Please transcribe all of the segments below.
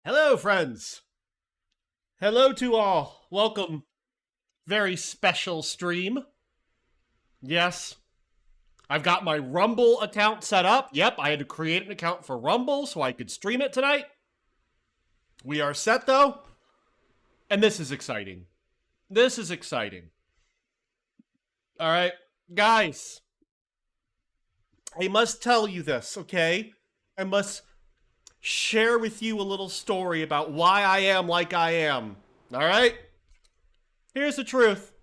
Hello, friends. Hello to all. Welcome. Very special stream. Yes, I've got my Rumble account set up. Yep, I had to create an account for Rumble so I could stream it tonight. We are set, though. And this is exciting. This is exciting. All right, guys. I must tell you this, okay? I must share with you a little story about why I am like I am. All right? Here's the truth.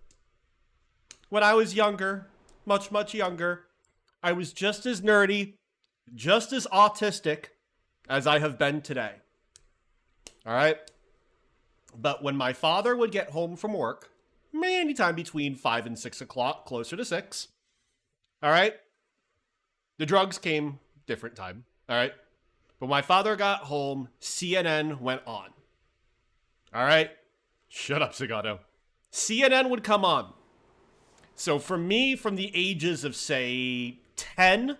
When I was younger, much younger, I was just as nerdy, just as autistic as I have been today. All right? But when my father would get home from work, anytime between 5 and 6 o'clock, closer to 6, all right? The drugs came different time, all right? When my father got home, CNN went on. All right? Shut up, Zagato. CNN would come on. So for me, from the ages of, say, 10,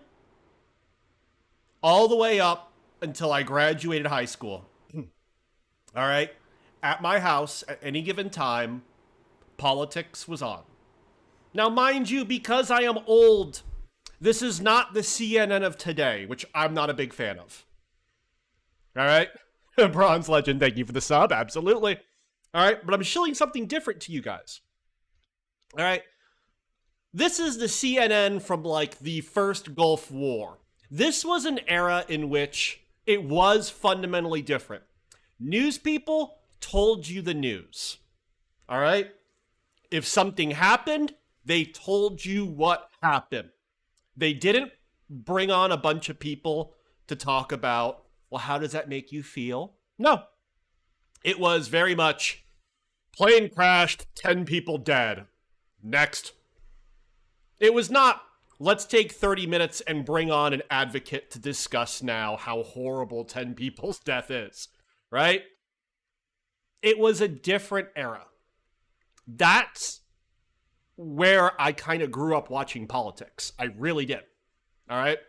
all the way up until I graduated high school, all right, at my house, at any given time, politics was on. Now, mind you, because I am old, this is not the CNN of today, which I'm not a big fan of. All right? Bronze Legend, thank you for the sub. Absolutely. All right, but I'm showing something different to you guys. All right? This is the CNN from, like, the first Gulf War. This was an era in which it was fundamentally different. News people told you the news. All right? If something happened, they told you what happened. They didn't bring on a bunch of people to talk about, well, how does that make you feel? No. It was very much, plane crashed, 10 people dead. Next. It was not, let's take 30 minutes and bring on an advocate to discuss now how horrible 10 people's death is. Right? It was a different era. That's where I kind of grew up watching politics. I really did. All right?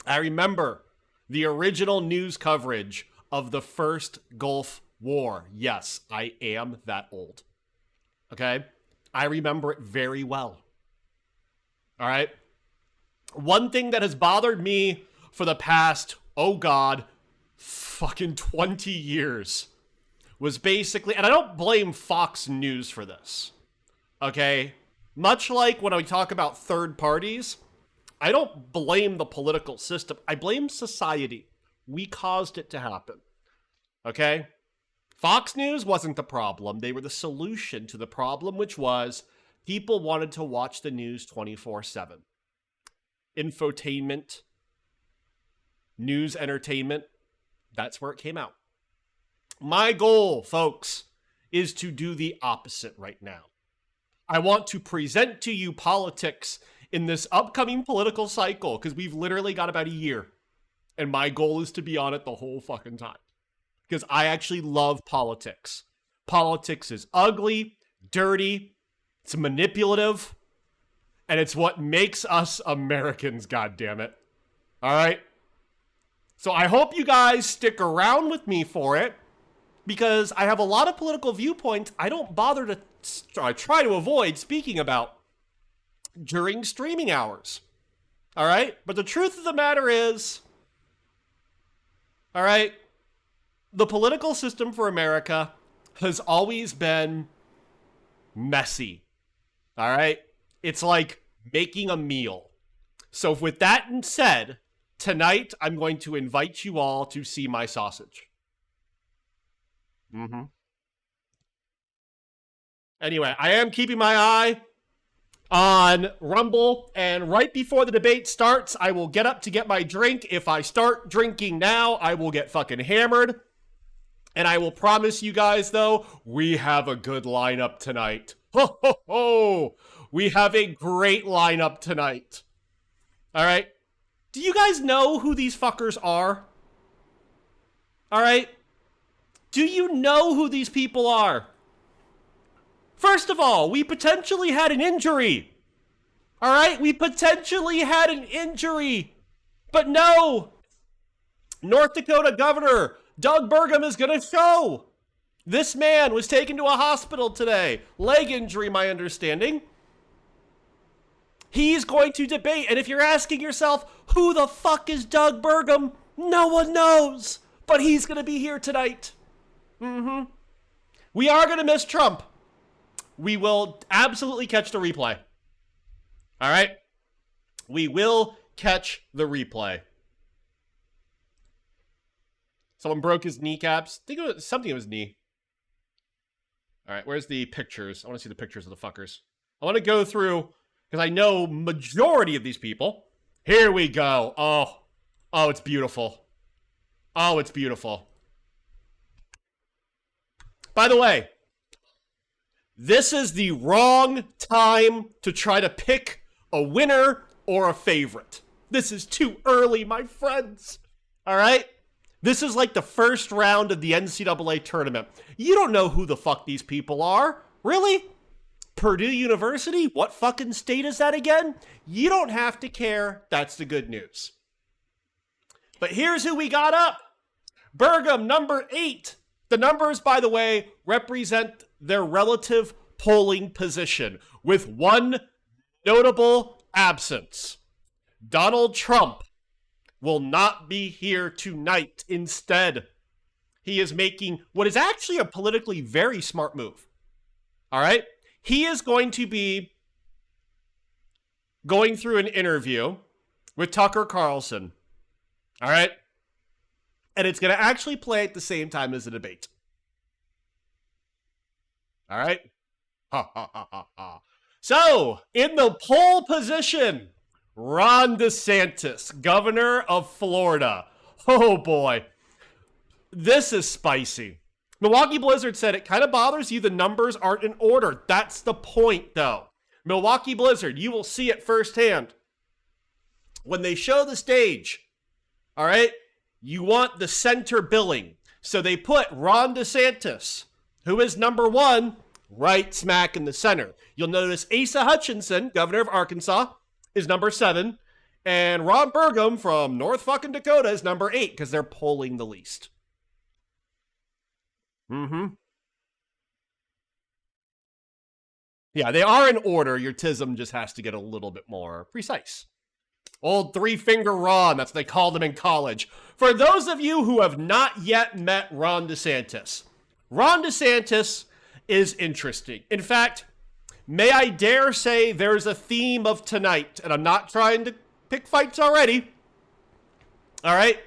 I remember the original news coverage of the first Gulf War. Yes, I am that old. Okay? I remember it very well. All right? One thing that has bothered me for the past, oh God, fucking 20 years was basically, and I don't blame Fox News for this. Okay? Much like when I talk about third parties, I don't blame the political system. I blame society. We caused it to happen. Okay? Fox News wasn't the problem. They were the solution to the problem, which was people wanted to watch the news 24/7. Infotainment, news entertainment, that's where it came out. My goal, folks, is to do the opposite right now. I want to present to you politics in this upcoming political cycle, because we've literally got about a year. And my goal is to be on it the whole fucking time. Because I actually love politics. Politics is ugly, dirty, it's manipulative, and it's what makes us Americans, goddammit. Alright? So I hope you guys stick around with me for it, because I have a lot of political viewpoints I don't bother to I try to avoid speaking about during streaming hours. All right? But the truth of the matter is, all right, the political system for America has always been messy. All right? It's like making a meal. So with that said, tonight I'm going to invite you all to see my sausage. Anyway, I am keeping my eye on Rumble, and right before the debate starts, I will get up to get my drink. If I start drinking now, I will get fucking hammered. And I will promise you guys, though, we have a good lineup tonight. Ho, ho, ho! We have a great lineup tonight. All right? Do you guys know who these fuckers are? All right? Do you know who these people are? First of all, we potentially had an injury. All right? We potentially had an injury. But no. North Dakota Governor Doug Burgum is going to show. This man was taken to a hospital today. Leg injury, my understanding. He's going to debate. And if you're asking yourself, who the fuck is Doug Burgum? No one knows. But he's going to be here tonight. We are going to miss Trump. We will absolutely catch the replay. All right? We will catch the replay. Someone broke his kneecaps. I think it was something in his knee. All right, where's the pictures? I want to see the pictures of the fuckers. I want to go through, because I know majority of these people. Here we go. Oh, it's beautiful. Oh, it's beautiful. By the way, this is the wrong time to try to pick a winner or a favorite. This is too early, my friends. All right? This is like the first round of the NCAA tournament. You don't know who the fuck these people are. Really? Purdue University? What fucking state is that again? You don't have to care. That's the good news. But here's who we got up. Burgum, number 8. The numbers, by the way, represent their relative polling position, with one notable absence. Donald Trump will not be here tonight. Instead, he is making what is actually a politically very smart move. All right? He is going to be going through an interview with Tucker Carlson. All right? And it's going to actually play at the same time as the debate. All right? Ha, ha, ha, ha, ha. So, in the pole position, Ron DeSantis, governor of Florida. Oh boy. This is spicy. Milwaukee Blizzard said it kind of bothers you the numbers aren't in order. That's the point, though. Milwaukee Blizzard, you will see it firsthand. When they show the stage, all right, you want the center billing. So they put Ron DeSantis, who is number 1, right smack in the center. You'll notice Asa Hutchinson, governor of Arkansas, is number 7. And Ron Burgum from North fucking Dakota is number 8 because they're polling the least. Yeah, they are in order. Your TISM just has to get a little bit more precise. Old three-finger Ron, that's what they called him in college. For those of you who have not yet met Ron DeSantis is interesting. In fact, may I dare say there's a theme of tonight, and I'm not trying to pick fights already. All right?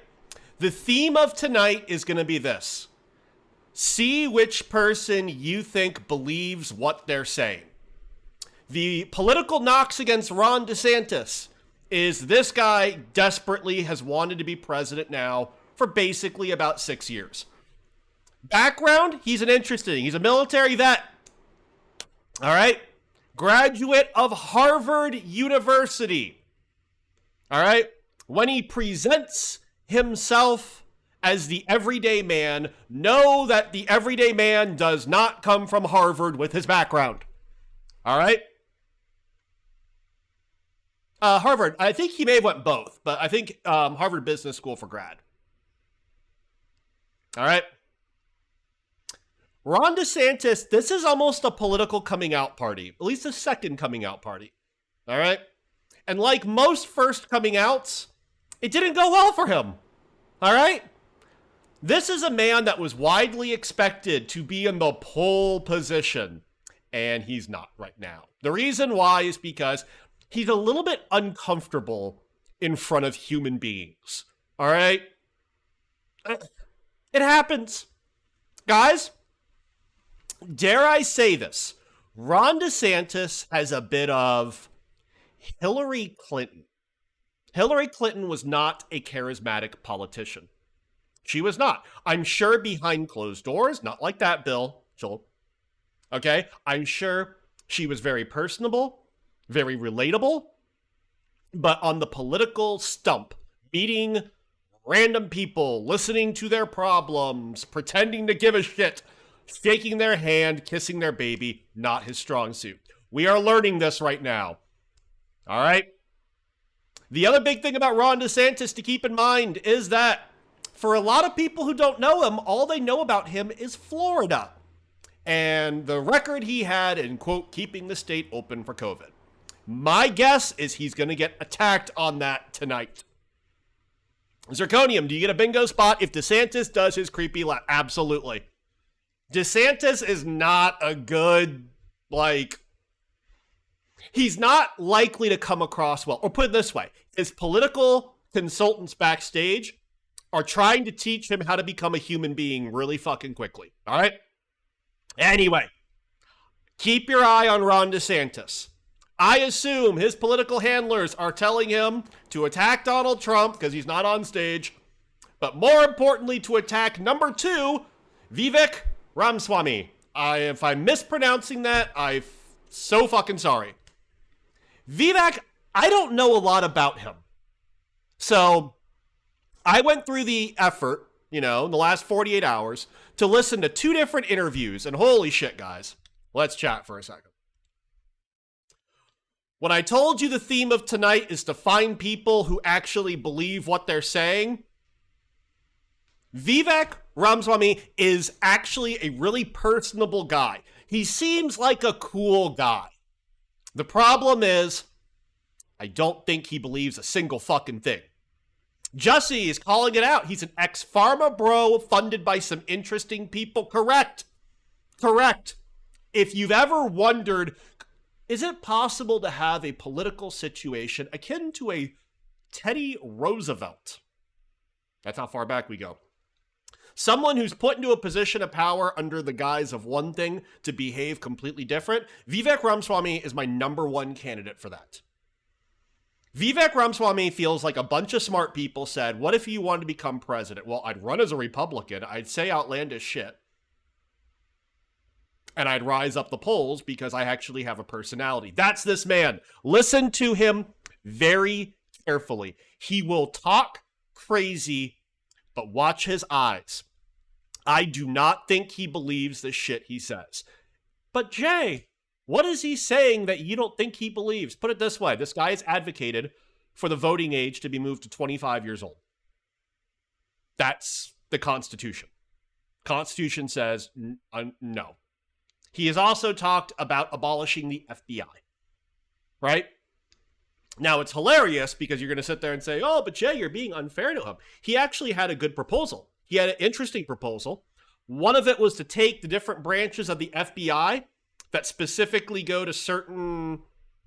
The theme of tonight is going to be this. See which person you think believes what they're saying. The political knocks against Ron DeSantis is this guy desperately has wanted to be president now for basically about 6 years. Background, he's a military vet. All right? Graduate of Harvard University. All right? When he presents himself as the everyday man, know that the everyday man does not come from Harvard with his background. All right? Harvard, I think he may have went both, but I think Harvard Business School for grad. All right? Ron DeSantis, this is almost a political coming out party, at least a second coming out party. All right? And like most first coming outs, it didn't go well for him. All right? This is a man that was widely expected to be in the pole position, and he's not right now. The reason why is because he's a little bit uncomfortable in front of human beings. All right? It happens. Guys, dare I say this? Ron DeSantis has a bit of Hillary Clinton. Hillary Clinton was not a charismatic politician. She was not. I'm sure behind closed doors, not like that, Bill. Okay? I'm sure she was very personable, very relatable, but on the political stump, meeting random people, listening to their problems, pretending to give a shit, shaking their hand, kissing their baby, not his strong suit. We are learning this right now. All right? The other big thing about Ron DeSantis to keep in mind is that for a lot of people who don't know him, all they know about him is Florida and the record he had in, quote, keeping the state open for COVID. My guess is he's going to get attacked on that tonight. Zirconium, do you get a bingo spot if DeSantis does his creepy laugh? Absolutely. DeSantis is not a good, he's not likely to come across well. Or put it this way, his political consultants backstage are trying to teach him how to become a human being really fucking quickly. All right? Anyway, keep your eye on Ron DeSantis. I assume his political handlers are telling him to attack Donald Trump because he's not on stage, but more importantly, to attack number 2, Vivek Ramaswamy. If I'm mispronouncing that, I'm so fucking sorry. Vivek, I don't know a lot about him. So I went through the effort, in the last 48 hours to listen to 2 different interviews, and holy shit, guys. Let's chat for a second. When I told you the theme of tonight is to find people who actually believe what they're saying, Vivek Ramaswamy is actually a really personable guy. He seems like a cool guy. The problem is, I don't think he believes a single fucking thing. Jussie is calling it out. He's an ex-pharma bro funded by some interesting people. Correct. If you've ever wondered, is it possible to have a political situation akin to a Teddy Roosevelt? That's how far back we go. Someone who's put into a position of power under the guise of one thing to behave completely different. Vivek Ramaswamy is my number 1 candidate for that. Vivek Ramaswamy feels like a bunch of smart people said, what if you wanted to become president? Well, I'd run as a Republican. I'd say outlandish shit. And I'd rise up the polls because I actually have a personality. That's this man. Listen to him very carefully. He will talk crazy, but watch his eyes. I do not think he believes the shit he says. But Jay, what is he saying that you don't think he believes? Put it this way. This guy has advocated for the voting age to be moved to 25 years old. That's the Constitution. Constitution says no. He has also talked about abolishing the FBI, right? Now, it's hilarious because you're going to sit there and say, oh, but Jay, you're being unfair to him. He actually had a good proposal. He had an interesting proposal. One of it was to take the different branches of the FBI that specifically go to certain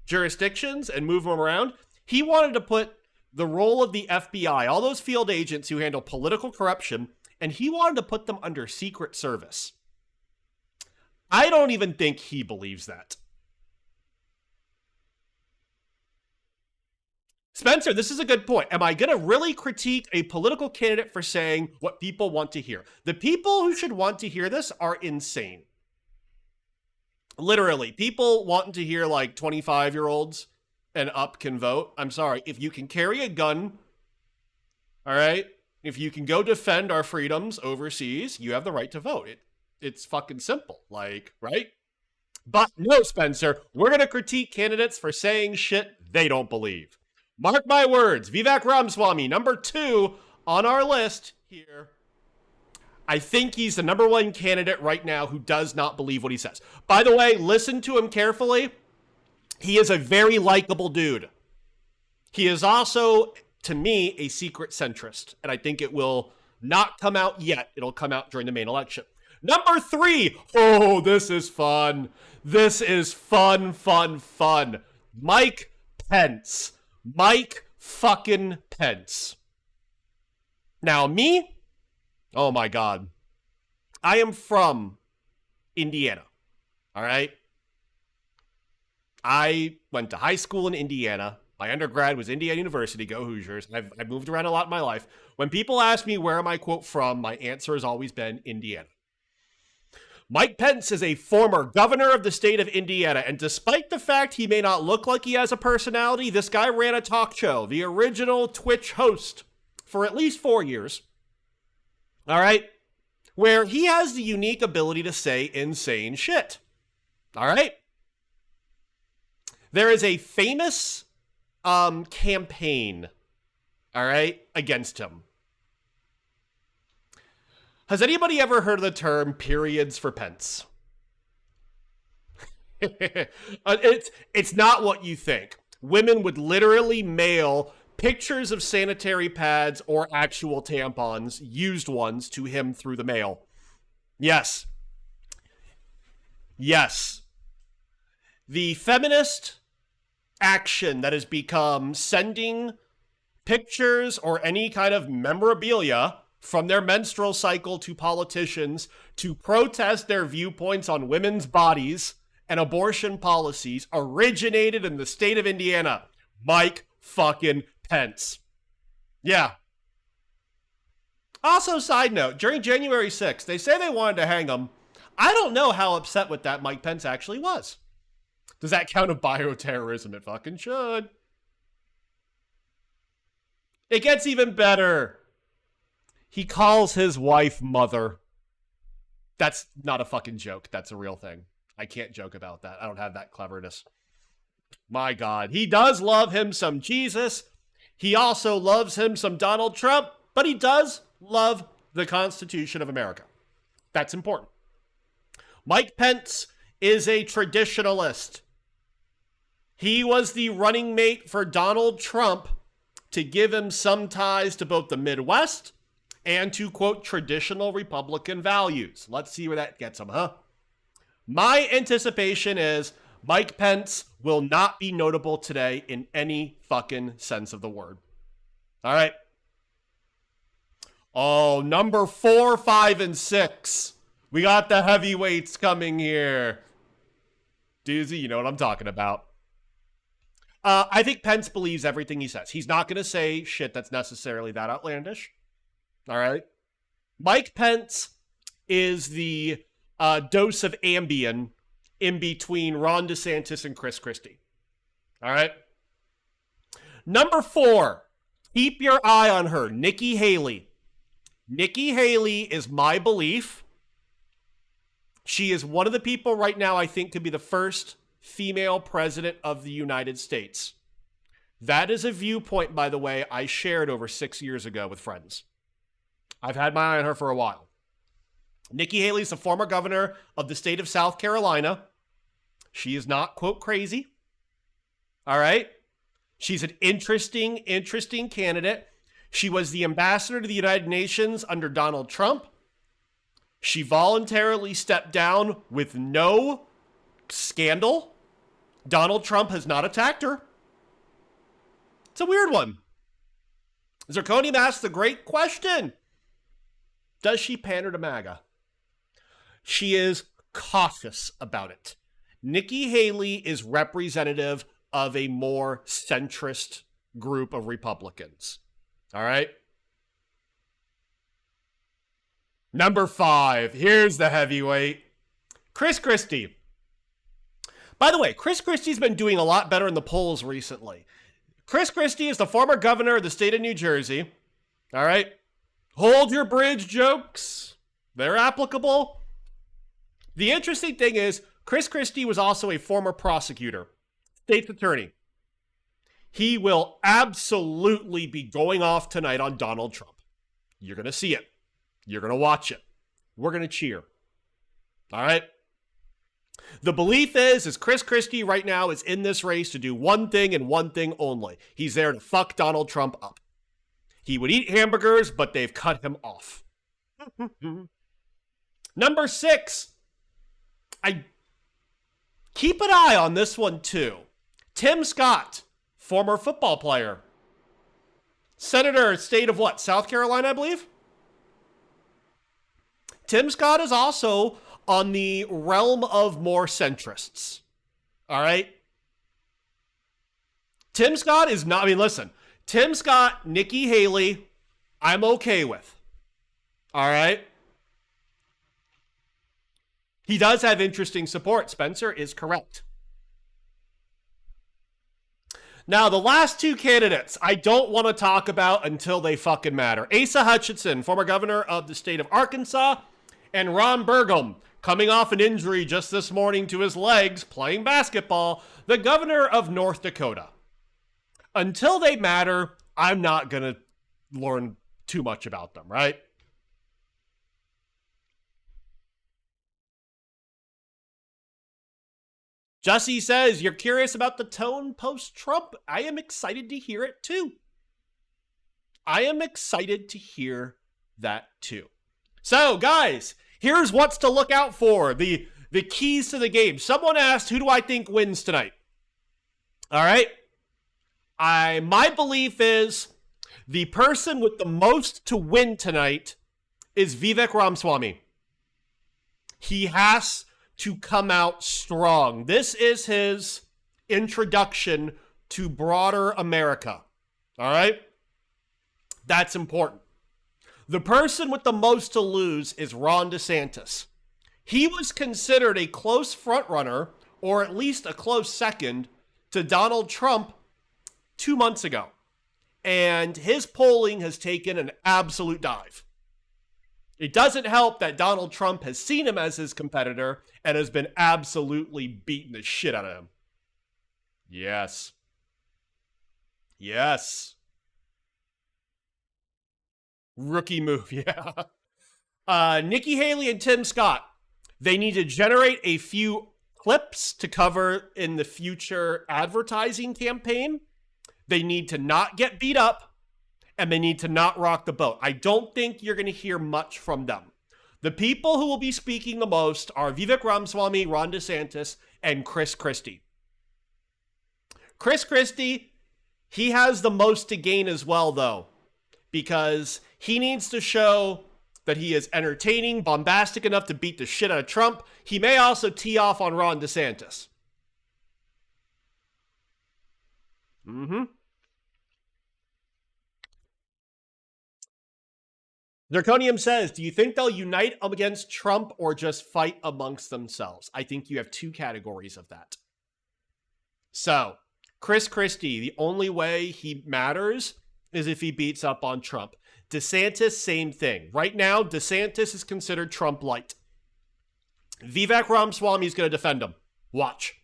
jurisdictions and move them around. He wanted to put the role of the FBI, all those field agents who handle political corruption, and he wanted to put them under Secret Service. I don't even think he believes that. Spencer, this is a good point. Am I going to really critique a political candidate for saying what people want to hear? The people who should want to hear this are insane. Literally, people wanting to hear 25-year-olds and up can vote. I'm sorry. If you can carry a gun, all right, if you can go defend our freedoms overseas, you have the right to vote. It's fucking simple, right? But no, Spencer, we're going to critique candidates for saying shit they don't believe. Mark my words, Vivek Ramaswamy, number 2 on our list here. I think he's the number 1 candidate right now who does not believe what he says. By the way, listen to him carefully. He is a very likable dude. He is also, to me, a secret centrist, and I think it will not come out yet. It'll come out during the main election. Number 3. Oh, this is fun. This is fun. Mike Pence. Mike fucking Pence. Now, me? Oh my God. I am from Indiana. All right? I went to high school in Indiana. My undergrad was Indiana University. Go Hoosiers. I've moved around a lot in my life. When people ask me where am I, quote, from, my answer has always been Indiana. Mike Pence is a former governor of the state of Indiana, and despite the fact he may not look like he has a personality, this guy ran a talk show, the original Twitch host, for at least 4 years. All right? Where he has the unique ability to say insane shit. All right? There is a famous campaign, all right, against him. Has anybody ever heard of the term periods for Pence? It's not what you think. Women would literally mail pictures of sanitary pads or actual tampons, used ones, to him through the mail. Yes. Yes. The feminist action that has become sending pictures or any kind of memorabilia from their menstrual cycle to politicians to protest their viewpoints on women's bodies and abortion policies originated in the state of Indiana. Mike fucking Pence. Yeah. Also, side note, during January 6th, they say they wanted to hang him. I don't know how upset with that Mike Pence actually was. Does that count as bioterrorism? It fucking should. It gets even better. He calls his wife mother. That's not a fucking joke. That's a real thing. I can't joke about that. I don't have that cleverness. My God. He does love him some Jesus. He also loves him some Donald Trump, but he does love the Constitution of America. That's important. Mike Pence is a traditionalist. He was the running mate for Donald Trump to give him some ties to both the Midwest and to, quote, traditional Republican values. Let's see where that gets him, huh? My anticipation is Mike Pence will not be notable today in any fucking sense of the word. All right. Oh, number 4, 5, and 6. We got the heavyweights coming here. Doozy, you know what I'm talking about. I think Pence believes everything he says. He's not going to say shit that's necessarily that outlandish. All right. Mike Pence is the dose of Ambien in between Ron DeSantis and Chris Christie. All right. Number 4, keep your eye on her, Nikki Haley. Nikki Haley is my belief. She is one of the people right now I think could be the first female president of the United States. That is a viewpoint, by the way, I shared over 6 years ago with friends. I've had my eye on her for a while. Nikki Haley is the former governor of the state of South Carolina. She is not, quote, crazy. All right? She's an interesting candidate. She was the ambassador to the United Nations under Donald Trump. She voluntarily stepped down with no scandal. Donald Trump has not attacked her. It's a weird one. Zirconium asks the great question. Does she pander to MAGA? She is cautious about it. Nikki Haley is representative of a more centrist group of Republicans. All right? Number 5. Here's the heavyweight. Chris Christie. By the way, Chris Christie's been doing a lot better in the polls recently. Chris Christie is the former governor of the state of New Jersey. All right? Hold your bridge jokes. They're applicable. The interesting thing is, Chris Christie was also a former prosecutor, state's attorney. He will absolutely be going off tonight on Donald Trump. You're going to see it. You're going to watch it. We're going to cheer. All right? The belief is Chris Christie right now is in this race to do one thing and one thing only. He's there to fuck Donald Trump up. He would eat hamburgers, but they've cut him off. Number 6. I keep an eye on this one too. Tim Scott, former football player. Senator, state of what? South Carolina, I believe? Tim Scott is also on the realm of more centrists. All right? Tim Scott is not, listen. Tim Scott, Nikki Haley, I'm okay with. All right? He does have interesting support. Spencer is correct. Now, the last 2 candidates I don't want to talk about until they fucking matter. Asa Hutchinson, former governor of the state of Arkansas, and Ron Burgum, coming off an injury just this morning to his legs playing basketball, the governor of North Dakota. Until they matter, I'm not going to learn too much about them, right? Jesse says, you're curious about the tone post-Trump. I am excited to hear it too. I am excited to hear that too. So, guys, here's what's to look out for. The keys to the game. Someone asked, who do I think wins tonight? All right. My belief is the person with the most to win tonight is Vivek Ramaswamy. He has to come out strong. This is his introduction to broader America. All right? That's important. The person with the most to lose is Ron DeSantis. He was considered a close frontrunner, or at least a close second, to Donald Trump 2 months ago. And his polling has taken an absolute dive. It doesn't help that Donald Trump has seen him as his competitor and has been absolutely beating the shit out of him. Yes. Yes. Rookie move, yeah. Nikki Haley and Tim Scott, they need to generate a few clips to cover in the future advertising campaign. They need to not get beat up, and they need to not rock the boat. I don't think you're going to hear much from them. The people who will be speaking the most are Vivek Ramaswamy, Ron DeSantis, and Chris Christie. Chris Christie, he has the most to gain as well, though, because he needs to show that he is entertaining, bombastic enough to beat the shit out of Trump. He may also tee off on Ron DeSantis. Zirconium says, do you think they'll unite against Trump or just fight amongst themselves? I think you have two categories of that. So, Chris Christie, the only way he matters is if he beats up on Trump. DeSantis, same thing. Right now, DeSantis is considered Trump light. Vivek Ramaswamy is going to defend him. Watch.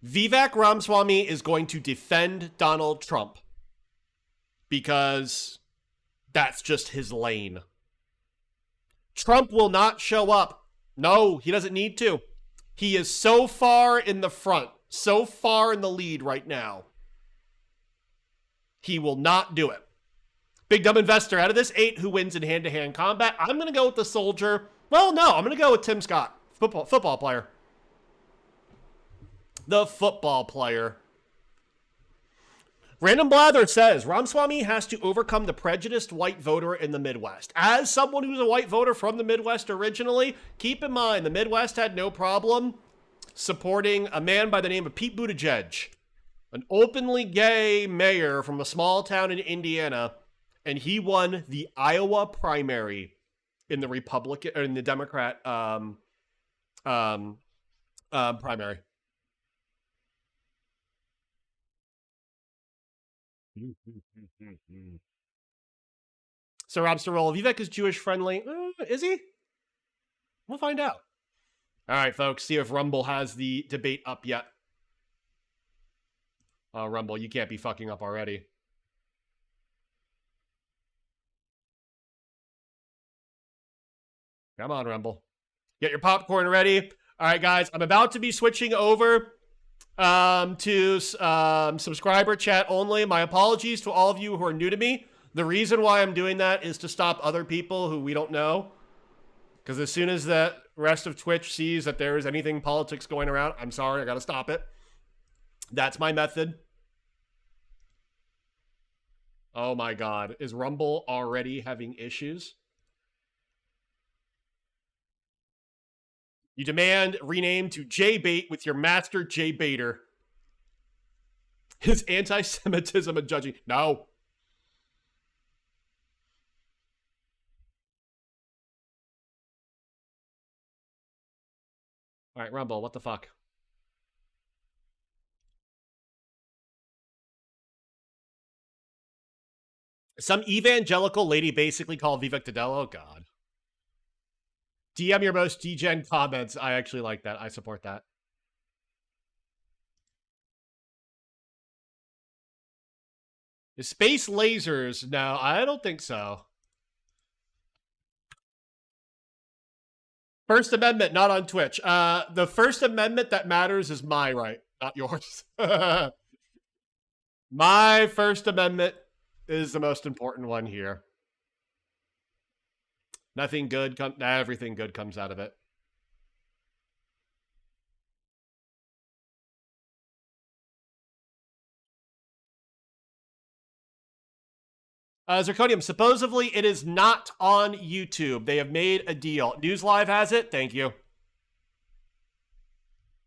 Vivek Ramaswamy is going to defend Donald Trump because that's just his lane. Trump will not show up. No, he doesn't need to. He is so far in the front, so far in the lead right now. He will not do it. Big Dumb Investor, out of this 8, who wins in hand-to-hand combat? I'm going to go with the soldier. Well, no, I'm going to go with Tim Scott, football player. The football player. Random Blather says, Ramaswamy has to overcome the prejudiced white voter in the Midwest. As someone who's a white voter from the Midwest originally, keep in mind, the Midwest had no problem supporting a man by the name of Pete Buttigieg, an openly gay mayor from a small town in Indiana, and he won the Iowa primary in the Republican or in the Democrat primary. So Rob Stroll, Vivek is Jewish friendly. Is he? We'll find out. All right, folks. See if Rumble has the debate up yet. Oh, Rumble, you can't be fucking up already. Come on, Rumble. Get your popcorn ready. All right, guys. I'm about to be switching over to subscriber chat only. My apologies to all of you who are new to me. The reason why I'm doing that is to stop other people who we don't know. Because as soon as the rest of Twitch sees that there is anything politics going around, I'm sorry, I gotta stop it. That's my method. Oh my god. Is Rumble already having issues? You demand rename to J-Bait with your master J-Baiter. His anti-Semitism and judging. No. All right, Rumble, what the fuck? Some evangelical lady basically called Vivek Tadell. Oh, God. DM your most degen comments. I actually like that. I support that. Is space lasers? No, I don't think so. First Amendment, not on Twitch. The First Amendment that matters is my right, not yours. My First Amendment is the most important one here. Everything good comes out of it. Zirconium, supposedly it is not on YouTube. They have made a deal. News Live has it. Thank you.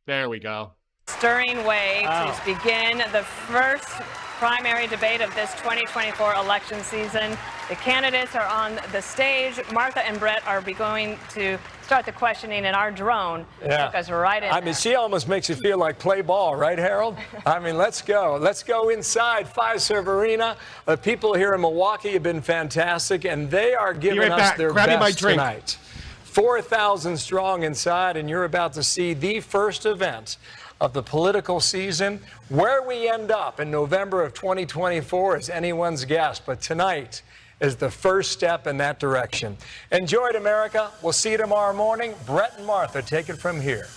There we go. Stirring way to begin the first primary debate of this 2024 election season. The candidates are on the stage. Martha and Brett are going to start the questioning, and our drone took us right in. I mean, she almost makes you feel like play ball, right, Harold? I mean, let's go. Let's go inside Fiserv Arena. The people here in Milwaukee have been fantastic, and they are giving us their best tonight. 4,000 strong inside, and you're about to see the first event of the political season. Where we end up in November of 2024 is anyone's guess, but tonight is the first step in that direction. Enjoy it, America. We'll see you tomorrow morning. Brett and Martha take it from here.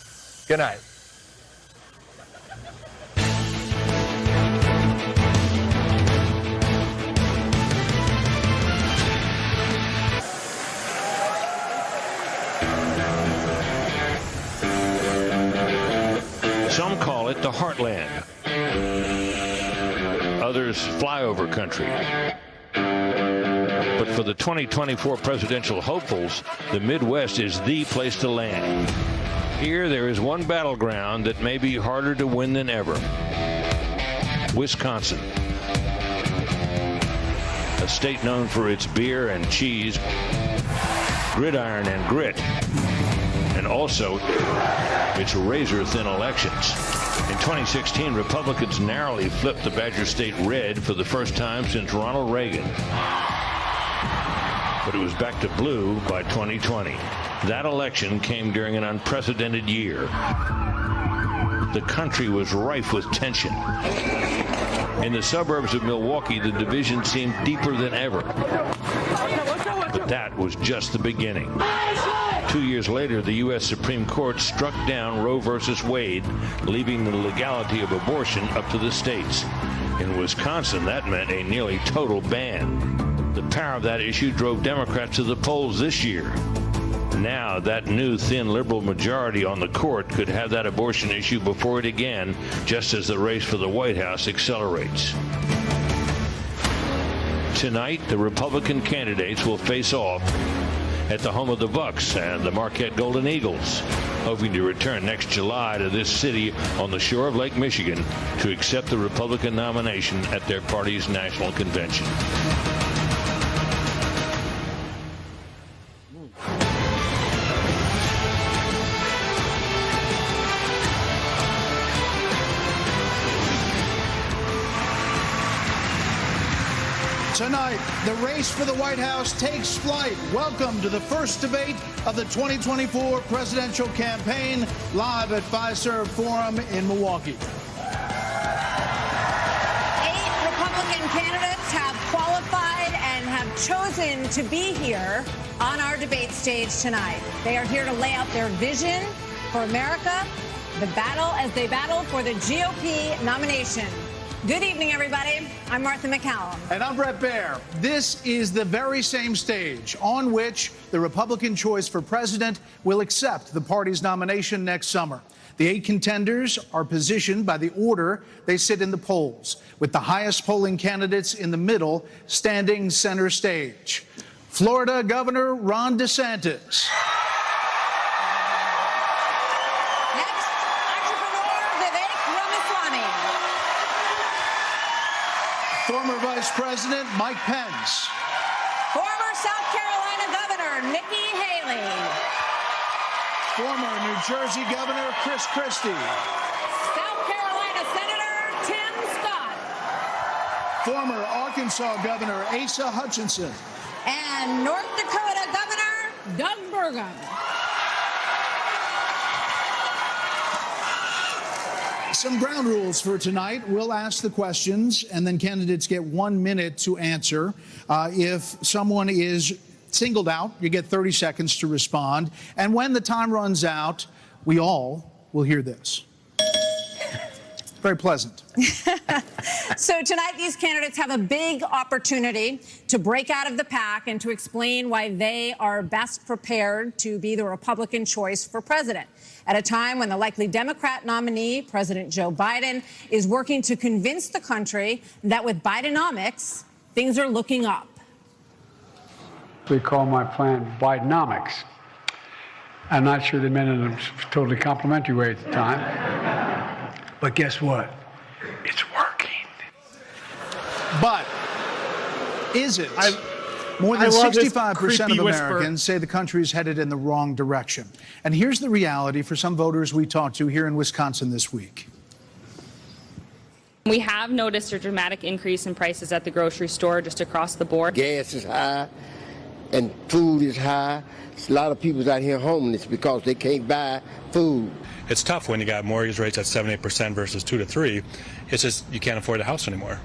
Good night. Some call it the heartland. Others flyover country. But for the 2024 presidential hopefuls, the Midwest is the place to land. Here, there is one battleground that may be harder to win than ever. Wisconsin. A state known for its beer and cheese, gridiron and grit, and also its razor-thin elections. In 2016, Republicans narrowly flipped the Badger State red for the first time since Ronald Reagan. But it was back to blue by 2020. That election came during an unprecedented year. The country was rife with tension. In the suburbs of Milwaukee, the division seemed deeper than ever. But that was just the beginning. 2 years later, the U.S. Supreme Court struck down Roe versus Wade, leaving the legality of abortion up to the states. In Wisconsin, that meant a nearly total ban. The power of that issue drove Democrats to the polls this year. Now, that new thin liberal majority on the court could have that abortion issue before it again, just as the race for the White House accelerates. Tonight, the Republican candidates will face off at the home of the Bucks and the Marquette Golden Eagles, hoping to return next July to this city on the shore of Lake Michigan to accept the Republican nomination at their party's national convention. Tonight, the race for the White House takes flight. Welcome to the first debate of the 2024 presidential campaign, live at Fiserv Forum in Milwaukee. 8 Republican candidates have qualified and have chosen to be here on our debate stage tonight. They are here to lay out their vision for America, the battle as they battle for the GOP nomination. Good evening, everybody. I'm Martha McCallum. And I'm Brett Baer. This is the very same stage on which the Republican choice for president will accept the party's nomination next summer. The 8 contenders are positioned by the order they sit in the polls, with the highest polling candidates in the middle standing center stage. Florida Governor Ron DeSantis. Former Vice President Mike Pence. Former South Carolina Governor Nikki Haley. Former New Jersey Governor Chris Christie. South Carolina Senator Tim Scott. Former Arkansas Governor Asa Hutchinson. And North Dakota Governor Doug Burgum. Some ground rules for tonight. We'll ask the questions, and then candidates get 1 minute to answer. If someone is singled out. You get 30 seconds to respond. And when the time runs out, we all will hear this. Very pleasant. So tonight, these candidates have a big opportunity to break out of the pack and to explain why they are best prepared to be the Republican choice for president at a time when the likely Democrat nominee, President Joe Biden, is working to convince the country that with Bidenomics, things are looking up. They call my plan Bidenomics. I'm not sure they meant it in a totally complimentary way at the time. But guess what? It's working. But is it? More than 65% of Americans say the country is headed in the wrong direction. And here's the reality for some voters we talked to here in Wisconsin this week. We have noticed a dramatic increase in prices at the grocery store just across the board. Gas is high and food is high. A lot of people out here homeless because they can't buy food. It's tough when you got mortgage rates at 7-8% versus 2 to 3. It's just you can't afford a house anymore.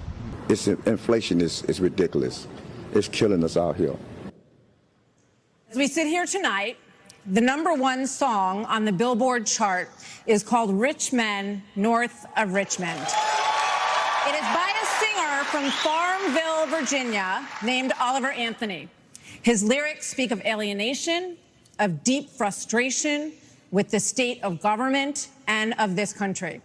Inflation is ridiculous. It's killing us out here. As we sit here tonight, the #1 song on the Billboard chart is called Rich Men North of Richmond. It is by a singer from Farmville, Virginia, named Oliver Anthony. His lyrics speak of alienation, of deep frustration with the state of government and of this country.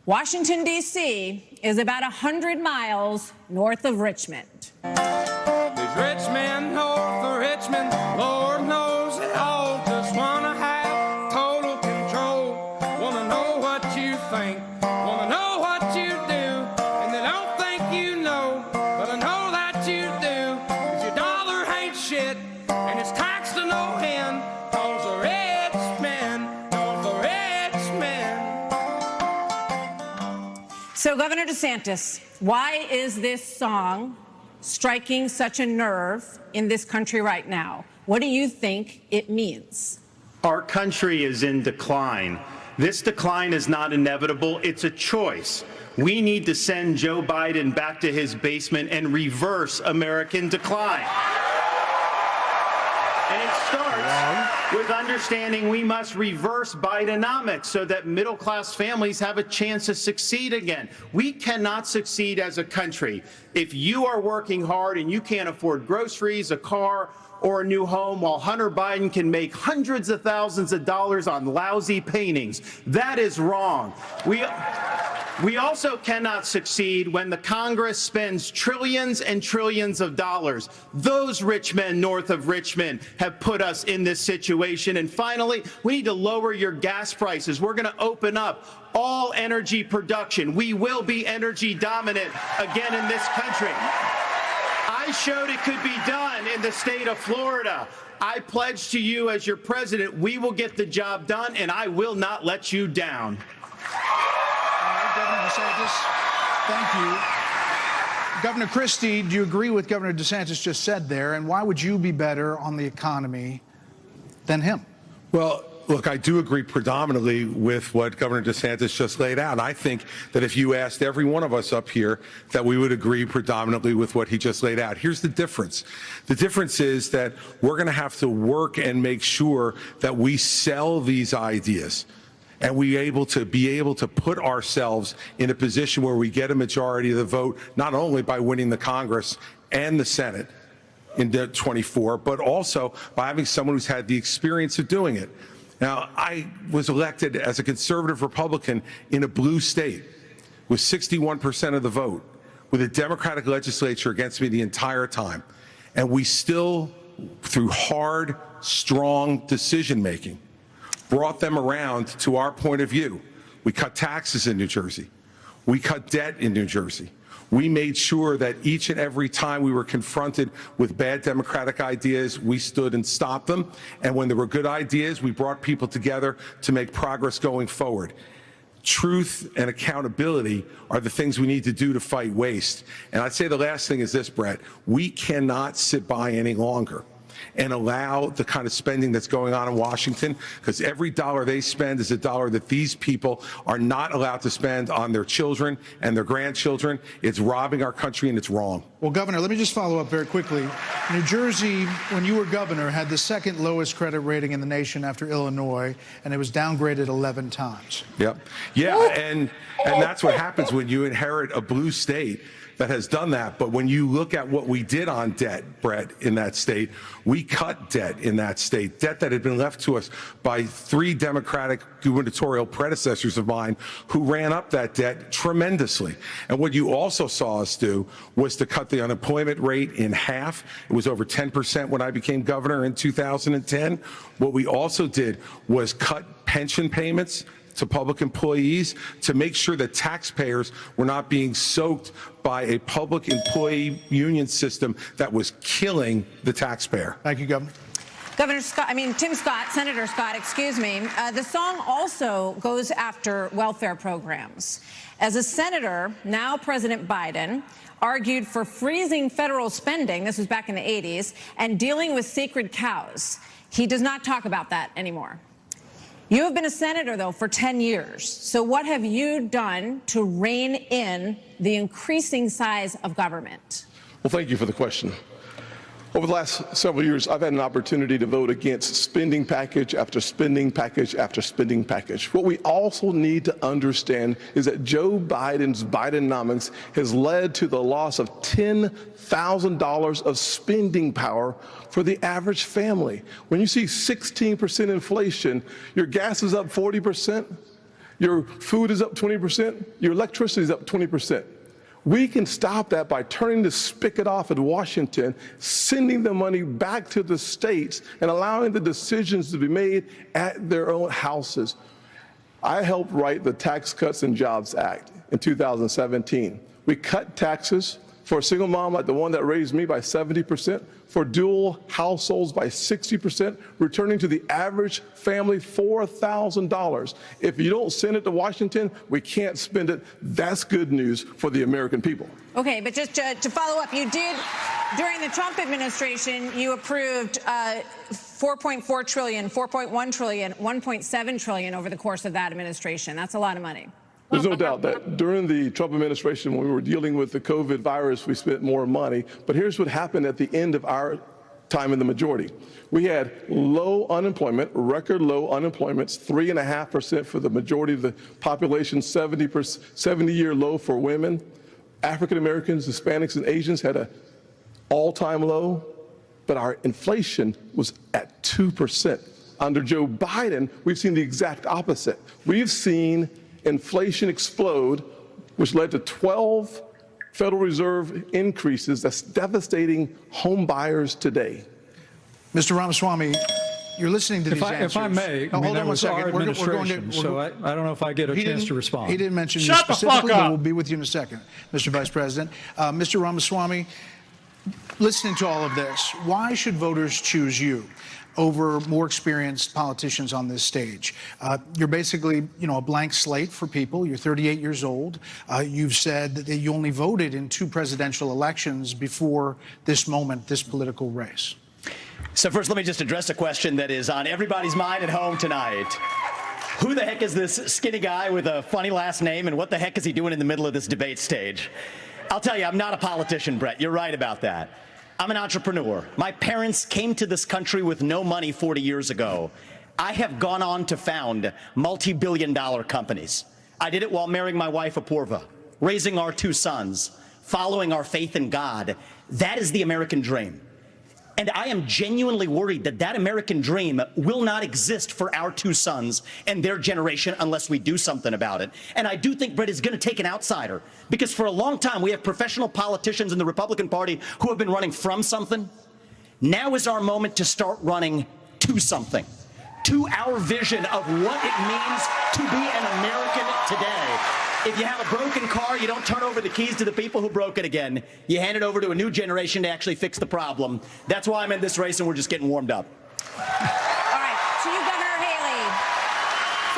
Washington, D.C. is about 100 miles north of Richmond. There's rich men north of Richmond, Lord knows they all just want to have total control. Want to know what you think, want to know what you do, and they don't think you know, but I know that you do, 'cause your dollar ain't shit, and it's taxed to no end, 'cause the rich men north of Richmond. So, Governor DeSantis, why is this song striking such a nerve in this country right now? What do you think it means? Our country is in decline. This decline is not inevitable. It's a choice. We need to send Joe Biden back to his basement and reverse American decline. And it starts with understanding we must reverse Bidenomics so that middle-class families have a chance to succeed again. We cannot succeed as a country if you are working hard and you can't afford groceries, a car, or a new home while Hunter Biden can make hundreds of thousands of dollars on lousy paintings. That is wrong. We also cannot succeed when the Congress spends trillions and trillions of dollars. Those rich men north of Richmond have put us in this situation. And finally, we need to lower your gas prices. We're going to open up all energy production. We will be energy dominant again in this country. I showed it could be done in the state of Florida. I pledge to you as your president, we will get the job done, and I will not let you down. Governor DeSantis, thank you. Governor Christie, do you agree with Governor DeSantis just said there? And why would you be better on the economy than him? Well, look, I do agree predominantly with what Governor DeSantis just laid out. I think that if you asked every one of us up here, that we would agree predominantly with what he just laid out. Here's the difference. The difference is that we're going to have to work and make sure that we sell these ideas. And be able to put ourselves in a position where we get a majority of the vote, not only by winning the Congress and the Senate in 24, but also by having someone who's had the experience of doing it. Now, I was elected as a conservative Republican in a blue state with 61% of the vote, with a Democratic legislature against me the entire time. And we still, through hard, strong decision-making, brought them around to our point of view. We cut taxes in New Jersey. We cut debt in New Jersey. We made sure that each and every time we were confronted with bad Democratic ideas, we stood and stopped them. And when there were good ideas, we brought people together to make progress going forward. Truth and accountability are the things we need to do to fight waste. And I'd say the last thing is this, Brett. We cannot sit by any longer and allow the kind of spending that's going on in Washington, because every dollar they spend is a dollar that these people are not allowed to spend on their children and their grandchildren. It's robbing our country, and it's wrong. Well, Governor, let me just follow up very quickly. New Jersey, when you were governor, had the second lowest credit rating in the nation after Illinois, and it was downgraded 11 times. Yep. Yeah, and that's what happens when you inherit a blue state that has done that. But when you look at what we did on debt, Brett, in that state, we cut debt in that state, debt that had been left to us by 3 Democratic gubernatorial predecessors of mine who ran up that debt tremendously. And what you also saw us do was to cut the unemployment rate in half. It was over 10% when I became governor in 2010. What we also did was cut pension payments to public employees to make sure that taxpayers were not being soaked by a public employee union system that was killing the taxpayer. Thank you, Governor. Tim Scott, Senator Scott, excuse me. The song also goes after welfare programs. As a senator, now President Biden argued for freezing federal spending, this was back in the 80s, and dealing with sacred cows. He does not talk about that anymore. You have been a senator, though, for 10 years. So what have you done to rein in the increasing size of government? Well, thank you for the question. Over the last several years, I've had an opportunity to vote against spending package after spending package after spending package. What we also need to understand is that Joe Biden's Bidenomics has led to the loss of $10,000 of spending power for the average family. When you see 16% inflation, your gas is up 40%, your food is up 20%, your electricity is up 20%. We can stop that by turning the spigot off in Washington, sending the money back to the states, and allowing the decisions to be made at their own houses. I helped write the Tax Cuts and Jobs Act in 2017. We cut taxes for a single mom like the one that raised me by 70%, for dual households by 60%, returning to the average family $4,000. If you don't send it to Washington, we can't spend it. That's good news for the American people. Okay, but just to follow up, you did, during the Trump administration, you approved $4.4 trillion, $4.1 trillion, $1.7 trillion over the course of that administration. That's a lot of money. There's no doubt that during the Trump administration, when we were dealing with the COVID virus, we spent more money. But here's what happened at the end of our time in the majority. We had low unemployment, record low unemployments, 3.5% for the majority of the population, 70-year low for women. African Americans, Hispanics, and Asians had an all-time low, but our inflation was at 2%. Under Joe Biden, we've seen the exact opposite. We've seen inflation explode, which led to 12 Federal Reserve increases that's devastating home buyers today. Mr. Ramaswamy, you're listening to these answers. If I may, hold on one second. Our administration, so I don't know if I get a chance to respond. He didn't mention you specifically, but we'll be with you in a second, Mr. Vice President. Mr. Ramaswamy, listening to all of this, why should voters choose you over more experienced politicians on this stage? You're basically, a blank slate for people. You're 38 years old. You've said that you only voted in 2 presidential elections before this moment, this political race. So first, let me just address a question that is on everybody's mind at home tonight. Who the heck is this skinny guy with a funny last name, and what the heck is he doing in the middle of this debate stage? I'll tell you, I'm not a politician, Brett. You're right about that. I'm an entrepreneur. My parents came to this country with no money 40 years ago. I have gone on to found multi-billion-dollar companies. I did it while marrying my wife, Apoorva, raising our 2 sons, following our faith in God. That is the American dream. And I am genuinely worried that that American dream will not exist for our 2 sons and their generation unless we do something about it. And I do think Brett is going to take an outsider, because for a long time we have professional politicians in the Republican Party who have been running from something. Now is our moment to start running to something, to our vision of what it means to be an American today. If you have a broken car, you don't turn over the keys to the people who broke it again. You hand it over to a new generation to actually fix the problem. That's why I'm in this race, and we're just getting warmed up. All right, to you, Governor Haley.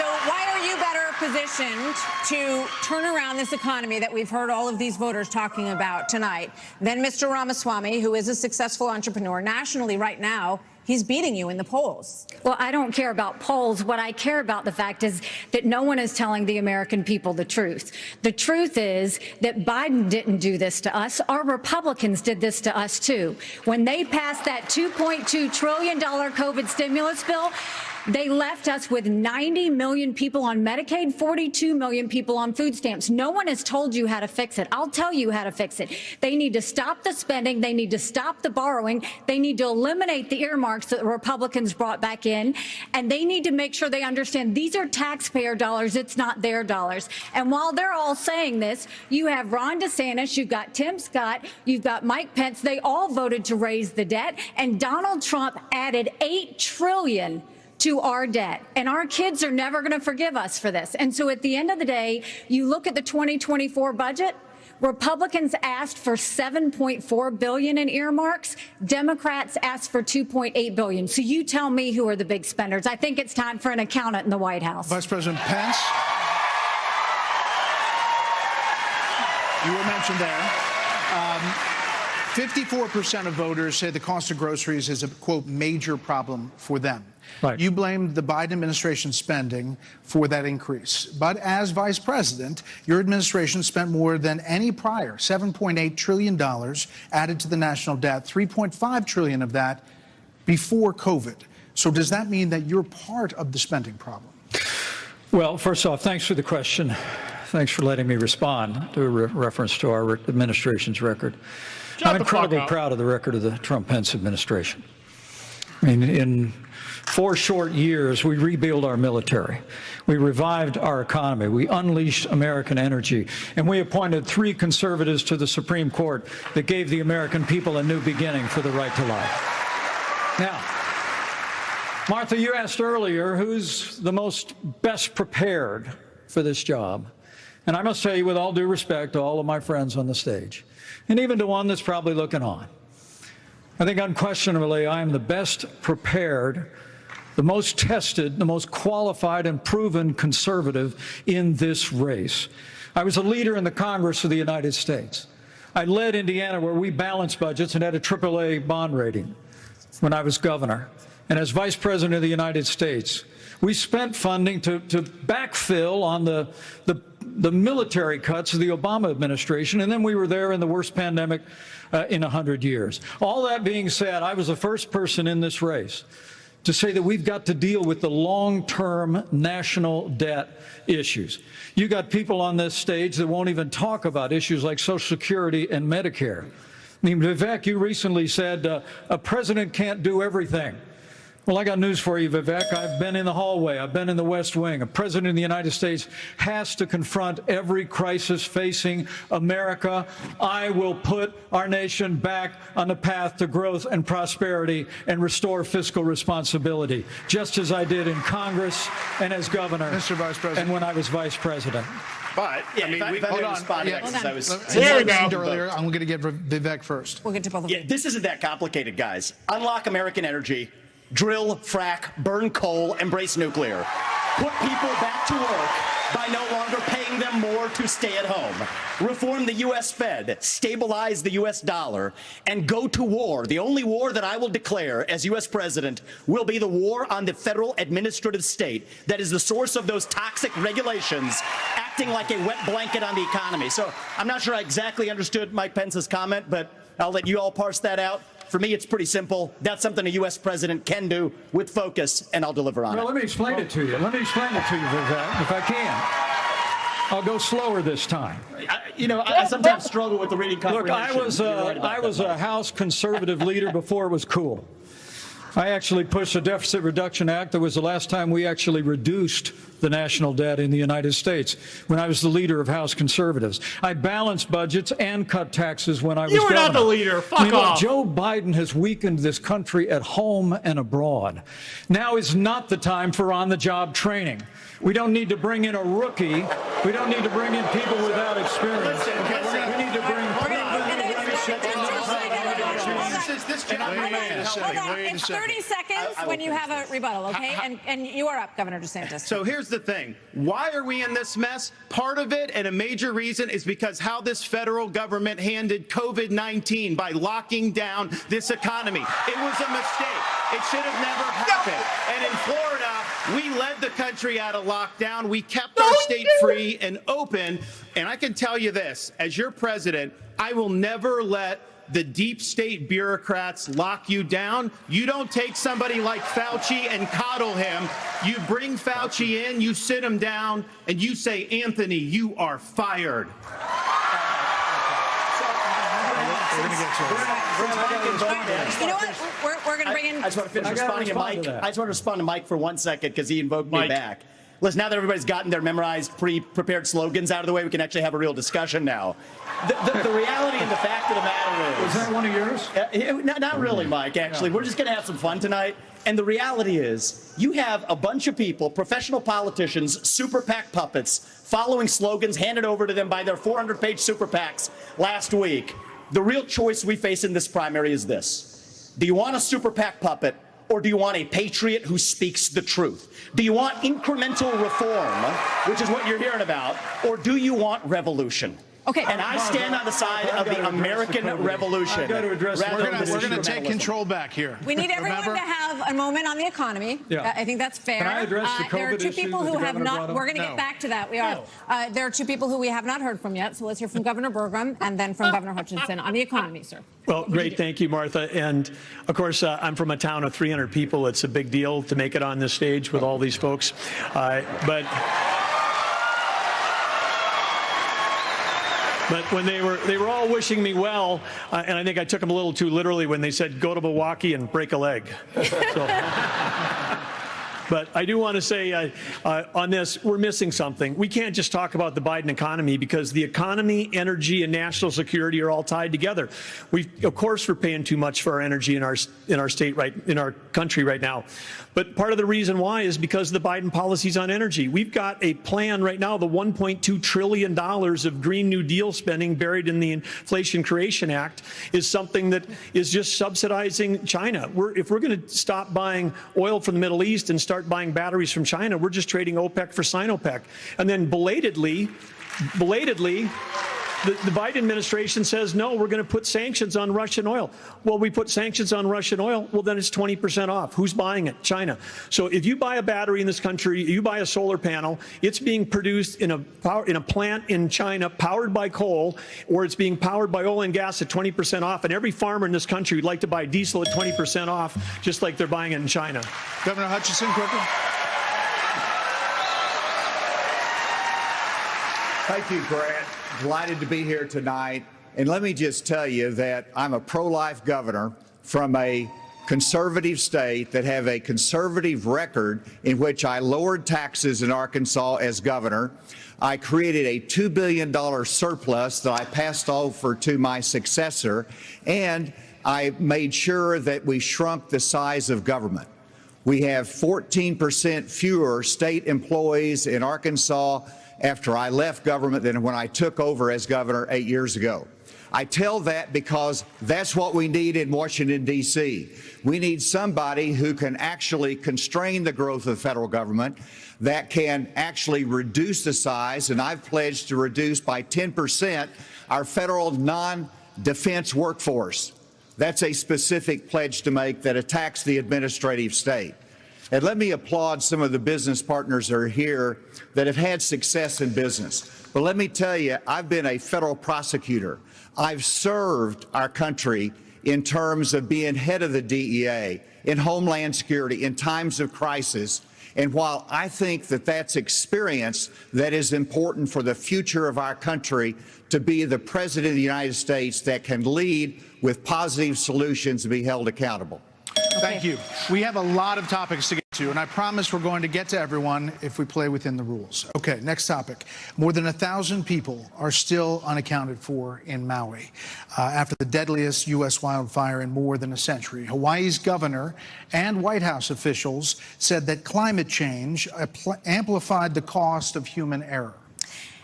So why are you better positioned to turn around this economy that we've heard all of these voters talking about tonight, then Mr. Ramaswamy, who is a successful entrepreneur nationally right now, he's beating you in the polls. Well, I don't care about polls. What I care about, the fact is that no one is telling the American people the truth. The truth is that Biden didn't do this to us. Our Republicans did this to us, too. When they passed that $2.2 trillion COVID stimulus bill, they left us with 90 million people on Medicaid, 42 million people on food stamps. No one has told you how to fix it. I'll tell you how to fix it. They need to stop the spending. They need to stop the borrowing. They need to eliminate the earmarks that the Republicans brought back in. And they need to make sure they understand these are taxpayer dollars. It's not their dollars. And while they're all saying this, you have Ron DeSantis, you've got Tim Scott, you've got Mike Pence. They all voted to raise the debt. And Donald Trump added $8 trillion to our debt. And our kids are never going to forgive us for this. And so at the end of the day, you look at the 2024 budget, Republicans asked for $7.4 billion in earmarks. Democrats asked for $2.8 billion. So you tell me who are the big spenders. I think it's time for an accountant in the White House. Vice President Pence, you were mentioned there. 54% of voters say the cost of groceries is a, quote, major problem for them. Right. You blamed the Biden administration spending for that increase. But as vice president, your administration spent more than any prior, $7.8 trillion added to the national debt, $3.5 trillion of that before COVID. So does that mean that you're part of the spending problem? Well, first off, thanks for the question. Thanks for letting me respond to a reference to our administration's record. I'm incredibly proud of the record of the Trump-Pence administration. I mean, in 4 short years, we rebuilt our military. We revived our economy. We unleashed American energy. And we appointed 3 conservatives to the Supreme Court that gave the American people a new beginning for the right to life. Now, Martha, you asked earlier who's the best prepared for this job. And I must say, with all due respect to all of my friends on the stage, and even to one that's probably looking on, I think unquestionably I am the best prepared, the most tested, the most qualified and proven conservative in this race. I was a leader in the Congress of the United States. I led Indiana where we balanced budgets and had a AAA bond rating when I was governor. And as Vice President of the United States, we spent funding to backfill on the military cuts of the Obama administration, and then we were there in the worst pandemic in 100 years. All that being said, I was the first person in this race to say that we've got to deal with the long-term national debt issues. You got people on this stage that won't even talk about issues like Social Security and Medicare. I mean, Vivek, you recently said a president can't do everything. Well, I got news for you, Vivek. I've been in the hallway. I've been in the West Wing. A president of the United States has to confront every crisis facing America. I will put our nation back on the path to growth and prosperity and restore fiscal responsibility, just as I did in Congress and as governor, Mr. Vice President, and when I was vice president. But, yeah, I mean, we hold on. There we go. Earlier, I'm going to get Vivek first. We'll get to both of you. Yeah, this isn't that complicated, guys. Unlock American energy. Drill, frack, burn coal, embrace nuclear. Put people back to work by no longer paying them more to stay at home. Reform the U.S. Fed, stabilize the U.S. dollar, and go to war. The only war that I will declare as U.S. president will be the war on the federal administrative state that is the source of those toxic regulations acting like a wet blanket on the economy. So I'm not sure I exactly understood Mike Pence's comment, but I'll let you all parse that out. For me, it's pretty simple. That's something a U.S. president can do with focus, and I'll deliver on it. Well, let me explain it to you. Let me explain it to you, Vivek, if I can. I'll go slower this time. I sometimes struggle with the reading comprehension. Look, I was a House conservative leader before it was cool. I actually pushed the Deficit Reduction Act. That was the last time we actually reduced the national debt in the United States, when I was the leader of House conservatives. I balanced budgets and cut taxes when I was governor. You were not the leader. Fuck off. Joe Biden has weakened this country at home and abroad. Now is not the time for on-the-job training. We don't need to bring in a rookie. We don't need to bring in people without experience. We need to bring this gentleman. Hold on. It's 30 seconds when you have a rebuttal, okay? And you are up, Governor DeSantis. So here's the thing. Why are we in this mess? Part of it, and a major reason, is because how this federal government handled COVID-19 by locking down this economy. It was a mistake. It should have never happened. And in Florida, we led the country out of lockdown. We kept our state free and open. And I can tell you this, as your president, I will never let the deep state bureaucrats lock you down. You don't take somebody like Fauci and coddle him. You bring Fauci in, you sit him down, and you say, Anthony, you are fired. You know what? We're going to bring in. I just want to finish responding to Mike. I just want to respond to Mike for 1 second because he invoked me back. Listen, now that everybody's gotten their memorized, pre-prepared slogans out of the way, we can actually have a real discussion now. The reality and the fact of the matter is... Was that one of yours? Not really, Mike, actually. We're just going to have some fun tonight. And the reality is, you have a bunch of people, professional politicians, super PAC puppets, following slogans handed over to them by their 400-page super PACs last week. The real choice we face in this primary is this. Do you want a super PAC puppet, or do you want a patriot who speaks the truth? Do you want incremental reform, which is what you're hearing about, or do you want revolution? Okay. And I stand on the side of the American Revolution. We're going to take control back here. We need everyone to have a moment on the economy. Yeah. I think that's fair. Can I address the COVID there are two issue people that who the have governor not. brought up? We're going to get back to that. We are. There are two people who we have not heard from yet. So let's hear from Governor Burgum and then from Governor Hutchinson on the economy, sir. Well, great. Thank you, Martha. And of course, I'm from a town of 300 people. It's a big deal to make it on this stage with all these folks. But when they were all wishing me well, and I think I took them a little too literally when they said, go to Milwaukee and break a leg. But I do want to say on this, we're missing something. We can't just talk about the Biden economy because the economy, energy, and national security are all tied together. Of course, we're paying too much for our energy in our state, in our country right now. But part of the reason why is because of the Biden policies on energy. We've got a plan right now, the $1.2 trillion of Green New Deal spending buried in the Inflation Creation Act is something that is just subsidizing China. If we're going to stop buying oil from the Middle East and start buying batteries from China, we're just trading OPEC for Sinopec. And then belatedly, the Biden administration says, no, we're going to put sanctions on Russian oil. Well, we put sanctions on Russian oil. Well, then it's 20% off. Who's buying it? China. So if you buy a battery in this country, you buy a solar panel, it's being produced in a plant in China powered by coal, or it's being powered by oil and gas at 20% off. And every farmer in this country would like to buy diesel at 20% off, just like they're buying it in China. Governor Hutchinson, quickly. Thank you, Grant. Delighted to be here tonight. And let me just tell you that I'm a pro-life governor from a conservative state that have a conservative record in which I lowered taxes in Arkansas as governor. I created a $2 billion surplus that I passed over to my successor, and I made sure that we shrunk the size of government. We have 14% fewer state employees in Arkansas after I left government than when I took over as governor 8 years ago. I tell that because that's what we need in Washington, D.C. We need somebody who can actually constrain the growth of the federal government, that can actually reduce the size, and I've pledged to reduce by 10% our federal non-defense workforce. That's a specific pledge to make that attacks the administrative state. And let me applaud some of the business partners that are here that have had success in business. But let me tell you, I've been a federal prosecutor. I've served our country in terms of being head of the DEA, in Homeland Security, in times of crisis. And while I think that that's experience that is important for the future of our country, to be the President of the United States that can lead with positive solutions and be held accountable. Thank you. We have a lot of topics to get to, and I promise we're going to get to everyone if we play within the rules. Okay, next topic. More than 1,000 people are still unaccounted for in Maui after the deadliest U.S. wildfire in more than a century. Hawaii's governor and White House officials said that climate change amplified the cost of human error.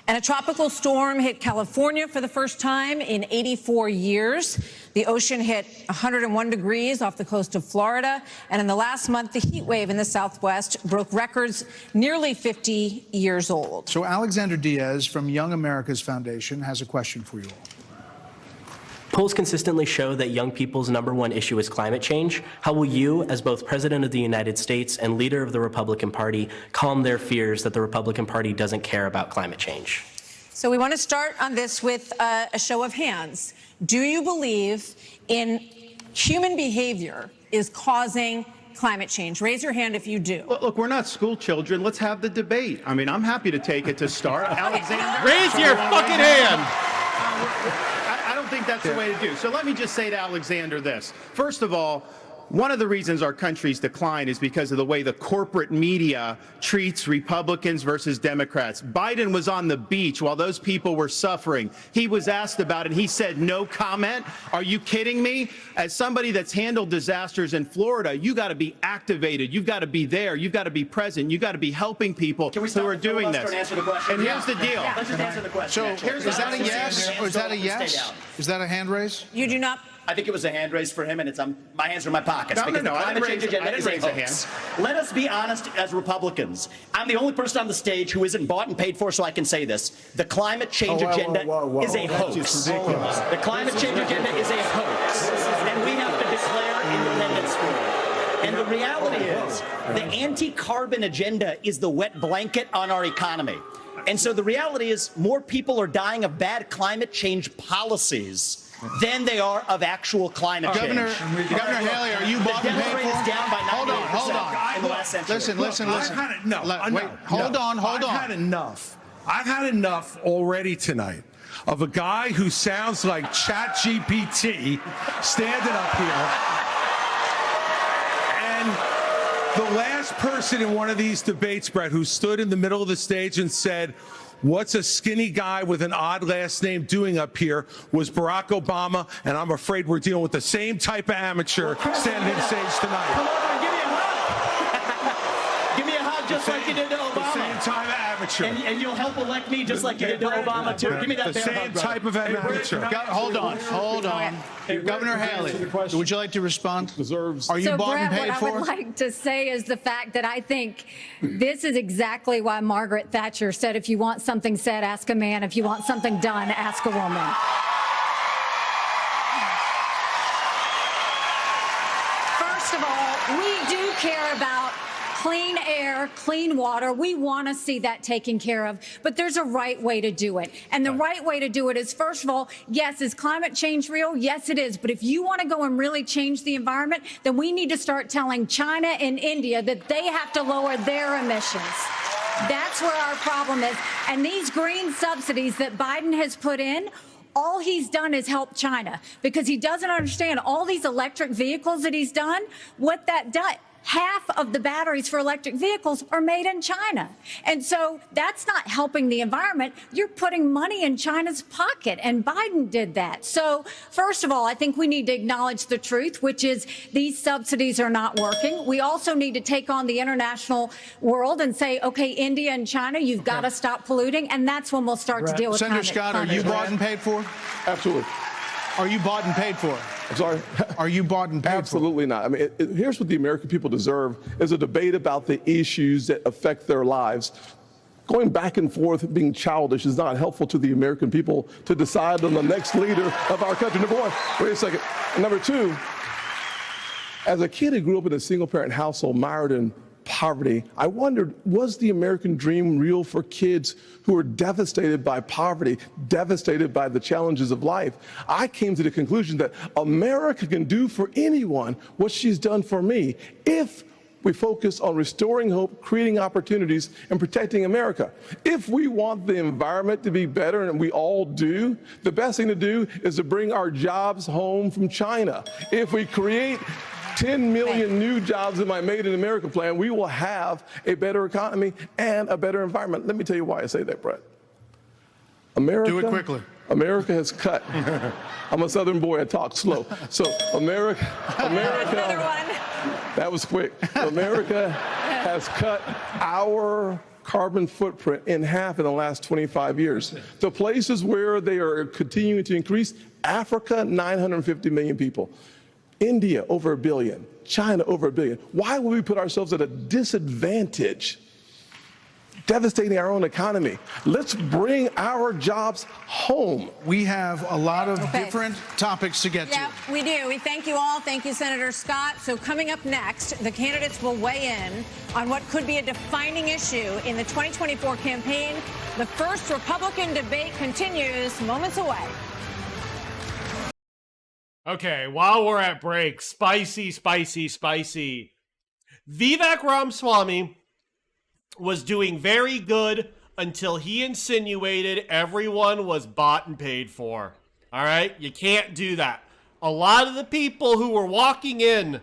And a tropical storm hit California for the first time in 84 years. The ocean hit 101 degrees off the coast of Florida. And in the last month, the heat wave in the Southwest broke records nearly 50 years old. So Alexander Diaz from Young America's Foundation has a question for you all. Polls consistently show that young people's #1 issue is climate change. How will you, as both President of the United States and leader of the Republican Party, calm their fears that the Republican Party doesn't care about climate change? So we want to start on this with a show of hands. Do you believe in human behavior is causing climate change? Raise your hand if you do. Look, we're not school children. Let's have the debate. I mean, I'm happy to take it to start. Alexander, raise your fucking hand. I don't think that's the way to do. So let me just say to Alexander this. First of all, one of the reasons our country's decline is because of the way the corporate media treats Republicans versus Democrats. Biden was on the beach while those people were suffering. He was asked about it. He said no comment. Are you kidding me? As somebody that's handled disasters in Florida, you got to be activated. You've got to be there. You've got to be present. You've got to be helping people who are doing this. And here's the deal. Let's just answer the question. So is that a yes or is that a yes? Is that a hand raise? You do not. I think it was a hand raise for him, and it's my hands are in my pockets. No, because no, the I climate didn't change agenda is raise a a hoax. Let us be honest as Republicans. I'm the only person on the stage who isn't bought and paid for, so I can say this. The climate change agenda is a hoax. The climate change agenda is a hoax, and we have to declare independence for it. And the reality is, the anti-carbon agenda is the wet blanket on our economy. And so the reality is, more people are dying of bad climate change policies than they are of actual climate change. Governor Haley, are you bought and paid for? Down by 98% hold in the last century. Listen. I've had it, hold on. I've had enough. I've had enough already tonight of a guy who sounds like ChatGPT standing up here. And the last person in one of these debates, Brett, who stood in the middle of the stage and said, "What's a skinny guy with an odd last name doing up here?" was Barack Obama, and I'm afraid we're dealing with the same type of amateur standing on stage tonight. Come over and give me a hug. Give me a hug just like you did to Obama. The same type of amateur. And you'll help elect me just like you did to Obama, too. Give me that the same type of amateur. Hold on. Governor Haley, would you like to respond? Are you bought and paid for? What I would like to say is the fact that I think this is exactly why Margaret Thatcher said, if you want something said, ask a man. If you want something done, ask a woman. First of all, we do care about clean air, clean water. We want to see that taken care of, but there's a right way to do it. And the right way to do it is, first of all, yes, is climate change real? Yes, it is. But if you want to go and really change the environment, then we need to start telling China and India that they have to lower their emissions. That's where our problem is. And these green subsidies that Biden has put in, all he's done is help China, because he doesn't understand all these electric vehicles that he's done, what that does. Half of the batteries for electric vehicles are made in China. And so that's not helping the environment. You're putting money in China's pocket, and Biden did that. So first of all, I think we need to acknowledge the truth, which is these subsidies are not working. We also need to take on the international world and say, okay, India and China, you've got to stop polluting, and that's when we'll start to deal with Senator Scott, are you bought and paid for? Absolutely. Are you bought and paid for? I'm sorry? Are you bought and paid Absolutely not. I mean, here's what the American people deserve is a debate about the issues that affect their lives. Going back and forth, being childish is not helpful to the American people to decide on the next leader of our country. Number one, wait a second. And number two, as a kid who grew up in a single-parent household mired in poverty, I wondered, was the American dream real for kids who were devastated by poverty, devastated by the challenges of life? I came to the conclusion that America can do for anyone what she's done for me if we focus on restoring hope, creating opportunities, and protecting America. If we want the environment to be better, and we all do, the best thing to do is to bring our jobs home from China. If we create 10 million new jobs in my Made in America plan, we will have a better economy and a better environment. Let me tell you why I say that, Brett. America, do it quickly. America has cut. I'm a Southern boy, I talk slow. So America, that was quick. America has cut our carbon footprint in half in the last 25 years. The places where they are continuing to increase, Africa, 950 million people. India, over 1 billion. China, over 1 billion. Why would we put ourselves at a disadvantage, devastating our own economy? Let's bring our jobs home. We have a lot of different topics to get to. Yeah, we do. We thank you all. Thank you, Senator Scott. So coming up next, the candidates will weigh in on what could be a defining issue in the 2024 campaign. The first Republican debate continues moments away. Okay, while we're at break, spicy. Vivek Ramaswamy was doing very good until he insinuated everyone was bought and paid for. All right? You can't do that. A lot of the people who were walking in,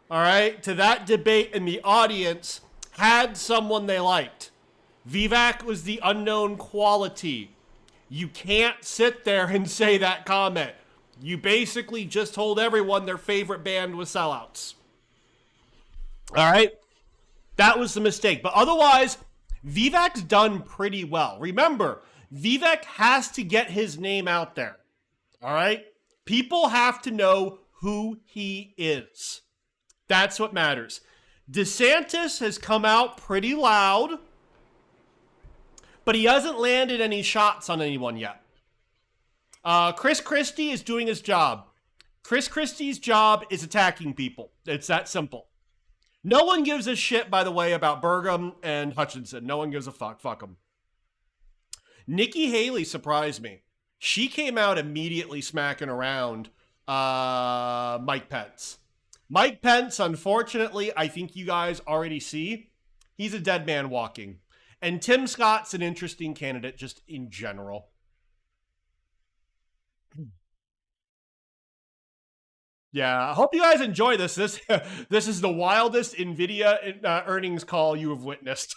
all right, to that debate in the audience had someone they liked. Vivek was the unknown quality. You can't sit there and say that comment. You basically just told everyone their favorite band was sellouts. All right? That was the mistake. But otherwise, Vivek's done pretty well. Remember, Vivek has to get his name out there. All right? People have to know who he is. That's what matters. DeSantis has come out pretty loud, but he hasn't landed any shots on anyone yet. Chris Christie is doing his job. Chris Christie's job is attacking people. It's that simple. No one gives a shit, by the way, about Burgum and Hutchinson. No one gives a fuck. Fuck them. Nikki Haley surprised me. She came out immediately smacking around Mike Pence. Mike Pence, unfortunately, I think you guys already see, he's a dead man walking. And Tim Scott's an interesting candidate just in general. Yeah, I hope you guys enjoy this. This is the wildest NVIDIA earnings call you have witnessed.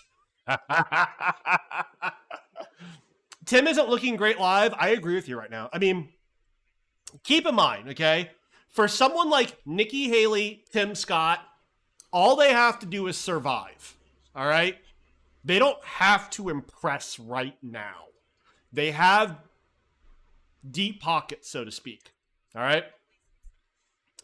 Tim isn't looking great live. I agree with you right now. I mean, keep in mind, okay? For someone like Nikki Haley, Tim Scott, all they have to do is survive, all right? They don't have to impress right now. They have deep pockets, so to speak, all right?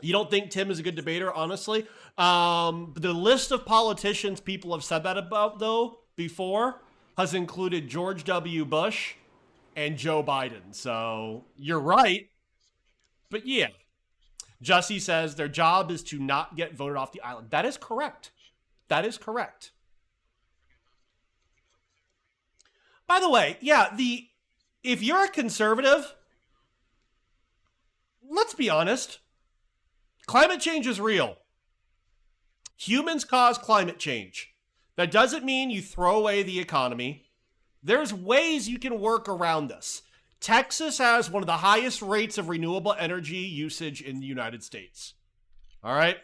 You don't think Tim is a good debater, honestly? The list of politicians people have said that about, though, before, has included George W. Bush and Joe Biden. So you're right. But yeah, Jussie says their job is to not get voted off the island. That is correct. That is correct. By the way, yeah, if you're a conservative, let's be honest. Climate change is real. Humans cause climate change. That doesn't mean you throw away the economy. There's ways you can work around this. Texas has one of the highest rates of renewable energy usage in the United States. All right?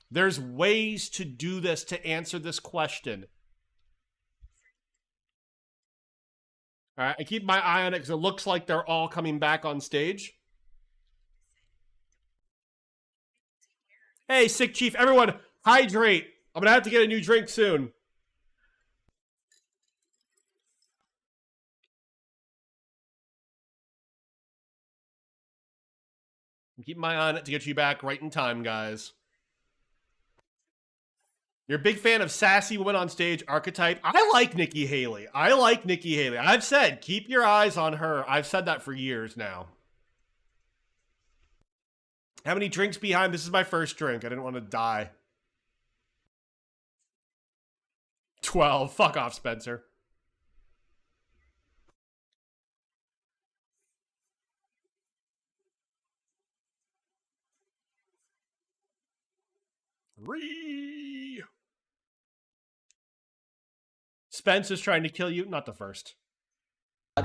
There's ways to do this to answer this question. All right, I keep my eye on it because it looks like they're all coming back on stage. Hey, Sick Chief, everyone, hydrate. I'm going to have to get a new drink soon. I'm keeping my eye on it to get you back right in time, guys. You're a big fan of sassy woman on stage archetype. I like Nikki Haley. I've said, keep your eyes on her. I've said that for years now. How many drinks behind? This is my first drink. I didn't want to die. 12. Fuck off, Spencer. Spence is trying to kill you. Not the first.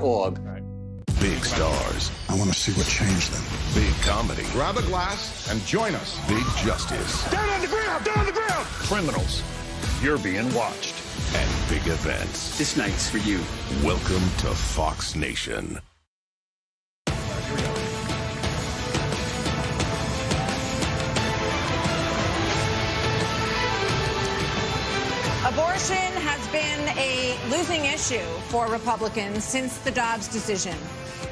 .org. Right. Big stars. I want to see what changed them. Big comedy. Grab a glass and join us. Big justice. Down on the ground! Down on the ground! Criminals. You're being watched. And big events. This night's for you. Welcome to Fox Nation. Abortion Abortion has been a losing issue for Republicans since the Dobbs decision.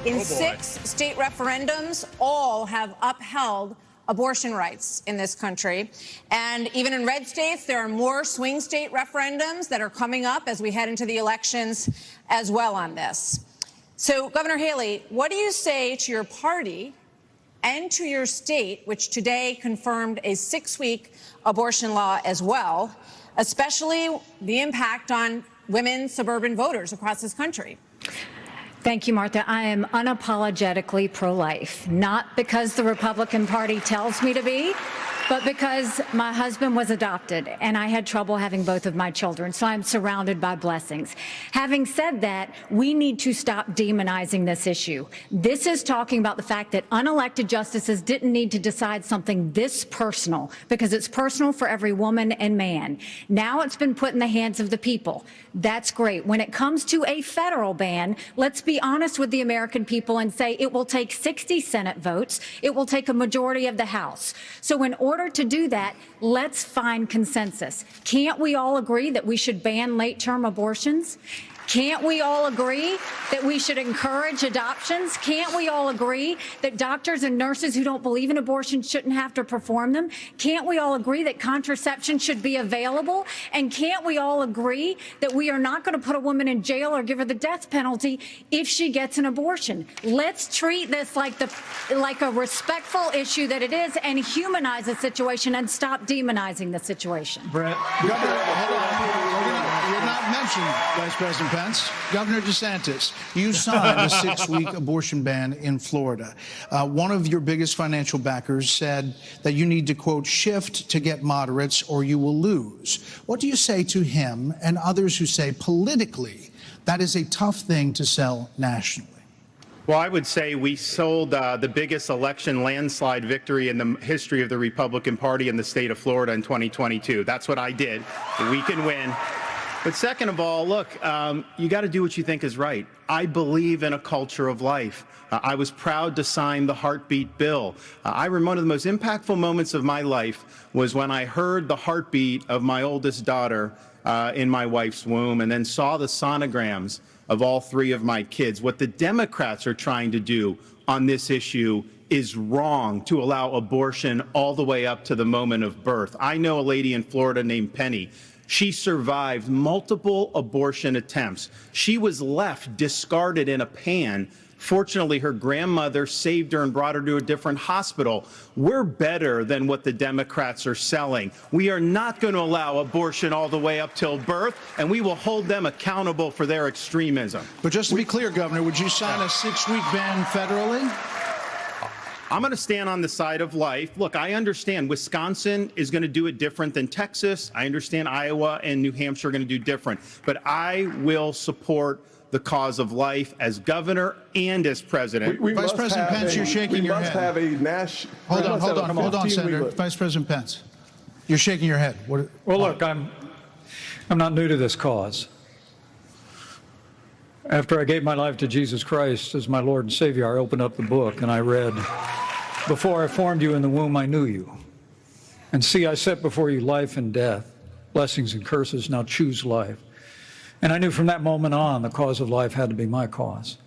In 6 state referendums, all have upheld abortion rights in this country. And even in red states, there are more swing state referendums that are coming up as we head into the elections as well on this. So, Governor Haley, what do you say to your party and to your state, which today confirmed a 6-week abortion law as well, especially the impact on women suburban voters across this country? Thank you, Martha. I am unapologetically pro-life, not because the Republican Party tells me to be, but because my husband was adopted and I had trouble having both of my children, so I'm surrounded by blessings. Having said that, we need to stop demonizing this issue. This is talking about the fact that unelected justices didn't need to decide something this personal, because it's personal for every woman and man. Now it's been put in the hands of the people. That's great. When it comes to a federal ban, let's be honest with the American people and say it will take 60 Senate votes. It will take a majority of the House. So in order to do that, let's find consensus. Can't we all agree that we should ban late-term abortions? Can't we all agree that we should encourage adoptions? Can't we all agree that doctors and nurses who don't believe in abortion shouldn't have to perform them? Can't we all agree that contraception should be available? And can't we all agree that we are not going to put a woman in jail or give her the death penalty if she gets an abortion? Let's treat this like a respectful issue that it is and humanize the situation and stop demonizing the situation. Brett, Governor, hold on. You're not mentioned, Vice President Pence. Governor DeSantis, you signed a 6-week abortion ban in Florida. One of your biggest financial backers said that you need to, quote, shift to get moderates or you will lose. What do you say to him and others who say politically that is a tough thing to sell nationally? Well, I would say we sold the biggest election landslide victory in the history of the Republican Party in the state of Florida in 2022. That's what I did. We can win. But second of all, look, you got to do what you think is right. I believe in a culture of life. I was proud to sign the heartbeat bill. I remember one of the most impactful moments of my life was when I heard the heartbeat of my oldest daughter in my wife's womb and then saw the sonograms of all 3 of my kids. What the Democrats are trying to do on this issue is wrong, to allow abortion all the way up to the moment of birth. I know a lady in Florida named Penny. She survived multiple abortion attempts. She was left discarded in a pan. Fortunately, her grandmother saved her and brought her to a different hospital. We're better than what the Democrats are selling. We are not going to allow abortion all the way up till birth, and we will hold them accountable for their extremism. But just to be clear, Governor, would you sign a 6-week ban federally? I'm going to stand on the side of life. Look, I understand Wisconsin is going to do it different than Texas. I understand Iowa and New Hampshire are going to do different. But I will support the cause of life as governor and as president. Vice President Pence, you're shaking your head. We must have a Hold on, Senator. Vice President Pence, you're shaking your head. Well, look, I'm not new to this cause. After I gave my life to Jesus Christ as my Lord and Savior, I opened up the book and I read, "Before I formed you in the womb, I knew you. And see, I set before you life and death, blessings and curses. Now choose life." And I knew from that moment on the cause of life had to be my cause.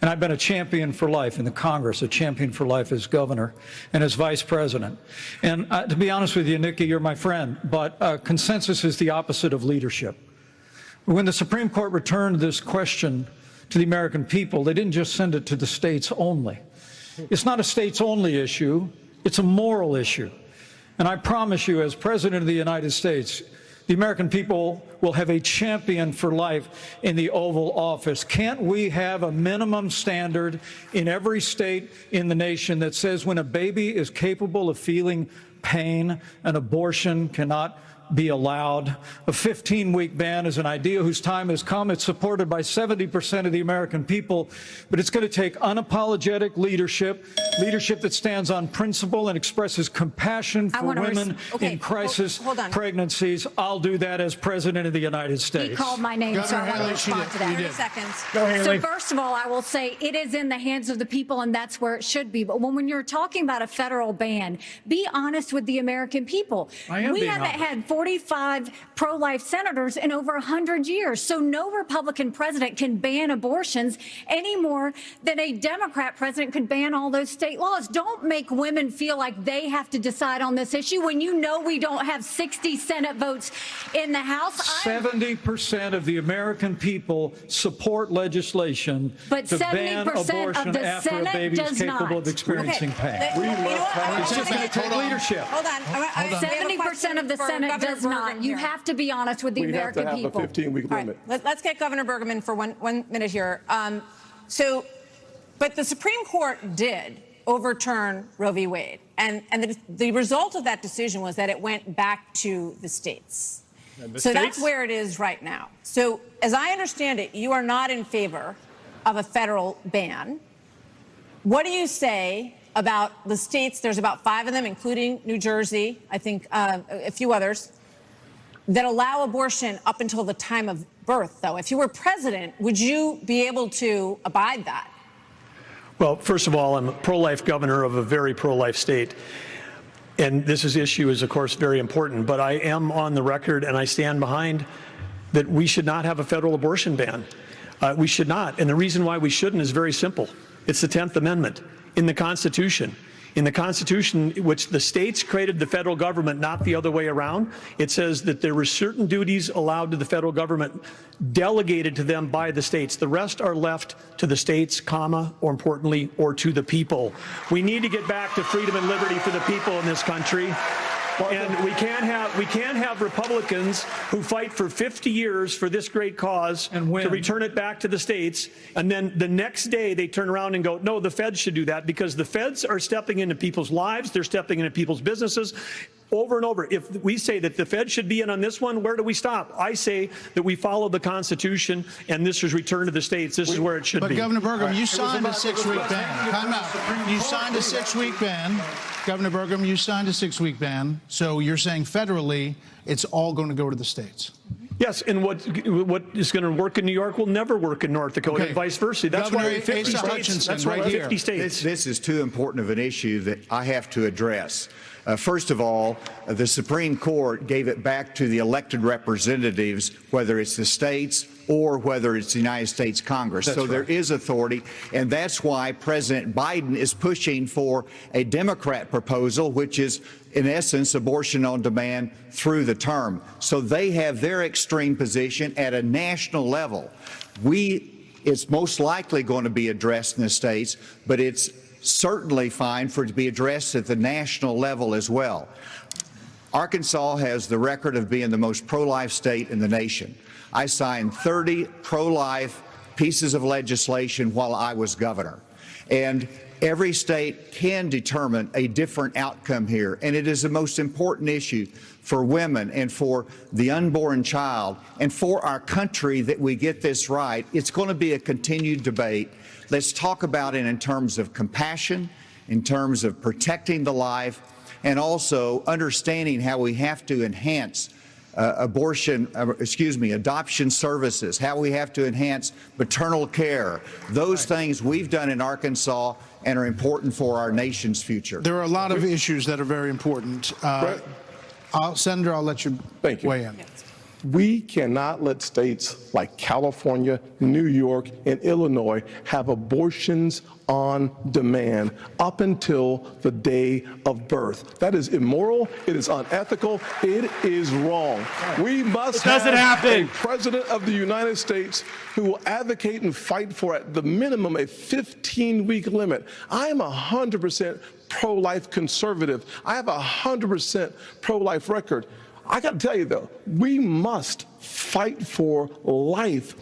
And I've been a champion for life in the Congress, a champion for life as governor and as vice president. And to be honest with you, Nikki, you're my friend, but consensus is the opposite of leadership. When the Supreme Court returned this question to the American people, they didn't just send it to the states only. It's not a states only issue, it's a moral issue. And I promise you, as President of the United States, the American people will have a champion for life in the Oval Office. Can't we have a minimum standard in every state in the nation that says when a baby is capable of feeling pain, an abortion cannot be allowed? A 15-week ban is an idea whose time has come. It's supported by 70% of the American people, but it's going to take unapologetic leadership that stands on principle and expresses compassion for women in crisis pregnancies. I'll do that as President of the United States. He called my name, so I want to respond to that. 30 seconds. Go, Haley. So first of all, I will say it is in the hands of the people, and that's where it should be. But when you're talking about a federal ban, be honest with the American people. I am we being haven't honest. had 45 pro-life senators in over 100 years. So no Republican president can ban abortions any more than a Democrat president could ban all those state laws. Don't make women feel like they have to decide on this issue when you know we don't have 60 Senate votes in the House. 70% of the American people support legislation to ban abortion after a baby is capable of experiencing pain. It's just going to take leadership. Hold on. 70% of the Senate does not. You have to be honest with the American people. We have to have a 15-week limit. Let's get Governor Bergman for one minute here. But the Supreme Court did overturn Roe v. Wade. And the result of that decision was that it went back to the states. So that's where it is right now. So as I understand it, you are not in favor of a federal ban. What do you say about the states? There's about 5 of them, including New Jersey, I think a few others, that allow abortion up until the time of birth, though. If you were president, would you be able to abide that? Well, first of all, I'm a pro-life governor of a very pro-life state. And this issue is, of course, very important. But I am on the record, and I stand behind that we should not have a federal abortion ban. We should not. And the reason why we shouldn't is very simple. It's the 10th Amendment in the Constitution. In the Constitution, which the states created the federal government, not the other way around, it says that there were certain duties allowed to the federal government delegated to them by the states. The rest are left to the states, comma, or importantly, or to the people. We need to get back to freedom and liberty for the people in this country. And we can't have Republicans who fight for 50 years for this great cause to return it back to the states, and then the next day they turn around and go, no, the feds should do that, because the feds are stepping into people's lives, they're stepping into people's businesses. Over and over, if we say that the Fed should be in on this one, where do we stop? I say that we follow the Constitution, and this is returned to the states. This is where it should be. But Governor Burgum, you signed a 6-week ban. Time out. You signed a 6-week ban. Governor Burgum, you signed a 6-week ban. So you're saying federally, it's all going to go to the states. Yes, and what is going to work in New York will never work in North Dakota, and vice versa. That's Governor why 50 states. That's why 50 states. This is too important of an issue that I have to address. First of all, the Supreme Court gave it back to the elected representatives, whether it's the states or whether it's the United States Congress. So there is authority, and that's why President Biden is pushing for a Democrat proposal, which is, in essence, abortion on demand through the term. So they have their extreme position at a national level. It's most likely going to be addressed in the states, but it's certainly fine for it to be addressed at the national level as well. Arkansas has the record of being the most pro-life state in the nation. I signed 30 pro-life pieces of legislation while I was governor. And every state can determine a different outcome here. And it is the most important issue for women and for the unborn child and for our country that we get this right. It's going to be a continued debate. Let's talk about it in terms of compassion, in terms of protecting the life, and also understanding how we have to enhance adoption services, how we have to enhance maternal care. Those things we've done in Arkansas and are important for our nation's future. There are a lot of issues that are very important. Senator, I'll let you weigh in. We cannot let states like California, New York, and Illinois have abortions on demand up until the day of birth. That is immoral. It is unethical. It is wrong. We must have a president of the United States who will advocate and fight for, at the minimum, a 15-week limit. I am 100% pro-life conservative. I have a 100% pro-life record. I got to tell you, though, we must fight for life.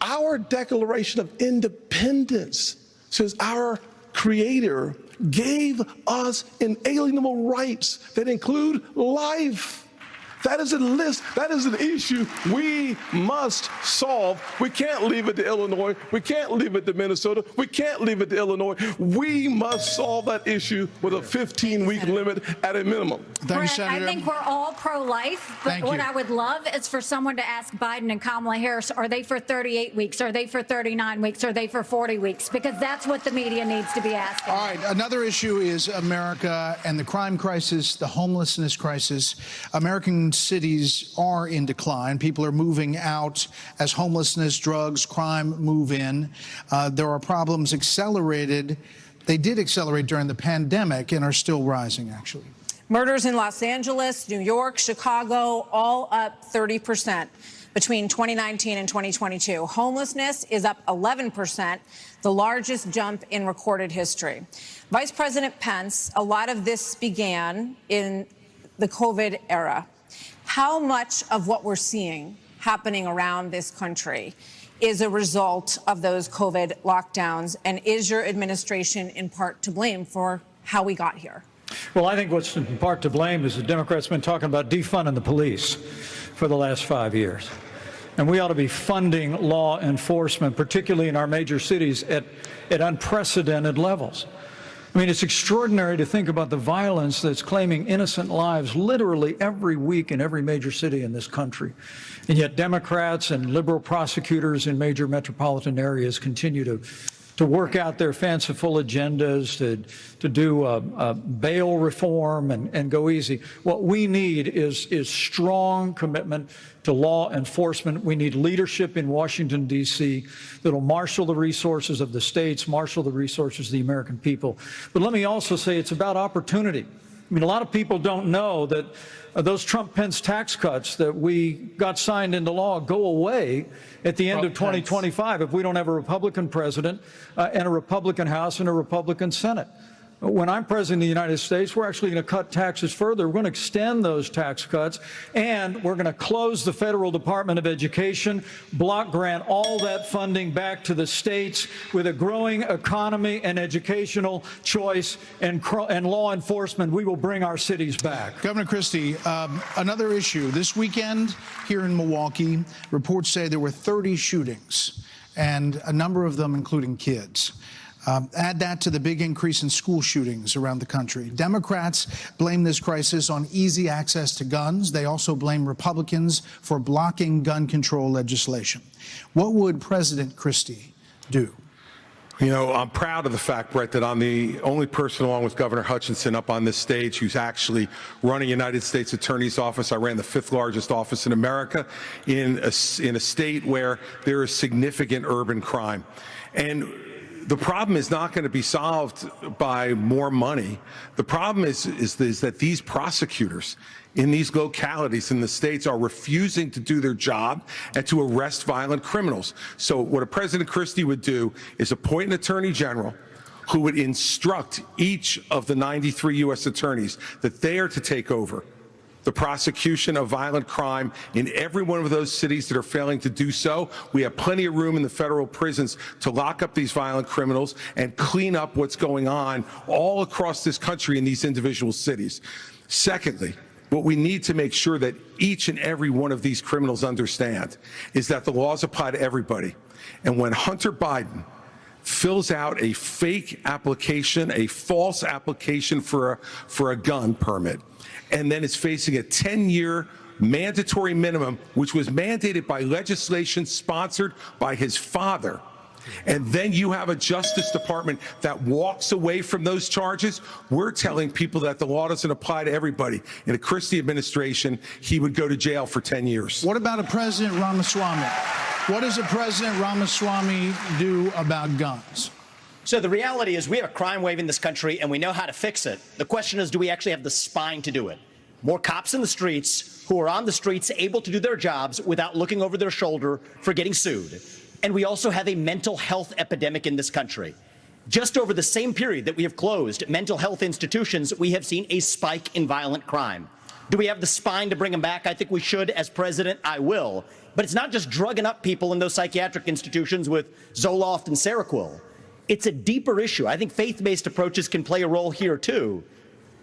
Our Declaration of Independence says our Creator gave us inalienable rights that include life. That is a list. That is an issue we must solve. We can't leave it to Illinois. We can't leave it to Minnesota. We can't leave it to Illinois. We must solve that issue with a 15-week limit at a minimum. Thank you, Senator. I think we're all pro-life, but what I would love is for someone to ask Biden and Kamala Harris, are they for 38 weeks? Are they for 39 weeks? Are they for 40 weeks? Because that's what the media needs to be asking. All right. Another issue is America and the crime crisis, the homelessness crisis. American different cities are in decline. People are moving out as homelessness, drugs, crime move in. There are problems accelerated. They did accelerate during the pandemic and are still rising, actually. Murders in Los Angeles, New York, Chicago, all up 30% between 2019 and 2022. Homelessness is up 11%, the largest jump in recorded history. Vice President Pence, a lot of this began in the COVID era. How much of what we're seeing happening around this country is a result of those COVID lockdowns, and is your administration in part to blame for how we got here? Well, I think what's in part to blame is the Democrats have been talking about defunding the police for the last 5 years. And we ought to be funding law enforcement, particularly in our major cities, at unprecedented levels. I mean, it's extraordinary to think about the violence that's claiming innocent lives literally every week in every major city in this country. And yet Democrats and liberal prosecutors in major metropolitan areas continue to work out their fanciful agendas, to do bail reform and go easy. What we need is strong commitment to law enforcement. We need leadership in Washington, D.C. that'll marshal the resources of the states, marshal the resources of the American people. But let me also say it's about opportunity. I mean, a lot of people don't know that those Trump-Pence tax cuts that we got signed into law go away at the end of 2025 if we don't have a Republican president and a Republican House and a Republican Senate. When I'm president of the United States, we're actually going to cut taxes further. We're going to extend those tax cuts, and we're going to close the Federal Department of Education, block grant all that funding back to the states. With a growing economy and educational choice and law enforcement, we will bring our cities back. Governor Christie, another issue. This weekend here in Milwaukee, reports say there were 30 shootings, and a number of them including kids. Add that to the big increase in school shootings around the country. Democrats blame this crisis on easy access to guns. They also blame Republicans for blocking gun control legislation. What would President Christie do? You know, I'm proud of the fact, Brett, that I'm the only person, along with Governor Hutchinson, up on this stage who's actually running United States Attorney's Office. I ran the 5th largest office in America in a state where there is significant urban crime. And the problem is not going to be solved by more money. The problem is that these prosecutors in these localities in the states are refusing to do their job and to arrest violent criminals. So what a President Christie would do is appoint an attorney general who would instruct each of the 93 U.S. attorneys that they are to take over the prosecution of violent crime in every one of those cities that are failing to do so. We have plenty of room in the federal prisons to lock up these violent criminals and clean up what's going on all across this country in these individual cities. Secondly, what we need to make sure that each and every one of these criminals understand is that the laws apply to everybody. And when Hunter Biden fills out a fake application, a false application for a gun permit, and then is facing a 10-year mandatory minimum, which was mandated by legislation sponsored by his father, and then you have a Justice Department that walks away from those charges, we're telling people that the law doesn't apply to everybody. In a Christie administration, he would go to jail for 10 years. What about a President Ramaswamy? What does a President Ramaswamy do about guns? So the reality is we have a crime wave in this country and we know how to fix it. The question is, do we actually have the spine to do it? More cops in the streets who are on the streets able to do their jobs without looking over their shoulder for getting sued. And we also have a mental health epidemic in this country. Just over the same period that we have closed mental health institutions, we have seen a spike in violent crime. Do we have the spine to bring them back? I think we should. As president, I will. But it's not just drugging up people in those psychiatric institutions with Zoloft and Seroquel. It's a deeper issue. I think faith-based approaches can play a role here, too.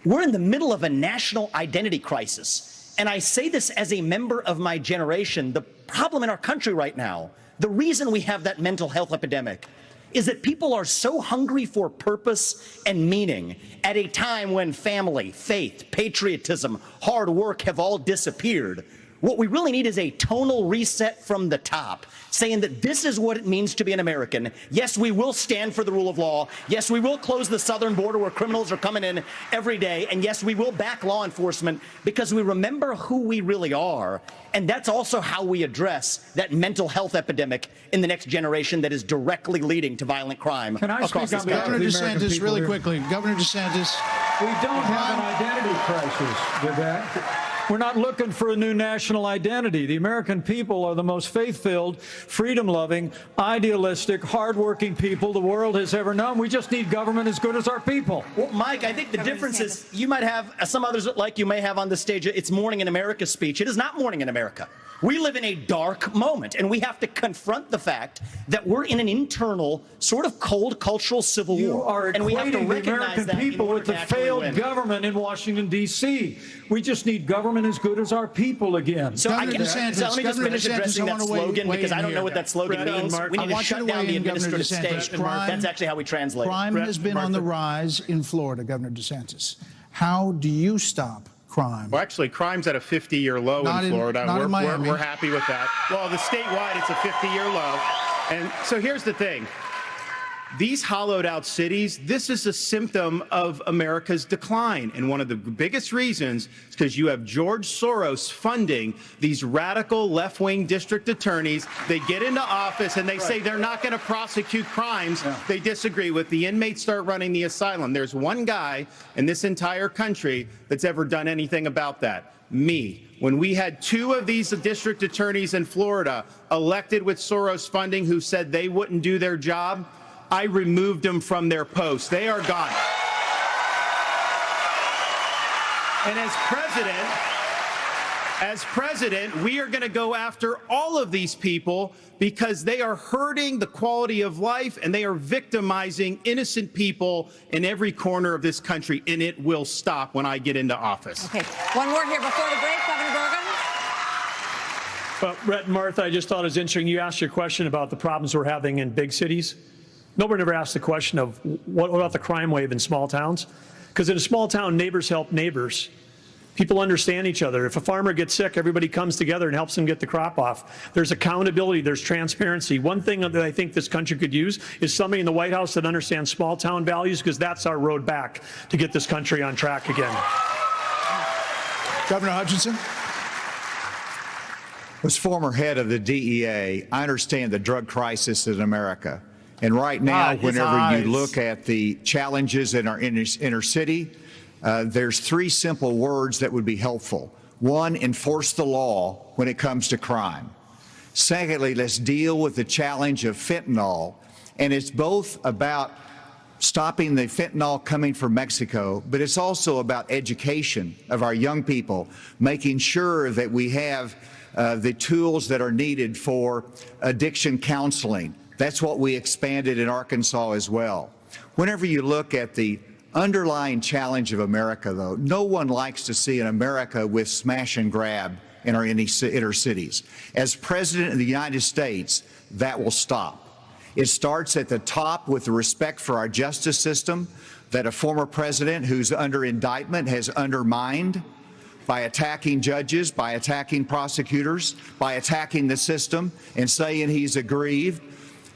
We're in the middle of a national identity crisis. And I say this as a member of my generation. The problem in our country right now, the reason we have that mental health epidemic, is that people are so hungry for purpose and meaning at a time when family, faith, patriotism, hard work have all disappeared. What we really need is a tonal reset from the top, saying that this is what it means to be an American. Yes, we will stand for the rule of law. Yes, we will close the southern border where criminals are coming in every day. And yes, we will back law enforcement because we remember who we really are. And that's also how we address that mental health epidemic in the next generation that is directly leading to violent crime across this country. Governor DeSantis, really quickly. Governor DeSantis. We don't have an identity crisis with that. We're not looking for a new national identity. The American people are the most faith-filled, freedom-loving, idealistic, hardworking people the world has ever known. We just need government as good as our people. Well, Mike, I think the difference is you might have, some others like you may have on the stage, it's Morning in America speech. It is not Morning in America. We live in a dark moment, and we have to confront the fact that we're in an internal, sort of cold cultural civil war. And we have to recognize the American people with the failed government in Washington, D.C. We just need government as good as our people again. So, let me just finish addressing that slogan, because I don't know what that slogan means. We need to shut down the administrative state. That's actually how we translate it. Crime has been on the rise in Florida, Governor DeSantis. How do you stop crime? Well, actually, crime's at a 50-year low in Florida. We're happy with that. Well, the statewide, it's a 50-year low. And so here's the thing. These hollowed out cities, this is a symptom of America's decline. And one of the biggest reasons is because you have George Soros funding these radical left-wing district attorneys. They get into office and they say they're not going to prosecute crimes they disagree with. The inmates start running the asylum. There's one guy in this entire country that's ever done anything about that. Me. When we had two of these district attorneys in Florida elected with Soros funding who said they wouldn't do their job, I removed them from their posts. They are gone. And as president, we are going to go after all of these people because they are hurting the quality of life and they are victimizing innocent people in every corner of this country, and it will stop when I get into office. Okay, one more here before the break, Governor Bergen. Well, Brett and Martha, I just thought it was interesting. You asked your question about the problems we're having in big cities. Nobody ever asked the question of what about the crime wave in small towns? Because in a small town, neighbors help neighbors. People understand each other. If a farmer gets sick, everybody comes together and helps him get the crop off. There's accountability. There's transparency. One thing that I think this country could use is somebody in the White House that understands small town values, because that's our road back to get this country on track again. Governor Hutchinson. As former head of the DEA, I understand the drug crisis in America. And right now, whenever you look at the challenges in our inner city, there's three simple words that would be helpful. One, enforce the law when it comes to crime. Secondly, let's deal with the challenge of fentanyl. And it's both about stopping the fentanyl coming from Mexico, but it's also about education of our young people, making sure that we have the tools that are needed for addiction counseling. That's what we expanded in Arkansas as well. Whenever you look at the underlying challenge of America, though, no one likes to see an America with smash and grab in our inner cities. As President of the United States, that will stop. It starts at the top with the respect for our justice system that a former president who's under indictment has undermined by attacking judges, by attacking prosecutors, by attacking the system and saying he's aggrieved.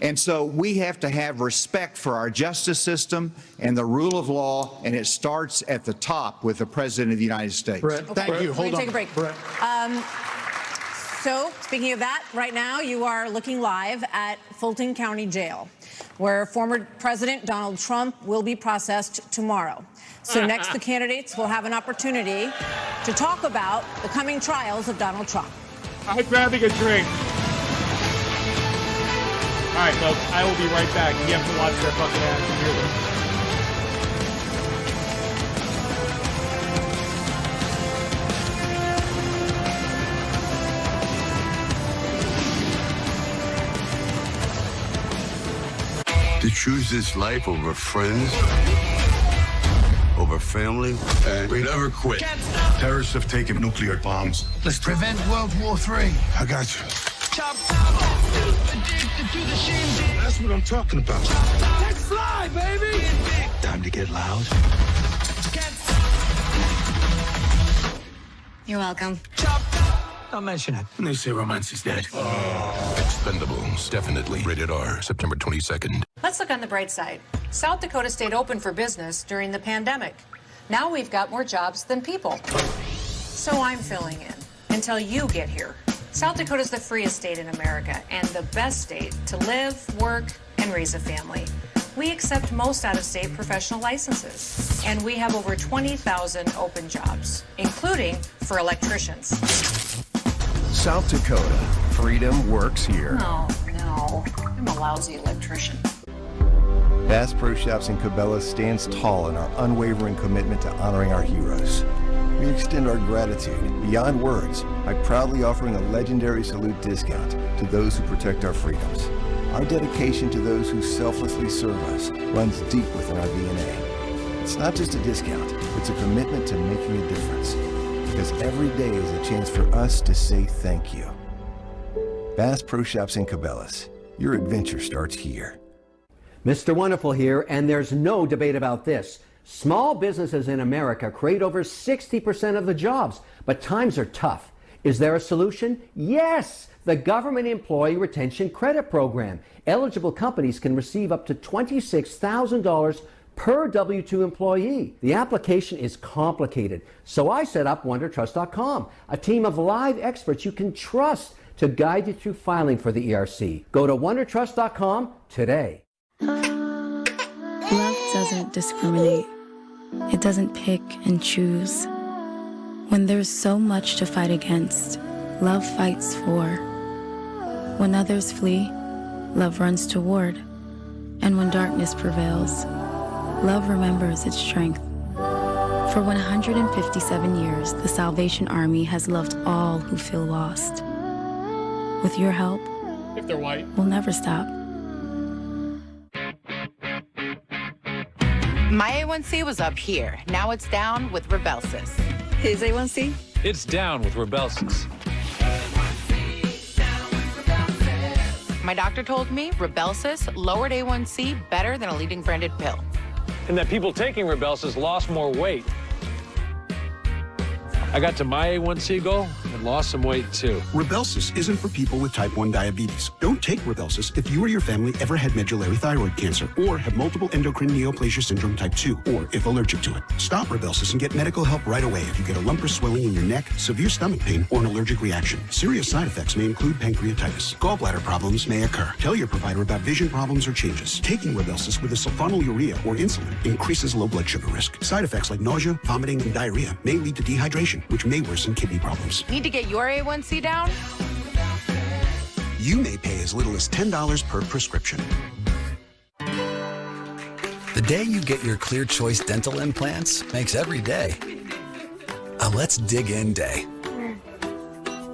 And so we have to have respect for our justice system and the rule of law, and it starts at the top with the President of the United States. Brett, thank you. Hold on. Take a break. So, speaking of that, right now you are looking live at Fulton County Jail, where former President Donald Trump will be processed tomorrow. So next, the candidates will have an opportunity to talk about the coming trials of Donald Trump. I'm grabbing a drink. All right, folks, I will be right back. You have to watch their fucking ass to hear this. To choose this life over friends, over family, and we never quit. Terrorists have taken nuclear bombs. Let's prevent World War III. I got you. That's what I'm talking about. Let's fly, baby! Time to get loud. You're welcome. Don't mention it. They say romance is dead. Expendables, definitely. Rated R, September 22nd. Let's look on the bright side. South Dakota stayed open for business during the pandemic. Now we've got more jobs than people. So I'm filling in until you get here. South Dakota is the freest state in America and the best state to live, work, and raise a family. We accept most out-of-state professional licenses, and we have over 20,000 open jobs, including for electricians. South Dakota, freedom works here. Oh, no, I'm a lousy electrician. Bass Pro Shops in Cabela stands tall in our unwavering commitment to honoring our heroes. We extend our gratitude beyond words by proudly offering a legendary salute discount to those who protect our freedoms. Our dedication to those who selflessly serve us runs deep within our DNA. It's not just a discount, it's a commitment to making a difference. Because every day is a chance for us to say thank you. Bass Pro Shops in Cabela's. Your adventure starts here. Mr. Wonderful here, and there's no debate about this. Small businesses in America create over 60% of the jobs, but times are tough. Is there a solution? Yes! The Government Employee Retention Credit Program. Eligible companies can receive up to $26,000 per W-2 employee. The application is complicated, so I set up WonderTrust.com, a team of live experts you can trust to guide you through filing for the ERC. Go to WonderTrust.com today. Love doesn't discriminate. It doesn't pick and choose. When there's so much to fight against, love fights for. When others flee, love runs toward. And when darkness prevails, love remembers its strength. For 157 years, the Salvation Army has loved all who feel lost. With your help, if they're white, we'll never stop. My A1C was up here. Now it's down with Rybelsus. His A1C? It's down with Rybelsus. My doctor told me Rybelsus lowered A1C better than a leading branded pill. And that people taking Rybelsus lost more weight. I got to my A1C goal and lost some weight too. Rybelsus isn't for people with type 1 diabetes. Don't take Rybelsus if you or your family ever had medullary thyroid cancer or have multiple endocrine neoplasia syndrome type 2 or if allergic to it. Stop Rybelsus and get medical help right away if you get a lump or swelling in your neck, severe stomach pain, or an allergic reaction. Serious side effects may include pancreatitis. Gallbladder problems may occur. Tell your provider about vision problems or changes. Taking Rybelsus with a sulfonylurea or insulin increases low blood sugar risk. Side effects like nausea, vomiting, and diarrhea may lead to dehydration, which may worsen kidney problems. Need to get your A1C down? You may pay as little as $10 per prescription. The day you get your Clear Choice dental implants makes every day a let's dig in day,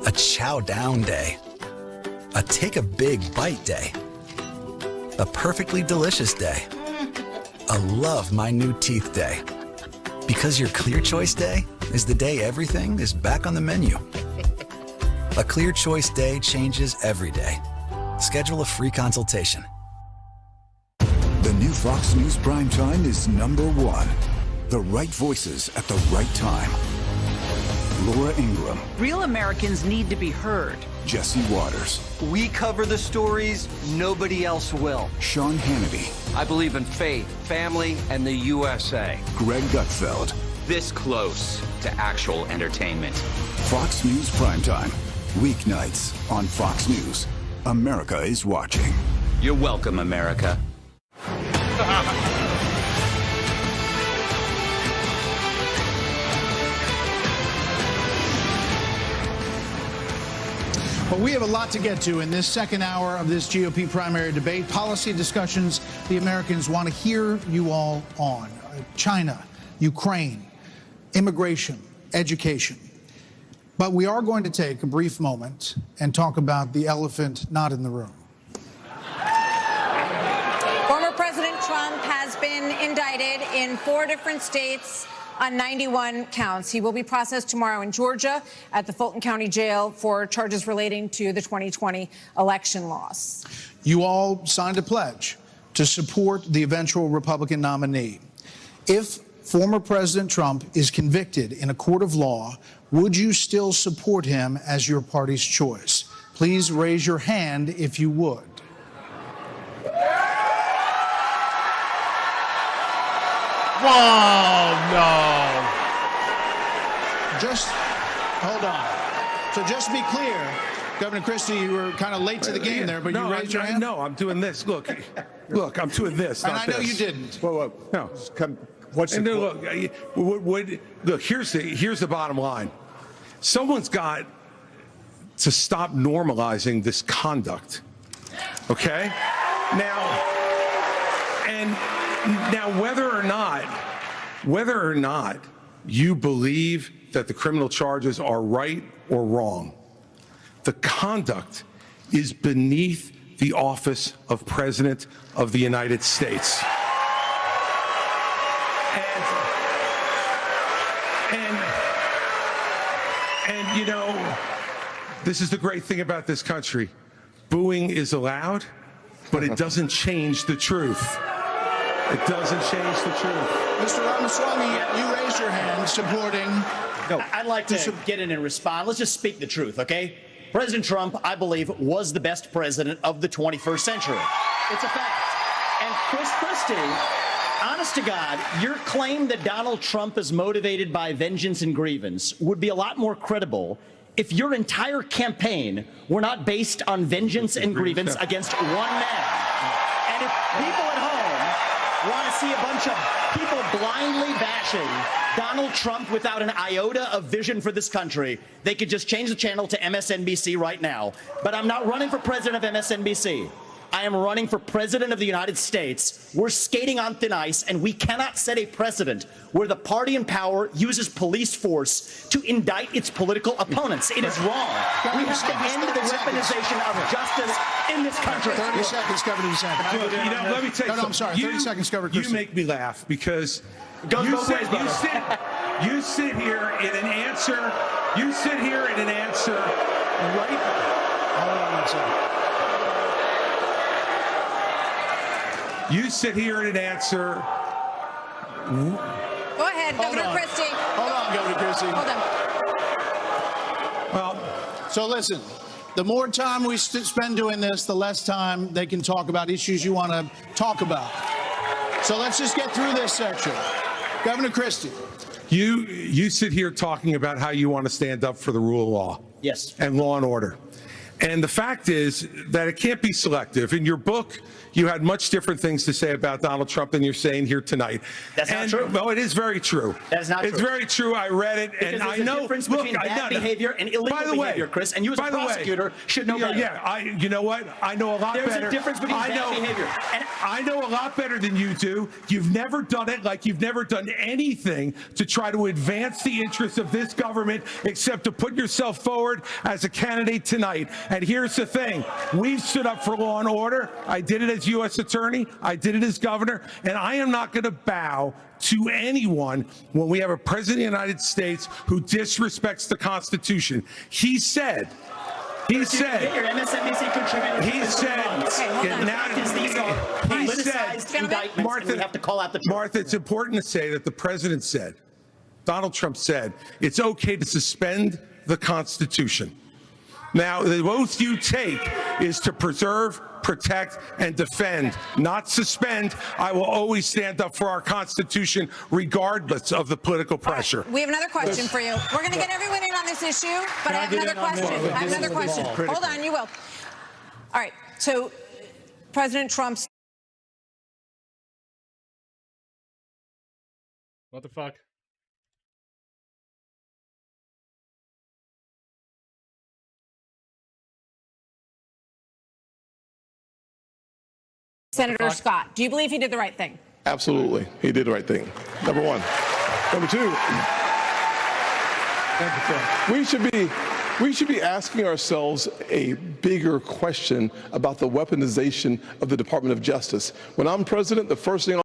a chow down day, a take a big bite day, a perfectly delicious day, a love my new teeth day. Because your Clear Choice day is the day everything is back on the menu. A Clear Choice day changes every day. Schedule a free consultation. The new Fox News Primetime is #1. The right voices at the right time. Laura Ingraham. Real Americans need to be heard. Jesse Waters. We cover the stories nobody else will. Sean Hannity. I believe in faith, family, and the USA. Greg Gutfeld. This close to actual entertainment. Fox News Primetime. Weeknights on Fox News. America is watching. You're welcome, America. Well, we have a lot to get to in this second hour of this GOP primary debate. Policy discussions the Americans want to hear you all on. China, Ukraine, immigration, education. But we are going to take a brief moment and talk about the elephant not in the room. Former President Trump has been indicted in 4 different states on 91 counts. He will be processed tomorrow in Georgia at the Fulton County Jail for charges relating to the 2020 election loss. You all signed a pledge to support the eventual Republican nominee. If former President Trump is convicted in a court of law, would you still support him as your party's choice? Please raise your hand if you would. Whoa, no. Just hold on. So just to be clear, Governor Christie, you were kind of late to the game there, but you raised your hand? No, I'm doing this. Look, I'm doing this. And not I know this. you didn't. Whoa. No. What's the look, here's the bottom line. Someone's got to stop normalizing this conduct. Okay? Now whether or not you believe that the criminal charges are right or wrong, the conduct is beneath the office of President of the United States. And you know, this is the great thing about this country. Booing is allowed, but it doesn't change the truth. It doesn't change the truth. Mr. Ramaswamy, you raised your hand supporting. No, I'd like to get in and respond. Let's just speak the truth, okay? President Trump, I believe, was the best president of the 21st century. It's a fact. And Chris Christie, honest to God, your claim that Donald Trump is motivated by vengeance and grievance would be a lot more credible if your entire campaign were not based on vengeance and grievance against one man. And if people at home want to see a bunch of people blindly bashing Donald Trump without an iota of vision for this country, they could just change the channel to MSNBC right now. But I'm not running for president of MSNBC. I am running for president of the United States. We're skating on thin ice, and we cannot set a precedent where the party in power uses police force to indict its political opponents. It is wrong. We have to end the weaponization of justice in this country. 30 seconds, Governor DeSantis. Look, let me tell you No, I'm sorry. 30 seconds, Governor Christie. You make me laugh because you sit here in an answer. You sit here in an answer, right? Hold on one second. You sit here in an answer. Go ahead, Governor Christie. Hold on, Governor Christie. Hold on. Well, so listen, the more time we spend doing this, the less time they can talk about issues you want to talk about. So let's just get through this section. Governor Christie. You sit here talking about how you want to stand up for the rule of law. Yes. And law and order. And the fact is that it can't be selective. In your book, you had much different things to say about Donald Trump than you're saying here tonight. That's not true. Well, it is very true. That is not true. It's very true. I read it, and I know. There's a difference between bad behavior and illegal behavior, Chris. And you, as a prosecutor, should know better. Yeah, you know what? I know a lot better. There's a difference between bad behavior. And I know a lot better than you do. You've never done it like you've never done anything to try to advance the interests of this government except to put yourself forward as a candidate tonight. And here's the thing. We've stood up for law and order. I did it as U.S. attorney. I did it as governor. And I am not going to bow to anyone when we have a president of the United States who disrespects the Constitution. He said, your MSNBC contributor. He said, these are politicized indictments, Martha, and we have to call out the truth. Martha, it's important to say that the president said, Donald Trump said, it's okay to suspend the Constitution. Now, the oath you take is to preserve, protect, and defend, not suspend. I will always stand up for our Constitution, regardless of the political pressure. Right, we have another question for you. We're going to get everyone in on this issue, but I have another question. Hold on, you will. All right, so President Trump's... What the fuck? Senator Scott, do you believe he did the right thing? Absolutely. He did the right thing. Number one. Number two, we should be asking ourselves a bigger question about the weaponization of the Department of Justice. When I'm president, the first thing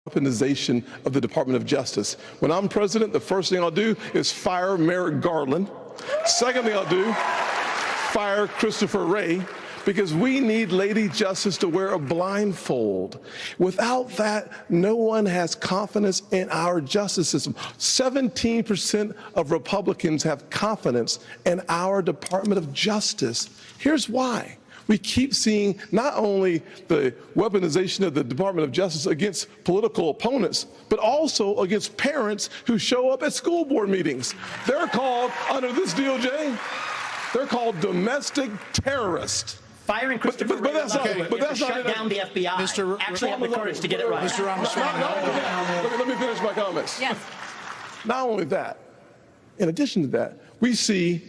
weaponization of the Department of Justice. When I'm president, the first thing I'll do is fire Merrick Garland. Second thing I'll do, fire Christopher Wray. because we need Lady Justice to wear a blindfold. Without that, no one has confidence in our justice system. 17% of Republicans have confidence in our Department of Justice. Here's why. We keep seeing not only the weaponization of the Department of Justice against political opponents, but also against parents who show up at school board meetings. They're called, under this DOJ, they're called domestic terrorists. Firing Christopher but that's not, okay. but that's shut not down the FBI. Actually have the courage to get it right. Mr. Ramaswamy, let me finish my comments. Yes. Not only that, in addition to that, we see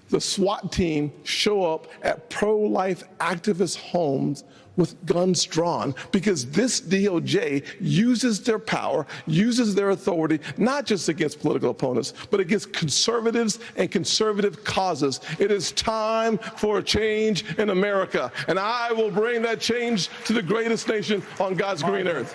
the SWAT team show up at pro-life activist homes with guns drawn because this DOJ uses their power, uses their authority, not just against political opponents, but against conservatives and conservative causes. It is time for a change in America, and I will bring that change to the greatest nation on God's green earth.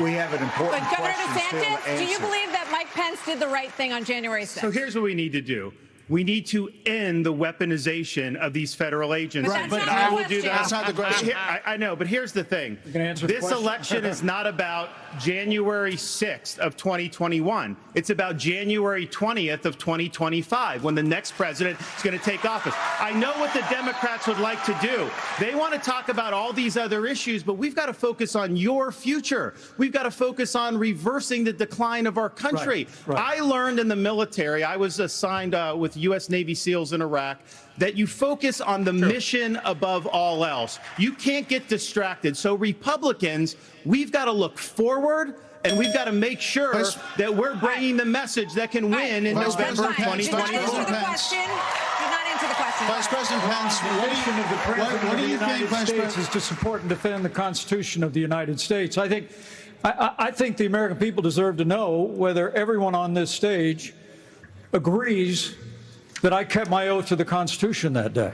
We have an important But Governor question still to DeSantis, do you answer. believe that Mike Pence did the right thing on January 6th? So here's what we need to do. We need to end the weaponization of these federal agents. But that's and not I the will do question. that. That's not the question. I know, but here's the thing. answer the This question? election is not about January 6th of 2021. It's about January 20th of 2025, when the next president is going to take office. I know what the Democrats would like to do. They want to talk about all these other issues, but we've got to focus on your future. We've got to focus on reversing the decline of our country. Right. I learned in the military, I was assigned with U.S. Navy SEALs in Iraq, that you focus on the mission above all else. You can't get distracted. So Republicans, we've got to look forward, and we've got to make sure that we're bringing the message that can win in November Did not 2024. answer the question. Did not answer the question. Vice President Pence, The mission of the President what of do the you think, United Vice States President? is to support and defend the Constitution of the United States. I think the American people deserve to know whether everyone on this stage agrees that I kept my oath to the Constitution that day.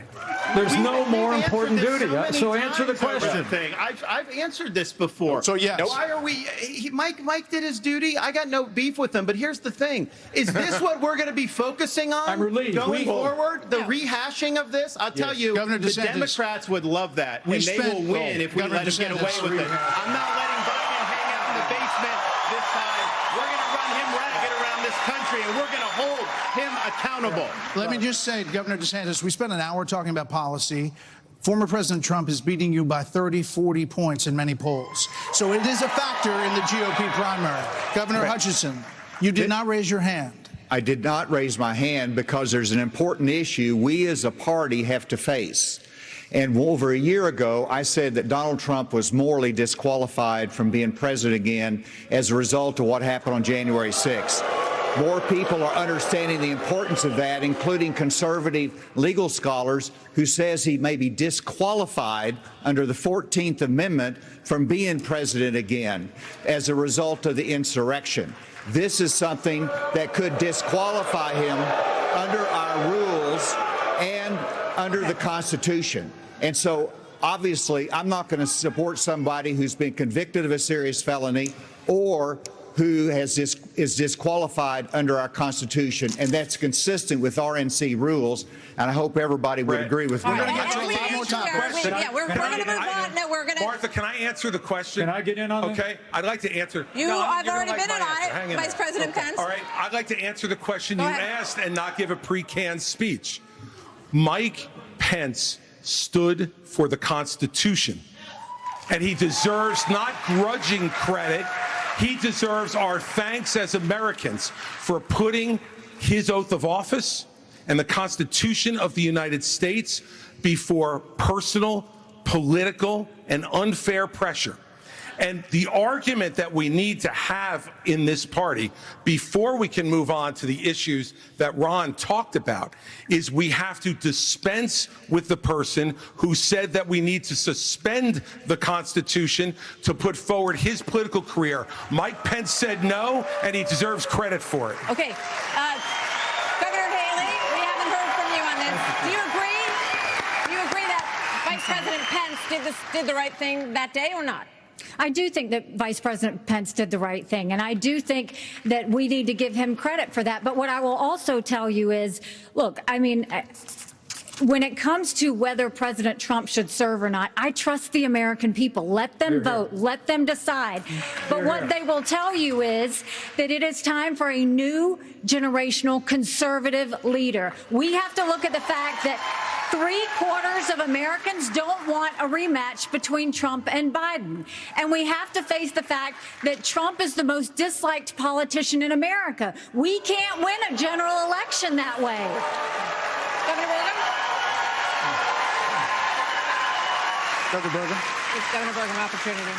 There's no more important duty. So answer the question. I've answered this before. So yes. Why are we? Mike did his duty. I got no beef with him. But here's the thing: is this what we're going to be focusing on? I'm relieved. Going forward. The rehashing of this. I'll tell you, Governor the DeSantis, Democrats would love that, and they will win if we Governor let him get DeSantis, away with it. I'm not letting Biden hang out in the basement this time. We're going to run him ragged around this country, and we're going to hold him accountable. Let me just say, Governor DeSantis, we spent an hour talking about policy. Former President Trump is beating you by 30, 40 points in many polls. So it is a factor in the GOP primary. Governor Hutchinson, you did not raise your hand. I did not raise my hand because there's an important issue we as a party have to face. And over a year ago, I said that Donald Trump was morally disqualified from being president again as a result of what happened on January 6th. More people are understanding the importance of that, including conservative legal scholars who says he may be disqualified under the 14th Amendment from being president again as a result of the insurrection. This is something that could disqualify him under our rules and under the Constitution. And so, obviously, I'm not going to support somebody who's been convicted of a serious felony or who is disqualified under our Constitution, and that's consistent with RNC rules, and I hope everybody would agree with me. We're going to get to a lot more topics. Yeah, we're going to move on. No, we're going to. Martha, can I answer the question? Can I get in on that? Okay, I'd like to answer. You No, have you're gonna already like been in my on answer. it, Hang in Vice there. President Pence. All right, I'd like to answer the question Go you ahead. asked and not give a pre-canned speech. Mike Pence stood for the Constitution, and he deserves not grudging credit. He deserves our thanks as Americans for putting his oath of office and the Constitution of the United States before personal, political, and unfair pressure. And the argument that we need to have in this party before we can move on to the issues that Ron talked about is we have to dispense with the person who said that we need to suspend the Constitution to put forward his political career. Mike Pence said no, and he deserves credit for it. Okay. Governor Haley, we haven't heard from you on this. Do you agree? Do you agree that Vice President Pence did the right thing that day or not? I do think that Vice President Pence did the right thing, and I do think that we need to give him credit for that. But what I will also tell you is, look, I mean, when it comes to whether President Trump should serve or not, I trust the American people. Let them vote. Let them decide. But what they will tell you is that it is time for a new generational conservative leader. We have to look at the fact that 3/4 of Americans don't want a rematch between Trump and Biden. And we have to face the fact that Trump is the most disliked politician in America. We can't win a general election that way. Governor Bergen? Governor Bergen? It's Governor Bergen, opportunity.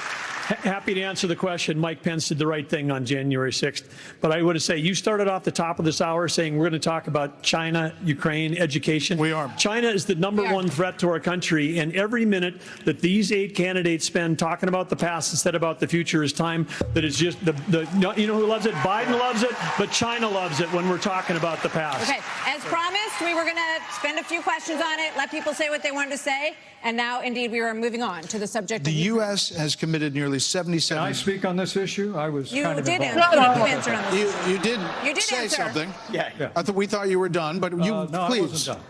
Happy to answer the question. Mike Pence did the right thing on January 6th. But I would say you started off the top of this hour saying we're going to talk about China, Ukraine, education. We are. China is the number one threat to our country. And every minute that these 8 candidates spend talking about the past instead about the future is time that is just you know who loves it? Biden loves it, but China loves it when we're talking about the past. Okay, as promised, we were going to spend a few questions on it, let people say what they wanted to say. And now, indeed, we are moving on to the subject The of Ukraine. U.S. has committed nearly 77. Can I speak on this issue? I was You kind of did involved. answer. You answered on this. You did say answer. something. Yeah. We thought you were done, but you No, I please. wasn't done.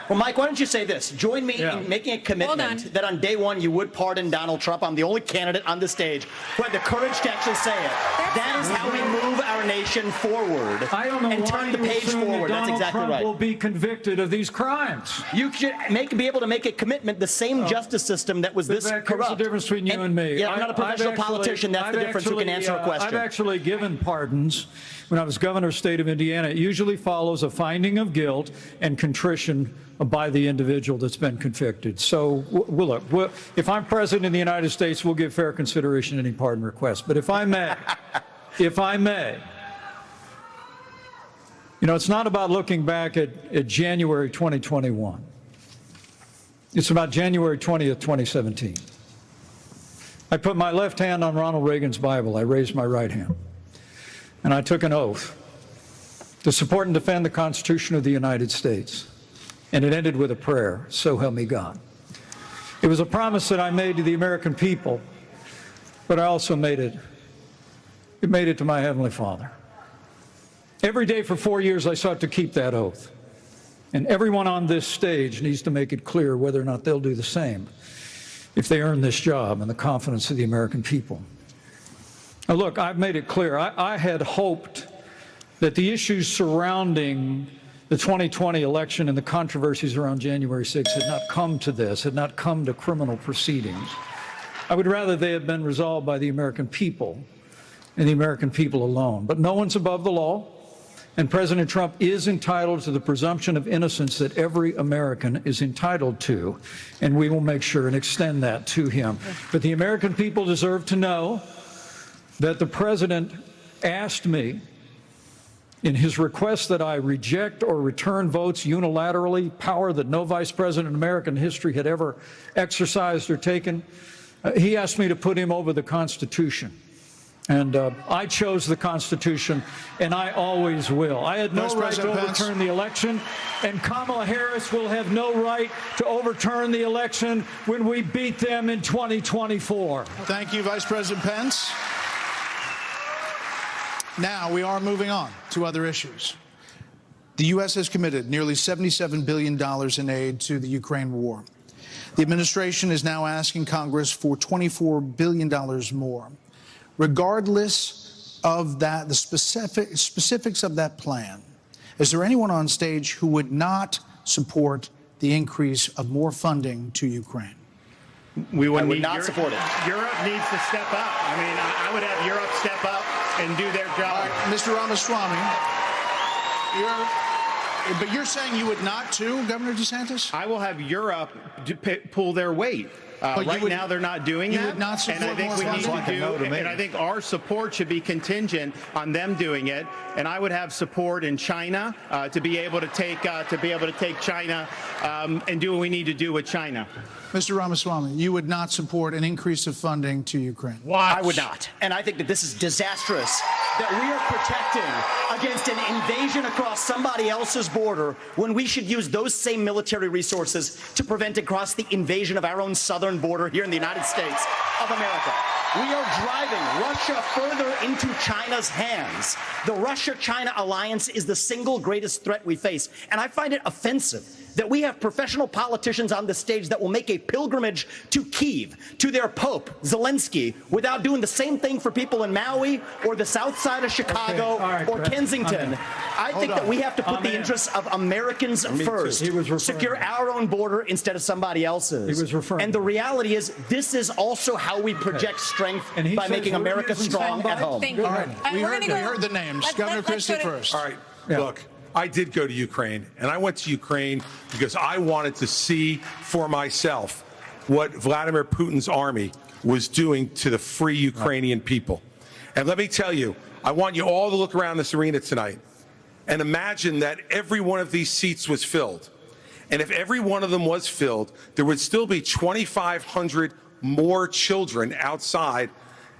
Well, Mike, why don't you say this? Join me in making a commitment that on day one you would pardon Donald Trump. I'm the only candidate on the stage who had the courage to actually say it. That is how we move our nation forward I don't know and why turn the you page assume forward. that That's Donald exactly Trump right. will be convicted of these crimes. You should be able to make a commitment. The same justice system that was this Vivek, corrupt. here's the difference between you and me. Yeah, I'm not a professional politician. That's the difference. Who can answer a question? I've actually given pardons when I was governor of the state of Indiana. It usually follows a finding of guilt and contrition by the individual that's been convicted. So, if I'm president of the United States, we'll give fair consideration to any pardon request. But if I may, you know, it's not about looking back at January 2021. It's about January 20th, 2017. I put my left hand on Ronald Reagan's Bible. I raised my right hand. And I took an oath to support and defend the Constitution of the United States. And it ended with a prayer, so help me God. It was a promise that I made to the American people, but I also made it to my Heavenly Father. Every day for 4 years, I sought to keep that oath. And everyone on this stage needs to make it clear whether or not they'll do the same if they earn this job and the confidence of the American people. Now, look, I've made it clear. I had hoped that the issues surrounding the 2020 election and the controversies around January 6th had not come to this, had not come to criminal proceedings. I would rather they had been resolved by the American people and the American people alone. But no one's above the law, and President Trump is entitled to the presumption of innocence that every American is entitled to, and we will make sure and extend that to him. But the American people deserve to know that the President asked me in his request that I reject or return votes unilaterally, power that no vice president in American history had ever exercised or taken. He asked me to put him over the Constitution. And I chose the Constitution, and I always will. I had no right to overturn the election, and Kamala Harris will have no right to overturn the election when we beat them in 2024. Thank you, Vice President Pence. Now we are moving on to other issues. The U.S. has committed nearly $77 billion in aid to the Ukraine war. The administration is now asking Congress for $24 billion more. Regardless of that, the specifics of that plan, is there anyone on stage who would not support the increase of more funding to Ukraine? We would not support it. Europe needs to step up. I mean, I would have Europe step up and do their job. All right, Mr. Ramaswamy, but you're saying you would not too, Governor DeSantis? I will have Europe pull their weight. Right now, they're not doing that. You would not support and I think we need to do, and I think our support should be contingent on them doing it. And I would have support in China to be able to take China and do what we need to do with China. Mr. Ramaswamy, you would not support an increase of funding to Ukraine? Why? I would not. And I think that this is disastrous, that we are protecting against an invasion across somebody else's border when we should use those same military resources to prevent across the invasion of our own southern border here in the United States of America. We are driving Russia further into China's hands. The Russia-China alliance is the single greatest threat we face. And I find it offensive that we have professional politicians on the stage that will make a pilgrimage to Kyiv, to their Pope, Zelensky, without doing the same thing for people in Maui or the south side of Chicago or Kensington. I think that we have to put the interests of Americans first, secure our own border instead of somebody else's. And the reality is, this is also how we project strength by making America strong at home. All right, we heard the names. Governor Christie first. All right, look, I did go to Ukraine, and I went to Ukraine because I wanted to see for myself what Vladimir Putin's army was doing to the free Ukrainian people. And let me tell you, I want you all to look around this arena tonight and imagine that every one of these seats was filled. And if every one of them was filled, there would still be 2,500 more children outside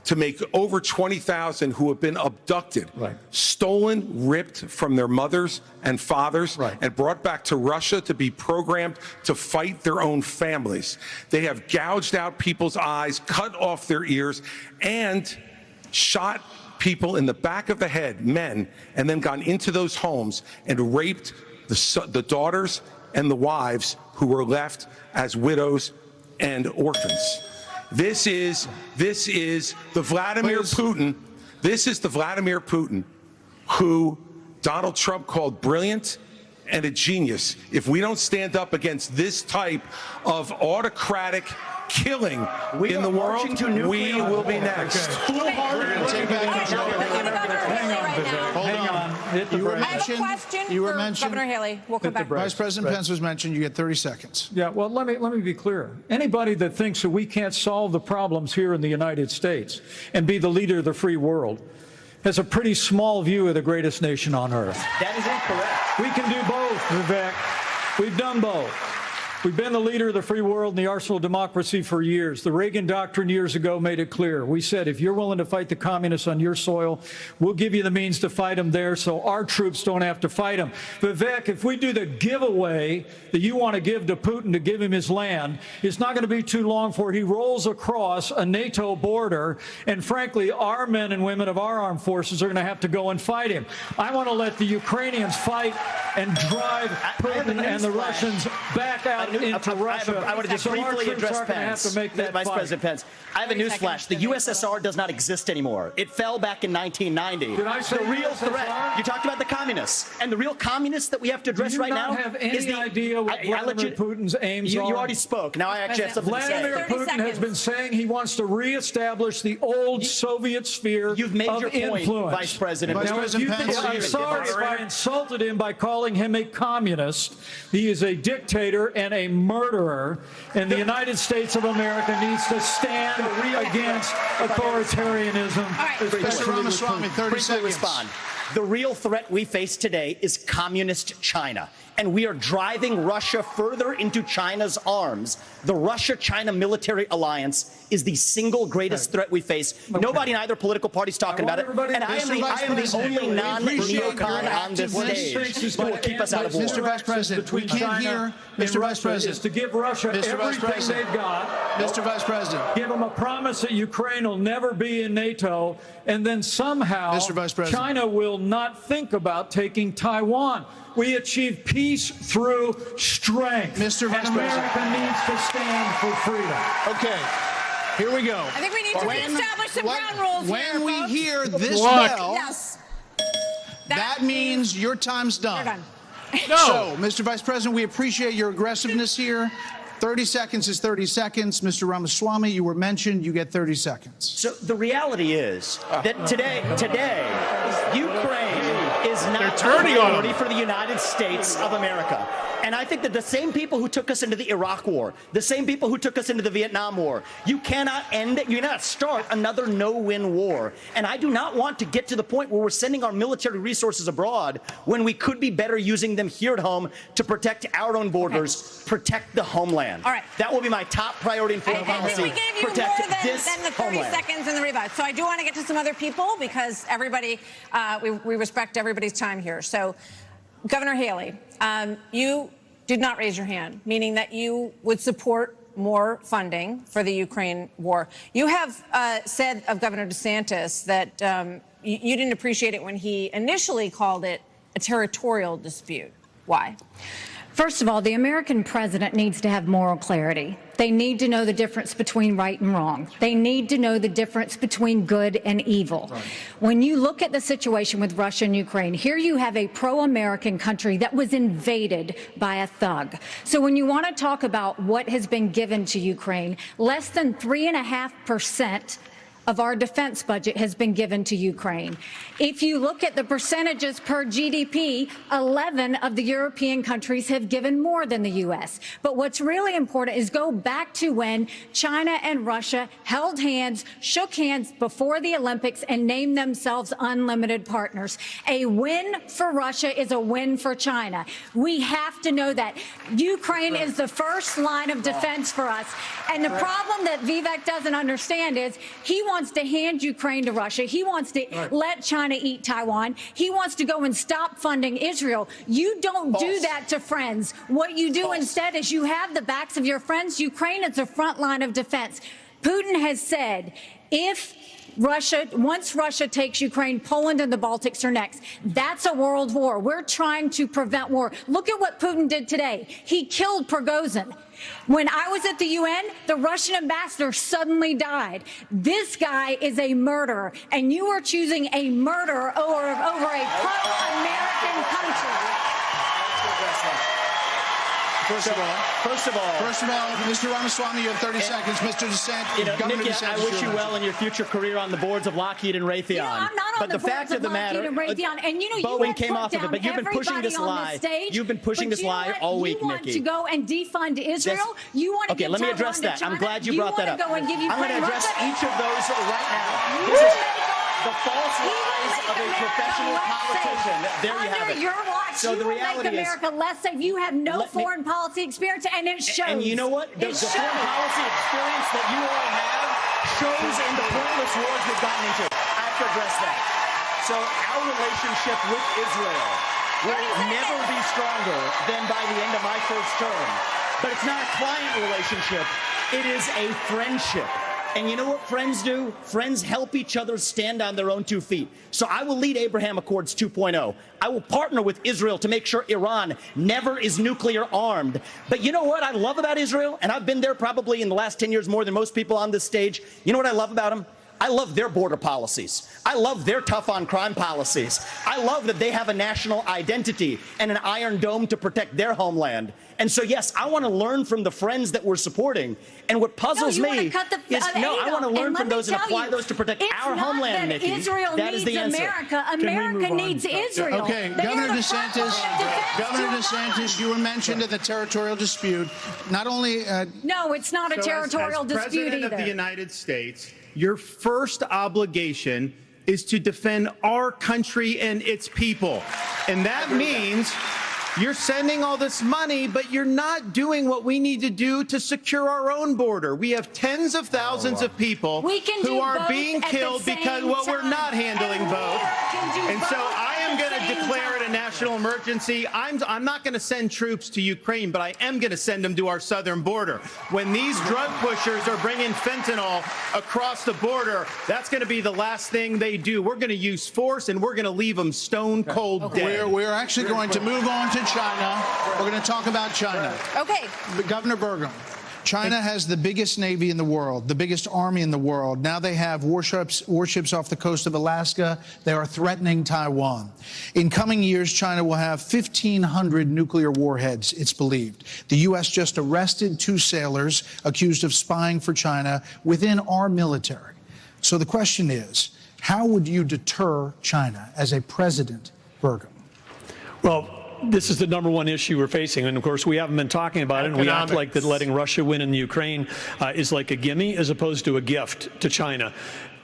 to make over 20,000 who have been abducted, stolen, ripped from their mothers and fathers, and brought back to Russia to be programmed to fight their own families. They have gouged out people's eyes, cut off their ears, and shot people in the back of the head, men, and then gone into those homes and raped the daughters and the wives who were left as widows and orphans. This is the Vladimir Putin. This is the Vladimir Putin who Donald Trump called brilliant and a genius. If we don't stand up against this type of autocratic killing in the world, we will be next. You were mentioned. Governor Haley. We'll come back. Vice President Pence was mentioned. You get 30 seconds. Yeah, well, let me be clear. Anybody that thinks that we can't solve the problems here in the United States and be the leader of the free world has a pretty small view of the greatest nation on earth. That is incorrect. We can do both, Vivek. We've done both. We've been the leader of the free world and the arsenal of democracy for years. The Reagan Doctrine years ago made it clear. We said, if you're willing to fight the communists on your soil, we'll give you the means to fight them there so our troops don't have to fight them. Vivek, if we do the giveaway that you want to give to Putin to give him his land, it's not going to be too long before he rolls across a NATO border, and frankly, our men and women of our armed forces are going to have to go and fight him. I want to let the Ukrainians fight and drive Putin and the Russians back out into Russia. I want to just briefly address Pence, Vice President Pence. I have a newsflash. The USSR does not exist anymore. It fell back in 1990. Did I say the real threat? You talked about the communists, and the real communists that we have to address right now. Do you not have any idea what Vladimir Putin's aims are? You already spoke. Now I actually have something to say. Vladimir Putin has been saying he wants to reestablish the old Soviet sphere You've made of your point, influence. Vice President. I'm sorry if I insulted him by calling him a communist. He is a dictator and a murderer, and the United States of America needs to stand against authoritarianism. Mr. Ramaswamy, 30 seconds. Respond. The real threat we face today is communist China, and we are driving Russia further into China's arms. The Russia-China military alliance is the single greatest threat we face. Nobody in either political party is talking about it, and I am the only non-neocon on this stage who will keep us out of war. Mr. Vice President, we can't hear. Mr. Vice President, is to give Russia everything they've got. Mr. Vice President, give them a promise that Ukraine will never be in NATO, and then somehow China will not think about taking Taiwan. We achieve peace through strength. Mr. Vice and President, America needs to stand for freedom. Okay. Here we go. I think we need to reestablish some ground rules when we folks. hear this bell, yes, that means your time's done. You're done. No. So, Mr. Vice President, we appreciate your aggressiveness here. 30 seconds is 30 seconds. Mr. Ramaswamy, you were mentioned. You get 30 seconds. So the reality is that today, Ukraine is not a priority for the United States of America. And I think that the same people who took us into the Iraq War, the same people who took us into the Vietnam War, you cannot start another no-win war. And I do not want to get to the point where we're sending our military resources abroad when we could be better using them here at home to protect our own borders, protect the homeland. All right. That will be my top priority in foreign policy. I think we gave you protect more than the 30 homeland. seconds in the rebut. So I do want to get to some other people because everybody, we respect everybody's time here. So, Governor Haley, you did not raise your hand, meaning that you would support more funding for the Ukraine war. You have said of Governor DeSantis that you didn't appreciate it when he initially called it a territorial dispute. Why? First of all, the American president needs to have moral clarity. They need to know the difference between right and wrong. They need to know the difference between good and evil. Right. When you look at the situation with Russia and Ukraine, here you have a pro-American country that was invaded by a thug. So when you want to talk about what has been given to Ukraine, less than 3.5% of our defense budget has been given to Ukraine. If you look at the percentages per GDP, 11 of the European countries have given more than the U.S. But what's really important is go back to when China and Russia held hands, shook hands before the Olympics, and named themselves unlimited partners. A win for Russia is a win for China. We have to know that. Ukraine is the first line of defense for us. And the problem that Vivek doesn't understand is he wants to hand Ukraine to Russia. He wants to let China eat Taiwan. He wants to go and stop funding Israel. You don't do that to friends. What you do instead is you have the backs of your friends. Ukraine is the front line of defense. Putin has said once Russia takes Ukraine, Poland and the Baltics are next. That's a world war. We're trying to prevent war. Look at what Putin did today. He killed Prigozhin. When I was at the UN, the Russian ambassador suddenly died. This guy is a murderer, and you are choosing a murderer over a pro-American country. First of all, Mr. Ramaswamy, you have 30 seconds. Mr. DeSantis, Nikki, I wish you well in your future career on the boards of Lockheed and Raytheon. I'm not on the boards of Lockheed and Raytheon. And Boeing came off of it, but you've been pushing this lie. You've been pushing this lie all week, Nikki. You want to go and defund Israel? You want to okay, let me address that. I'm glad you brought that up. I'm going to address each of those right now. This is the false lies of a professional politician. There you have it. Your watch, so the reality make America less safe. You have no foreign policy experience, and it shows. And you know what? The foreign policy experience that you all have shows in the pointless wars we've gotten into. I have to address that. So our relationship with Israel will never be stronger than by the end of my first term. But it's not a client relationship. It is a friendship. And you know what friends do? Friends help each other stand on their own 2 feet. So I will lead Abraham Accords 2.0. I will partner with Israel to make sure Iran never is nuclear armed. But you know what I love about Israel? And I've been there probably in the last 10 years more than most people on this stage. You know what I love about them? I love their border policies. I love their tough on crime policies. I love that they have a national identity and an iron dome to protect their homeland. And so, yes, I want to learn from the friends that we're supporting. And what puzzles me is, I want to learn from those and apply those to protect our homeland, Nikki. Israel needs America. America needs Israel. Okay, Governor DeSantis, you were mentioned in the territorial dispute. Not only... No, it's not a territorial dispute either. As President of the United States, your first obligation is to defend our country and its people. And that means you're sending all this money, but you're not doing what we need to do to secure our own border. We have tens of thousands of people who are being killed because, well, we're not handling both. And so I am going to declare it a national emergency. I'm not going to send troops to Ukraine, but I am going to send them to our southern border. When these drug pushers are bringing fentanyl across the border, that's going to be the last thing they do. We're going to use force, and we're going to leave them stone cold dead. We're actually going to move on to China. We're going to talk about China. Okay. Governor Burgum. China has the biggest Navy in the world, the biggest army in the world. Now they have warships off the coast of Alaska. They are threatening Taiwan. In coming years, China will have 1,500 nuclear warheads, it's believed. The U.S. just arrested 2 sailors accused of spying for China within our military. So the question is, how would you deter China as a president, Burgum? Well, this is the #1 issue we're facing, and of course we haven't been talking about it, and we act like that letting Russia win in the Ukraine is like a gimme as opposed to a gift to China.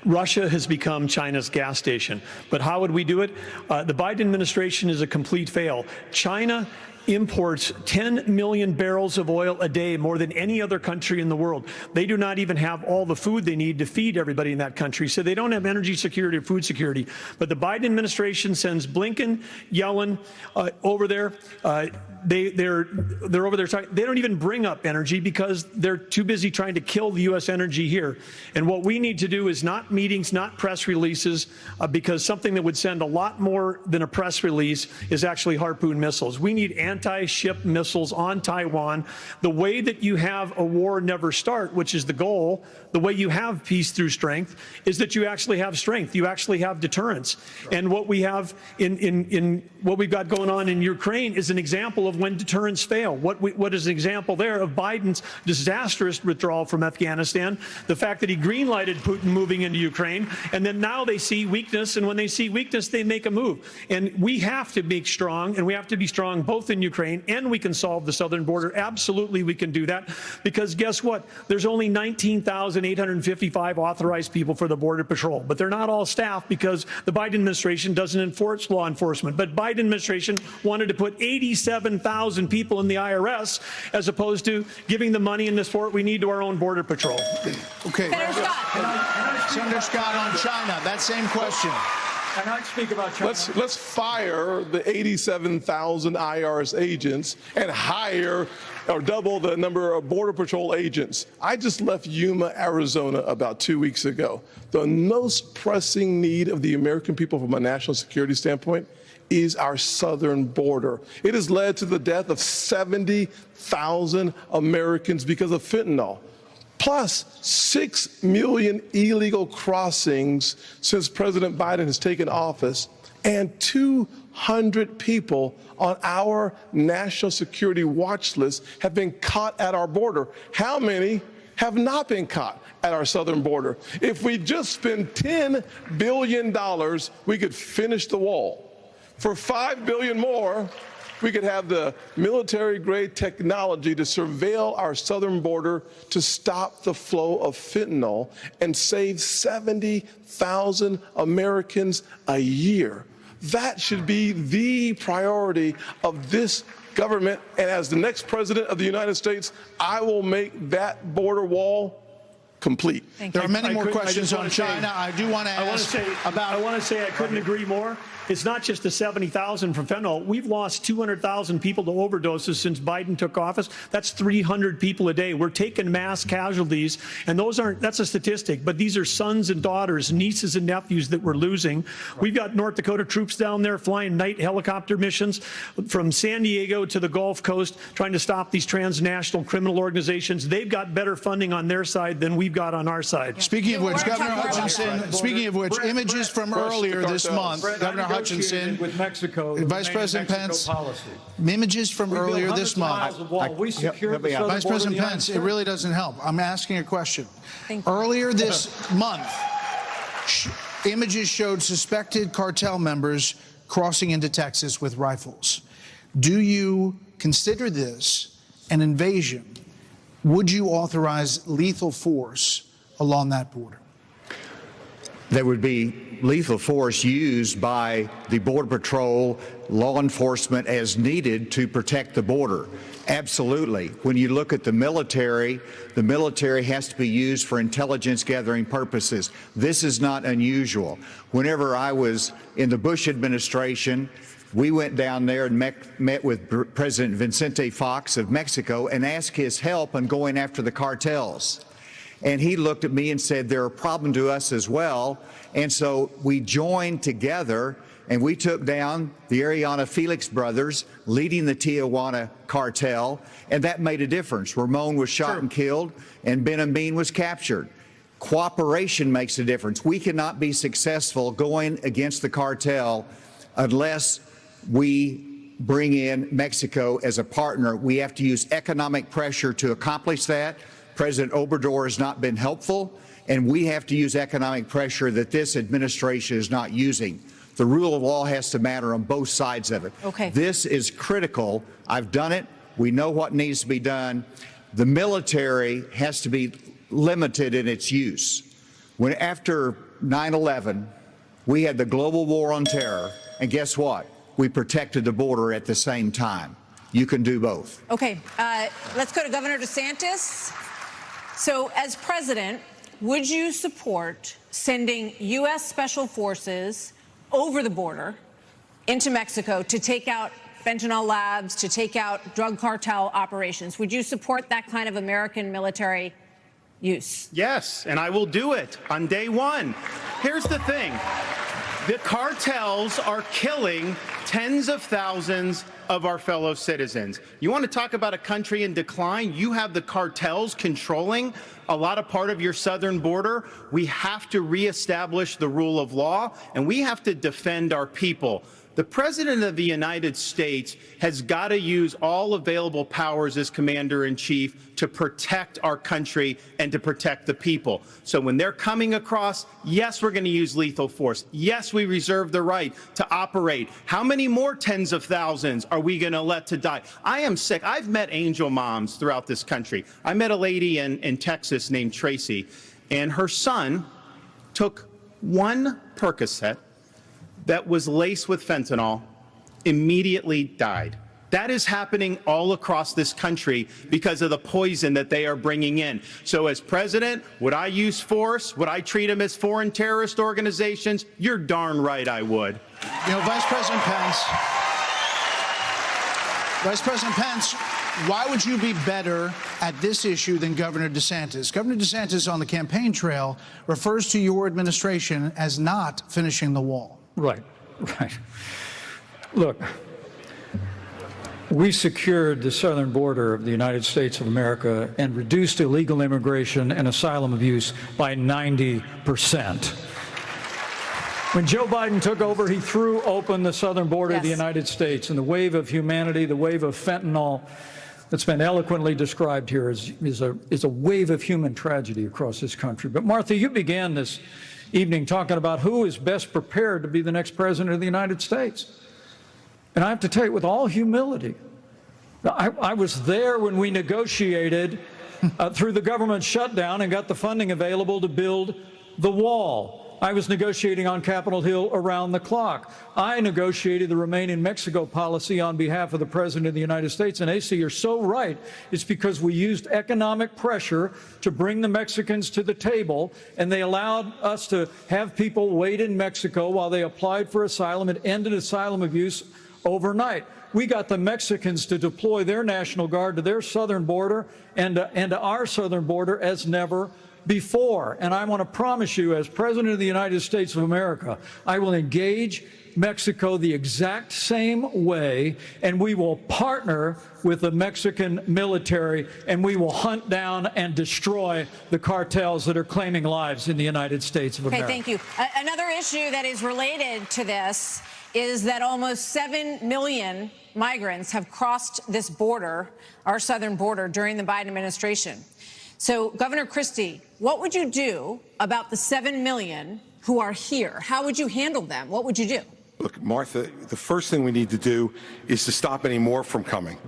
Russia has become China's gas station. But how would we do it? The Biden administration is a complete fail. China imports 10 million barrels of oil a day, more than any other country in the world. They do not even have all the food they need to feed everybody in that country, so they don't have energy security or food security. But the Biden administration sends Blinken, Yellen over there. they're over there talking. They don't even bring up energy because they're too busy trying to kill the U.S. energy here. And what we need to do is not meetings, not press releases, because something that would send a lot more than a press release is actually Harpoon missiles. We need anti-ship missiles on Taiwan. The way that you have a war never start, which is the goal, the way you have peace through strength, is that you actually have strength. You actually have deterrence. And what we have in what we've got going on in Ukraine is an example of when deterrence fail. What is an example there of Biden's disastrous withdrawal from Afghanistan, the fact that he greenlighted Putin moving into Ukraine, and then now they see weakness, and when they see weakness, they make a move. And we have to be strong, and we have to be strong both in Ukraine, and we can solve the southern border. Absolutely, we can do that, because guess what? There's only 19,855 authorized people for the Border Patrol, but they're not all staff because the Biden administration doesn't enforce law enforcement. But Biden administration wanted to put 87,000 people in the IRS as opposed to giving the money and the support we need to our own Border Patrol. Okay. Senator Scott, on China, that same question. Can I speak about China? Let's fire the 87,000 IRS agents and hire or double the number of Border Patrol agents. I just left Yuma, Arizona about 2 weeks ago. The most pressing need of the American people from a national security standpoint is our southern border. It has led to the death of 70,000 Americans because of fentanyl, plus 6 million illegal crossings since President Biden has taken office, and 200 people on our national security watch list have been caught at our border. How many have not been caught at our southern border? If we just spend $10 billion, we could finish the wall. For $5 billion more, we could have the military-grade technology to surveil our southern border to stop the flow of fentanyl and save 70,000 Americans a year. That should be the priority of this government. And as the next president of the United States, I will make that border wall complete. There are many more questions on China. I do want to ask about. I want to say I couldn't agree more. It's not just the 70,000 from fentanyl. We've lost 200,000 people to overdoses since Biden took office. That's 300 people a day. We're taking mass casualties, and that's a statistic, but these are sons and daughters, nieces and nephews that we're losing. We've got North Dakota troops down there flying night helicopter missions from San Diego to the Gulf Coast, trying to stop these transnational criminal organizations. They've got better funding on their side than we've got on our side. Speaking of which, Governor Hutchinson, images from earlier this month, Governor Hutchinson, with Mexico, Vice President Pence, policy. Images from earlier this month. Vice President Pence, it really doesn't help. I'm asking a question. Earlier this month, images showed suspected cartel members crossing into Texas with rifles. Do you consider this an invasion? Would you authorize lethal force along that border? There would be lethal force used by the Border Patrol, law enforcement as needed to protect the border. Absolutely. When you look at the military has to be used for intelligence gathering purposes. This is not unusual. Whenever I was in the Bush administration, we went down there and met with President Vicente Fox of Mexico and asked his help in going after the cartels. And he looked at me and said, they're a problem to us as well. And so we joined together and we took down the Ariana Felix brothers leading the Tijuana cartel. And that made a difference. Ramon was shot and killed and Ben Amin was captured. Cooperation makes a difference. We cannot be successful going against the cartel unless we bring in Mexico as a partner. We have to use economic pressure to accomplish that. President Obrador has not been helpful, and we have to use economic pressure that this administration is not using. The rule of law has to matter on both sides of it. Okay. This is critical. I've done it. We know what needs to be done. The military has to be limited in its use. When after 9/11, we had the global war on terror, and guess what? We protected the border at the same time. You can do both. Okay, let's go to Governor DeSantis. So as president, would you support sending U.S. Special Forces over the border into Mexico to take out fentanyl labs, to take out drug cartel operations. Would you support that kind of American military use? Yes, and I will do it on day one. Here's the thing. The cartels are killing tens of thousands of our fellow citizens. You want to talk about a country in decline? You have the cartels controlling a lot of part of your southern border. We have to reestablish the rule of law, and we have to defend our people. The President of the United States has got to use all available powers as Commander-in-Chief to protect our country and to protect the people. So when they're coming across, yes, we're going to use lethal force. Yes, we reserve the right to operate. How many more tens of thousands are we going to let to die? I am sick. I've met angel moms throughout this country. I met a lady in Texas named Tracy, and her son took one Percocet that was laced with fentanyl, immediately died. That is happening all across this country because of the poison that they are bringing in. So as president, would I use force? Would I treat them as foreign terrorist organizations? You're darn right I would. You know, Vice President Pence, why would you be better at this issue than Governor DeSantis? Governor DeSantis on the campaign trail refers to your administration as not finishing the wall. Right. Look, we secured the southern border of the United States of America and reduced illegal immigration and asylum abuse by 90%. When Joe Biden took over, he threw open the southern border of the United States, and the wave of humanity, the wave of fentanyl that's been eloquently described here is a wave of human tragedy across this country. But Martha, you began this evening talking about who is best prepared to be the next president of the United States. And I have to tell you, with all humility, I was there when we negotiated through the government shutdown and got the funding available to build the wall. I was negotiating on Capitol Hill around the clock. I negotiated the Remain in Mexico policy on behalf of the President of the United States. And Asa, you're so right. It's because we used economic pressure to bring the Mexicans to the table, and they allowed us to have people wait in Mexico while they applied for asylum. It ended asylum abuse overnight. We got the Mexicans to deploy their National Guard to their southern border and to our southern border as never before. And I want to promise you, as President of the United States of America, I will engage Mexico the exact same way, and we will partner with the Mexican military, and we will hunt down and destroy the cartels that are claiming lives in the United States of America. Okay, thank you. Another issue that is related to this is that almost 7 million migrants have crossed this border, our southern border, during the Biden administration. So, Governor Christie, what would you do about the 7 million who are here? How would you handle them? What would you do? Look, Martha, the first thing we need to do is to stop any more from coming.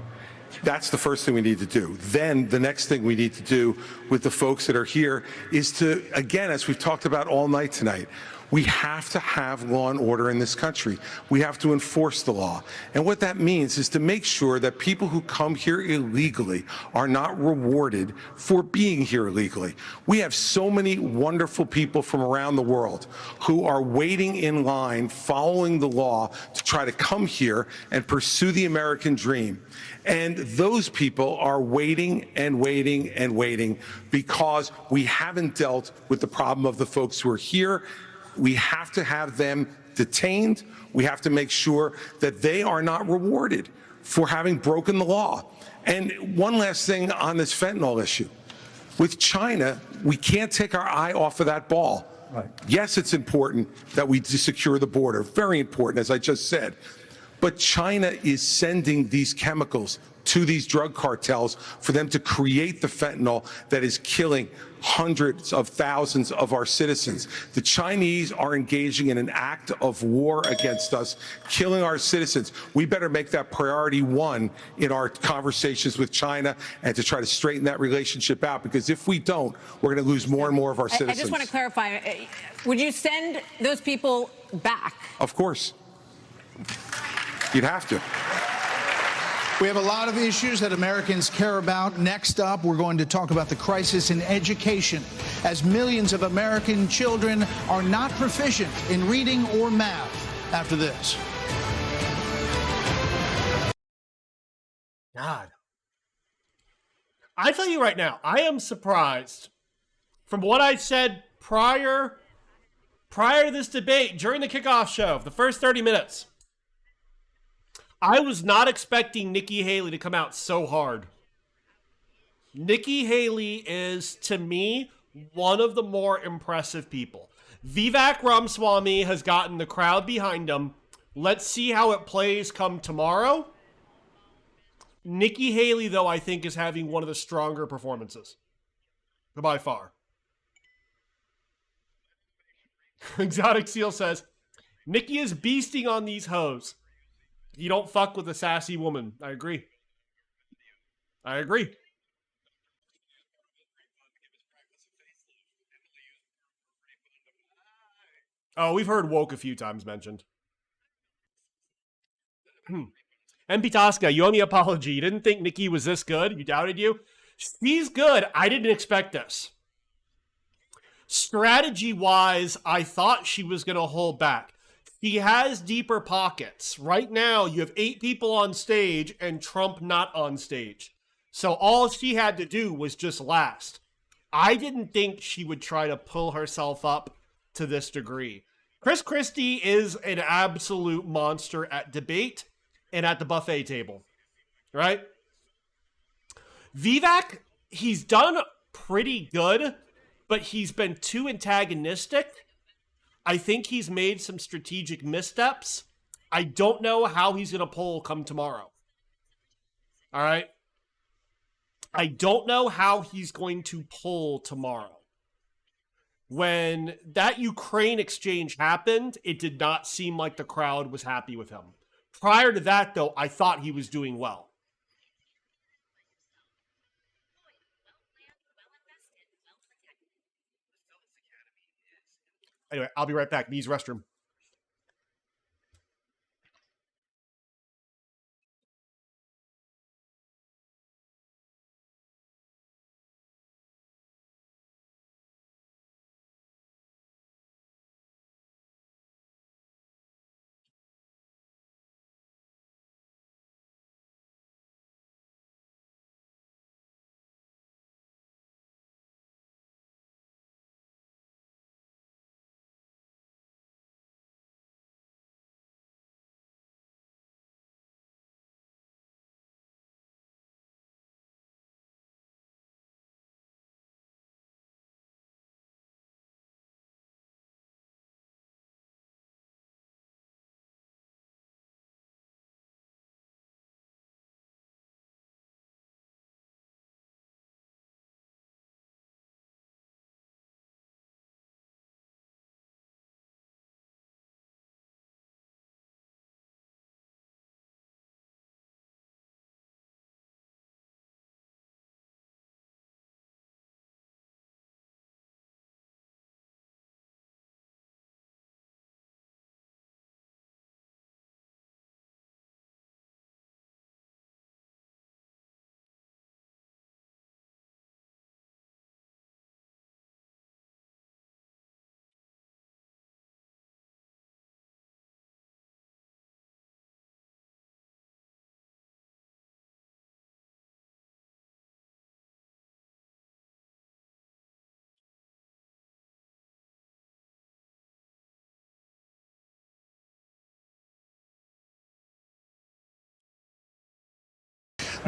That's the first thing we need to do. Then the next thing we need to do with the folks that are here is to, again, as we've talked about all night tonight, we have to have law and order in this country. We have to enforce the law. And what that means is to make sure that people who come here illegally are not rewarded for being here illegally. We have so many wonderful people from around the world who are waiting in line, following the law to try to come here and pursue the American dream. And those people are waiting and waiting and waiting because we haven't dealt with the problem of the folks who are here. We have to have them detained. We have to make sure that they are not rewarded for having broken the law. And one last thing on this fentanyl issue. With China, we can't take our eye off of that ball. Right. Yes, it's important that we secure the border. Very important, as I just said. But China is sending these chemicals to these drug cartels for them to create the fentanyl that is killing hundreds of thousands of our citizens. The Chinese are engaging in an act of war against us, killing our citizens. We better make that priority one in our conversations with China and to try to straighten that relationship out, because if we don't, we're going to lose more and more of our citizens. I just want to clarify, would you send those people back? Of course. You'd have to. We have a lot of issues that Americans care about. Next up, we're going to talk about the crisis in education, as millions of American children are not proficient in reading or math. After this. God. I tell you right now, I am surprised from what I said prior to this debate, during the kickoff show, the first 30 minutes. I was not expecting Nikki Haley to come out so hard. Nikki Haley is, to me, one of the more impressive people. Vivek Ramaswamy has gotten the crowd behind him. Let's see how it plays come tomorrow. Nikki Haley, though, I think is having one of the stronger performances. By far. Exotic Seal says, Nikki is beasting on these hoes. You don't fuck with a sassy woman. I agree. I agree. Oh, we've heard woke a few times mentioned. MP Tosca, you owe me an apology. You didn't think Nikki was this good? You doubted you? She's good. I didn't expect this. Strategy-wise, I thought she was going to hold back. She has deeper pockets. Right now, you have 8 people on stage and Trump not on stage. So all she had to do was just last. I didn't think she would try to pull herself up to this degree. Chris Christie is an absolute monster at debate and at the buffet table, right? Vivek, he's done pretty good, but he's been too antagonistic. I think he's made some strategic missteps. I don't know how he's going to poll come tomorrow. All right? I don't know how he's going to poll tomorrow. When that Ukraine exchange happened, it did not seem like the crowd was happy with him. Prior to that, though, I thought he was doing well. Anyway, I'll be right back. Needs restroom.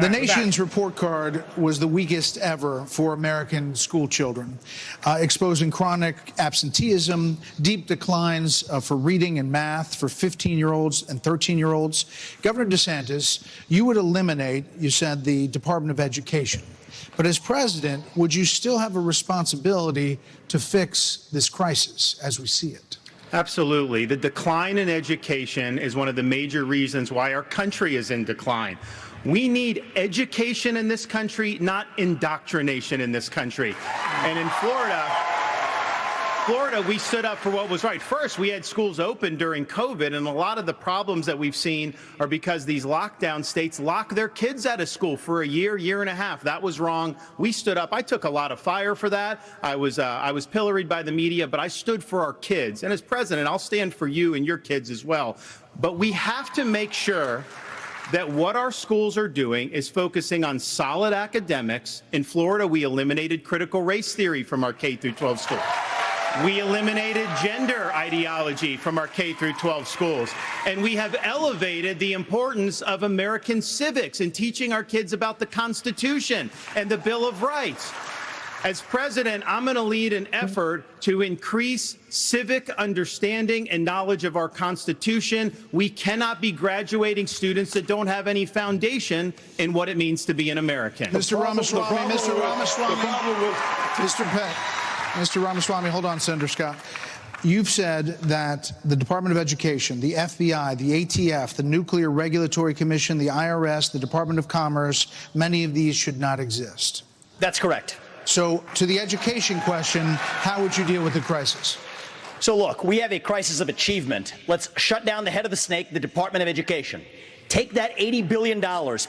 The nation's report card was the weakest ever for American school children, exposing chronic absenteeism, deep declines for reading and math for 15-year-olds and 13-year-olds. Governor DeSantis, you would eliminate, you said, the Department of Education. But as president, would you still have a responsibility to fix this crisis as we see it? Absolutely. The decline in education is one of the major reasons why our country is in decline. We need education in this country, not indoctrination in this country. And in Florida, we stood up for what was right. First, we had schools open during COVID, and a lot of the problems that we've seen are because these lockdown states lock their kids out of school for a year, year and a half. That was wrong. We stood up. I took a lot of fire for that. I was pilloried by the media, but I stood for our kids. And as president, I'll stand for you and your kids as well. But we have to make sure that what our schools are doing is focusing on solid academics. In Florida, we eliminated critical race theory from our K-12 schools. We eliminated gender ideology from our K-12 schools. And we have elevated the importance of American civics in teaching our kids about the Constitution and the Bill of Rights. As president, I'm going to lead an effort to increase civic understanding and knowledge of our Constitution. We cannot be graduating students that don't have any foundation in what it means to be an American. Mr. Ramaswamy, Mr. Ramaswamy, hold on, Senator Scott. You've said that the Department of Education, the FBI, the ATF, the Nuclear Regulatory Commission, the IRS, the Department of Commerce, many of these should not exist. That's correct. So to the education question, how would you deal with the crisis? So look, we have a crisis of achievement. Let's shut down the head of the snake, the Department of Education. Take that $80 billion,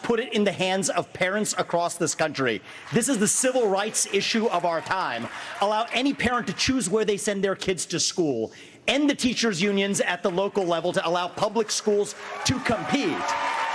put it in the hands of parents across this country. This is the civil rights issue of our time. Allow any parent to choose where they send their kids to school. End the teachers' unions at the local level to allow public schools to compete.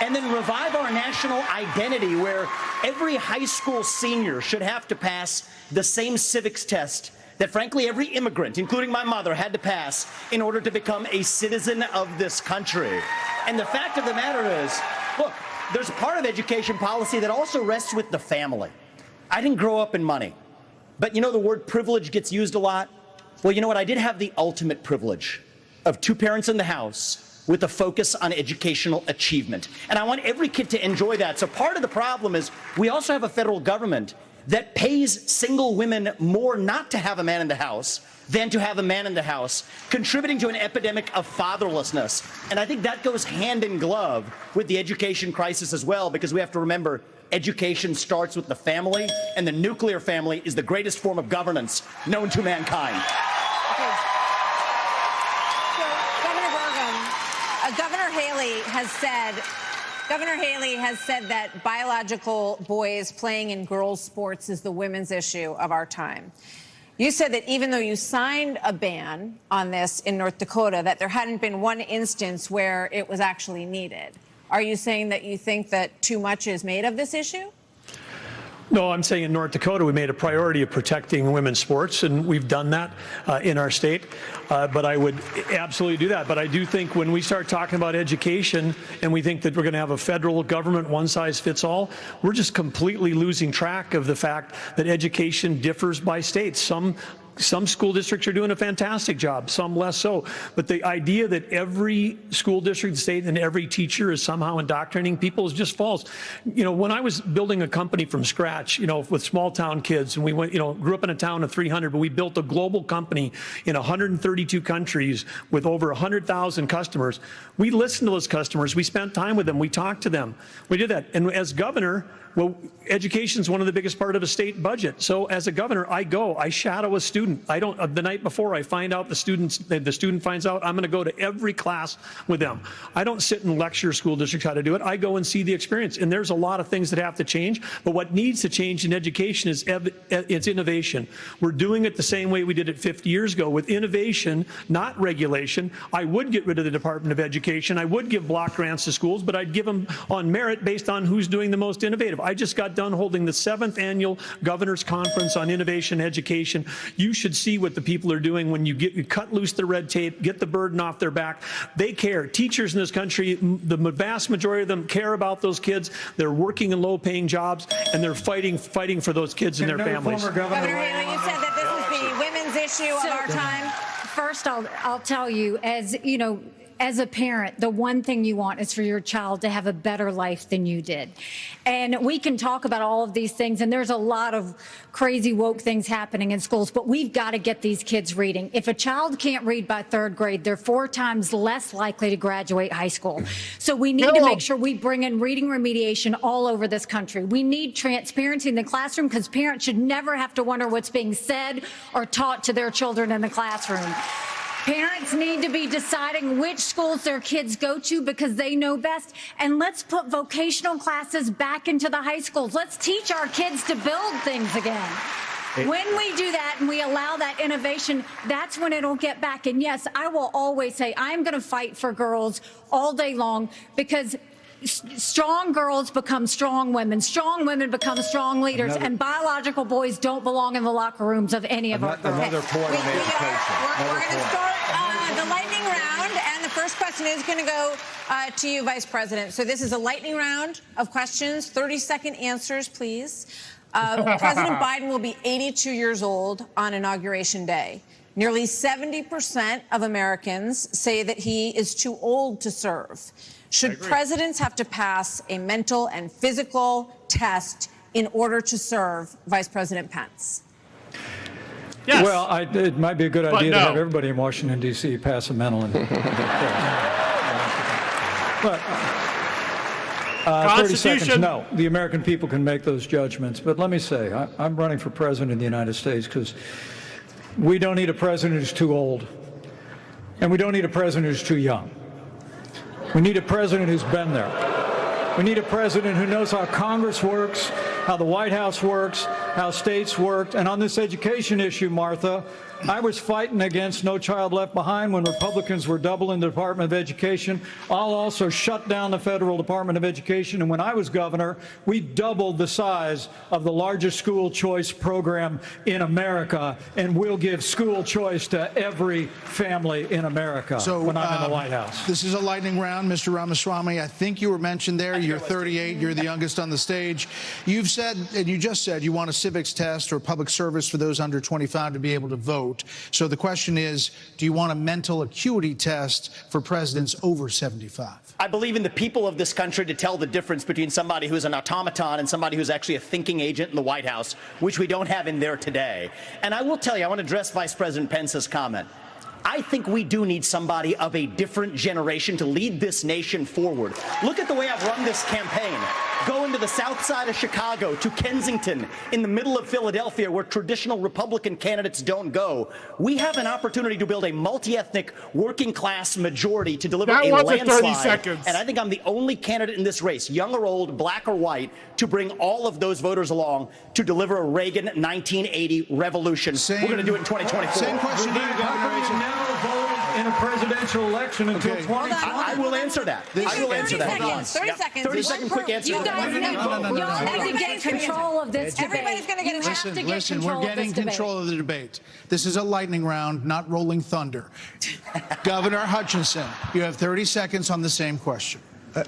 And then revive our national identity where every high school senior should have to pass the same civics test that, frankly, every immigrant, including my mother, had to pass in order to become a citizen of this country. And the fact of the matter is, look, there's a part of education policy that also rests with the family. I didn't grow up in money, but you know the word privilege gets used a lot? Well, you know what? I did have the ultimate privilege of two parents in the house with a focus on educational achievement. And I want every kid to enjoy that. So part of the problem is we also have a federal government that pays single women more not to have a man in the house than to have a man in the house, contributing to an epidemic of fatherlessness. And I think that goes hand in glove with the education crisis as well, because we have to remember education starts with the family, and the nuclear family is the greatest form of governance known to mankind. Okay. So, Governor Burgum, Governor Haley has said that biological boys playing in girls' sports is the women's issue of our time. You said that even though you signed a ban on this in North Dakota, that there hadn't been one instance where it was actually needed. Are you saying that you think that too much is made of this issue? No, I'm saying in North Dakota, we made a priority of protecting women's sports, and we've done that in our state. But I would absolutely do that. But I do think when we start talking about education and we think that we're going to have a federal government one size fits all, we're just completely losing track of the fact that education differs by states. Some school districts are doing a fantastic job, some less so. But the idea that every school district in the state and every teacher is somehow indoctrinating people is just false. You know, when I was building a company from scratch, you know, with small town kids, and we went, you know, grew up in a town of 300, but we built a global company in 132 countries with over 100,000 customers. We listened to those customers. We spent time with them. We talked to them. We did that. And as governor, well, education is one of the biggest part of a state budget. So as a governor, I shadow a student. I don't, the night before I find out the student finds out, I'm going to go to every class with them. I don't sit and lecture school districts how to do it. I go and see the experience. And there's a lot of things that have to change. But what needs to change in education is it's innovation. We're doing it the same way we did it 50 years ago with innovation, not regulation. I would get rid of the Department of Education. I would give block grants to schools, but I'd give them on merit based on who's doing the most innovative. I just got done holding the 7th annual Governor's Conference on Innovation Education. You should see what the people are doing when you cut loose the red tape, get the burden off their back. They care. Teachers in this country, the vast majority of them care about those kids. They're working in low-paying jobs, and they're fighting for those kids and their families. Governor Haley, you said that this is the women's issue of our time. First, I'll tell you, as you know, as a parent, the one thing you want is for your child to have a better life than you did. And we can talk about all of these things, and there's a lot of crazy woke things happening in schools, but we've got to get these kids reading. If a child can't read by 3rd grade, they're 4 times less likely to graduate high school. So we need to make sure we bring in reading remediation all over this country. We need transparency in the classroom because parents should never have to wonder what's being said or taught to their children in the classroom. Parents need to be deciding which schools their kids go to because they know best. And let's put vocational classes back into the high schools. Let's teach our kids to build things again. When we do that and we allow that innovation, that's when it'll get back. And yes, I will always say I'm going to fight for girls all day long because strong girls become strong women become strong leaders, and biological boys don't belong in the locker rooms of any of our girls. Another point on education. We're going to start the lightning round, and the first question is going to go to you, Vice President. So this is a lightning round of questions, 30-second answers, please. President Biden will be 82 years old on Inauguration Day. Nearly 70% of Americans say that he is too old to serve. Should presidents have to pass a mental and physical test in order to serve, Vice President Pence? Yes. Well, it might be a good idea no. to have everybody in Washington, D.C. pass a mental and but 30 seconds, no. The American people can make those judgments. But let me say, I'm running for president of the United States because we don't need a president who's too old, and we don't need a president who's too young. We need a president who's been there. We need a president who knows how Congress works, how the White House works, how states work. And on this education issue, Martha, I was fighting against No Child Left Behind when Republicans were doubling the Department of Education. I'll also shut down the Federal Department of Education. And when I was governor, we doubled the size of the largest school choice program in America, and we'll give school choice to every family in America when I'm in the White House. This is a lightning round, Mr. Ramaswamy. I think you were mentioned there. You're 38. You're the youngest on the stage. You've said, and you just said, you want a civics test or public service for those under 25 to be able to vote. So the question is, do you want a mental acuity test for presidents over 75? I believe in the people of this country to tell the difference between somebody who's an automaton and somebody who's actually a thinking agent in the White House, which we don't have in there today. And I will tell you, I want to address Vice President Pence's comment. I think we do need somebody of a different generation to lead this nation forward. Look at the way I've run this campaign. Going to the south side of Chicago, to Kensington, in the middle of Philadelphia, where traditional Republican candidates don't go. We have an opportunity to build a multi-ethnic, working-class majority to deliver a landslide. 30 seconds. And I think I'm the only candidate in this race, young or old, black or white, to bring all of those voters along to deliver a Reagan 1980 revolution. We're going to do it in 2024. Same question to you, Governor. In a presidential election until 2020. I will answer that. I will answer that. 30 seconds. 30-second quick answer. You guys need to get control of this debate. Everybody's going to get a chance. Listen, we're getting control of the debate. This is a lightning round, not rolling thunder. Governor Hutchinson, you have 30 seconds on the same question.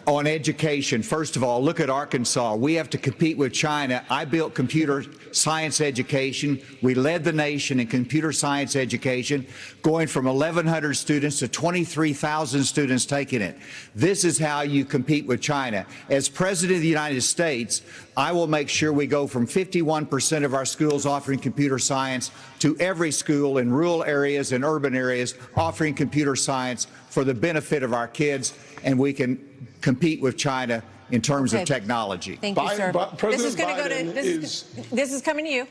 On education, first of all, look at Arkansas. We have to compete with China. I built computer science education. We led the nation in computer science education, going from 1,100 students to 23,000 students taking it. This is how you compete with China. As President of the United States, I will make sure we go from 51% of our schools offering computer science to every school in rural areas and urban areas offering computer science for the benefit of our kids, and we can compete with China in terms of technology. Thank you, sir. This is going to go to this is coming to you.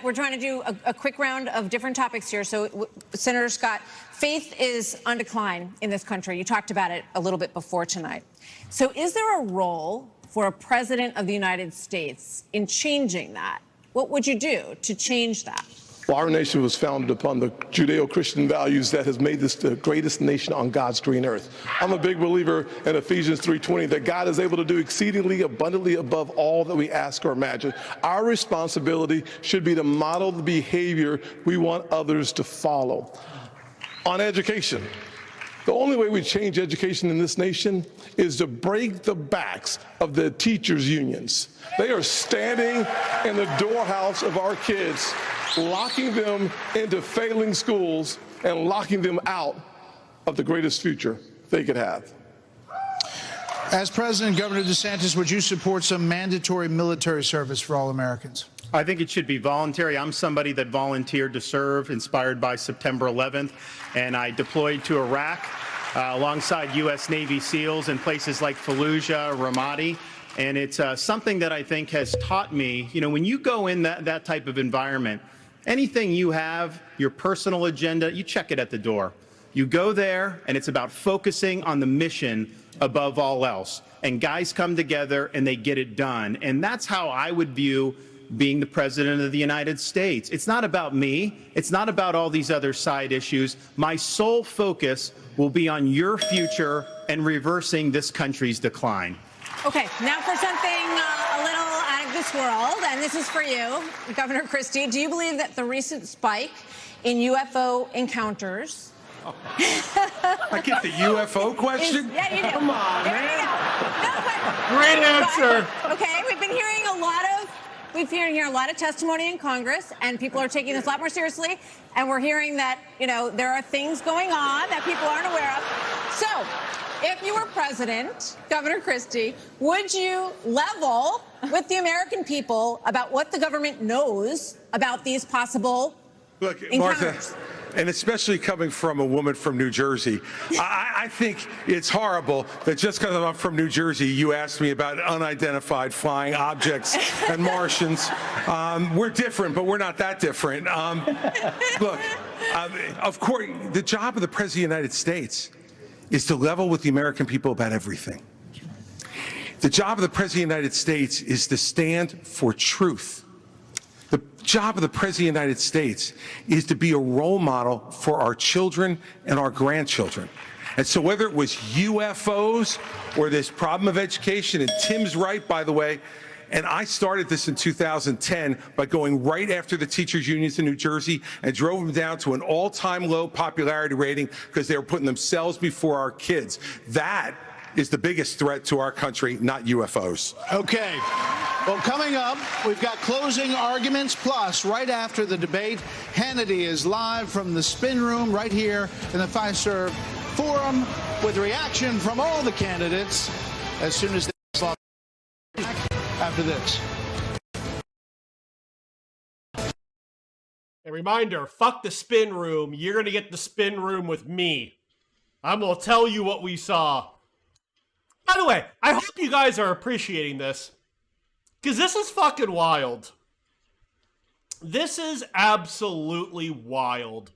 We're trying to do a quick round of different topics here. So, Senator Scott, faith is on decline in this country. You talked about it a little bit before tonight. So, is there a role for a president of the United States in changing that? What would you do to change that? Well, our nation was founded upon the Judeo-Christian values that has made this the greatest nation on God's green earth. I'm a big believer in Ephesians 3:20 that God is able to do exceedingly abundantly above all that we ask or imagine. Our responsibility should be to model the behavior we want others to follow. On education, the only way we change education in this nation is to break the backs of the teachers' unions. They are standing in the doorhouse of our kids, locking them into failing schools and locking them out of the greatest future they could have. As President, Governor DeSantis, would you support some mandatory military service for all Americans? I think it should be voluntary. I'm somebody that volunteered to serve, inspired by September 11th, and I deployed to Iraq alongside U.S. Navy SEALs in places like Fallujah, Ramadi. And it's something that I think has taught me, you know, when you go in that type of environment, anything you have, your personal agenda, you check it at the door. You go there, and it's about focusing on the mission above all else. And guys come together, and they get it done. And that's how I would view being the president of the United States. It's not about me. It's not about all these other side issues. My sole focus will be on your future and reversing this country's decline. Okay, now for something a little out of this world, and this is for you, Governor Christie. Do you believe that the recent spike in UFO encounters... I get the UFO question? Yeah, you do. Come on, There man. you go. No, but, Great answer. Okay, we've been hearing a lot of testimony in Congress, and people are taking this a lot more seriously. And we're hearing that, there are things going on that people aren't aware of. So, if you were president, Governor Christie, would you level with the American people about what the government knows about these possible encounters? Martha, and especially coming from a woman from New Jersey, I think it's horrible that just because I'm from New Jersey, you asked me about unidentified flying objects and Martians. We're different, but we're not that different. Look, of course, the job of the President of the United States is to level with the American people about everything. The job of the President of the United States is to stand for truth. The job of the President of the United States is to be a role model for our children and our grandchildren. And so whether it was UFOs or this problem of education, and Tim's right, by the way, and I started this in 2010 by going right after the teachers' unions in New Jersey and drove them down to an all-time low popularity rating because they were putting themselves before our kids. That is the biggest threat to our country, not UFOs. Okay. Well, coming up, we've got closing arguments, plus right after the debate, Hannity is live from the spin room right here in the Fiserv Forum with reaction from all the candidates as soon as they slot after this. A reminder, fuck the spin room. You're going to get the spin room with me. I'm going to tell you what we saw. By the way, I hope you guys are appreciating this, because this is fucking wild. This is absolutely wild.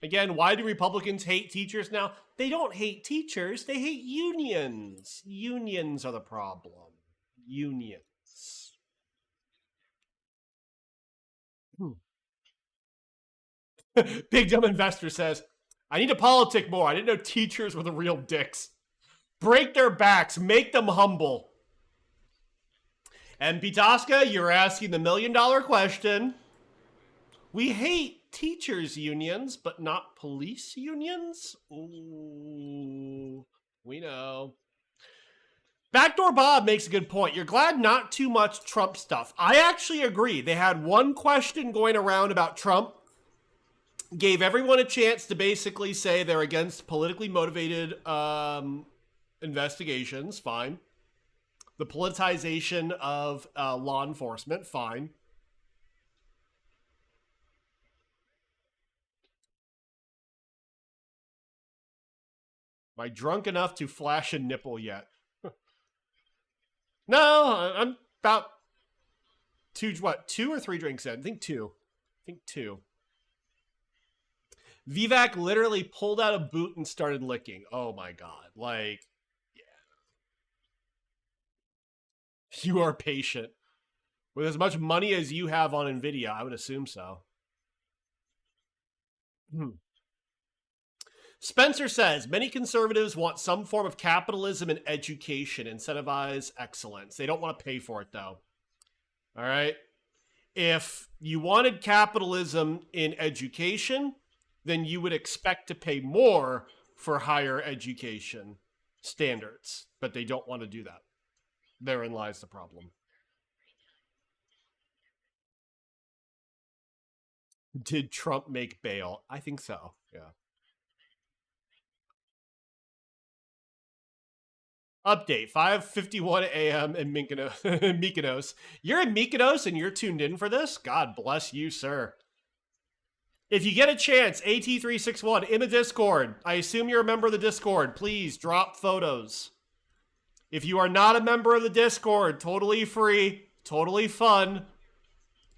Again, why do Republicans hate teachers now? They don't hate teachers, they hate unions. Unions are the problem. Unions. Big Dumb Investor says, I need to politic more. I didn't know teachers were the real dicks. Break their backs. Make them humble. And Pitoska, you're asking the $1 million question. We hate teachers unions, but not police unions? Ooh, we know. Backdoor Bob makes a good point. You're glad not too much Trump stuff. I actually agree. They had one question going around about Trump. Gave everyone a chance to basically say they're against politically motivated investigations. Fine. The politicization of law enforcement. Fine. Am I drunk enough to flash a nipple yet? No, I'm about two or three drinks in? I think two. Vivek literally pulled out a boot and started licking. Oh my God. Like, yeah. You are patient. With as much money as you have on NVIDIA, I would assume so. Spencer says, many conservatives want some form of capitalism in education, incentivize excellence. They don't want to pay for it, though. All right? If you wanted capitalism in education, then you would expect to pay more for higher education standards. But they don't want to do that. Therein lies the problem. Did Trump make bail? I think so, yeah. Update, 5:51 a.m. in Mykonos. You're in Mykonos and you're tuned in for this? God bless you, sir. If you get a chance, AT361 in the Discord. I assume you're a member of the Discord. Please drop photos. If you are not a member of the Discord, totally free, totally fun.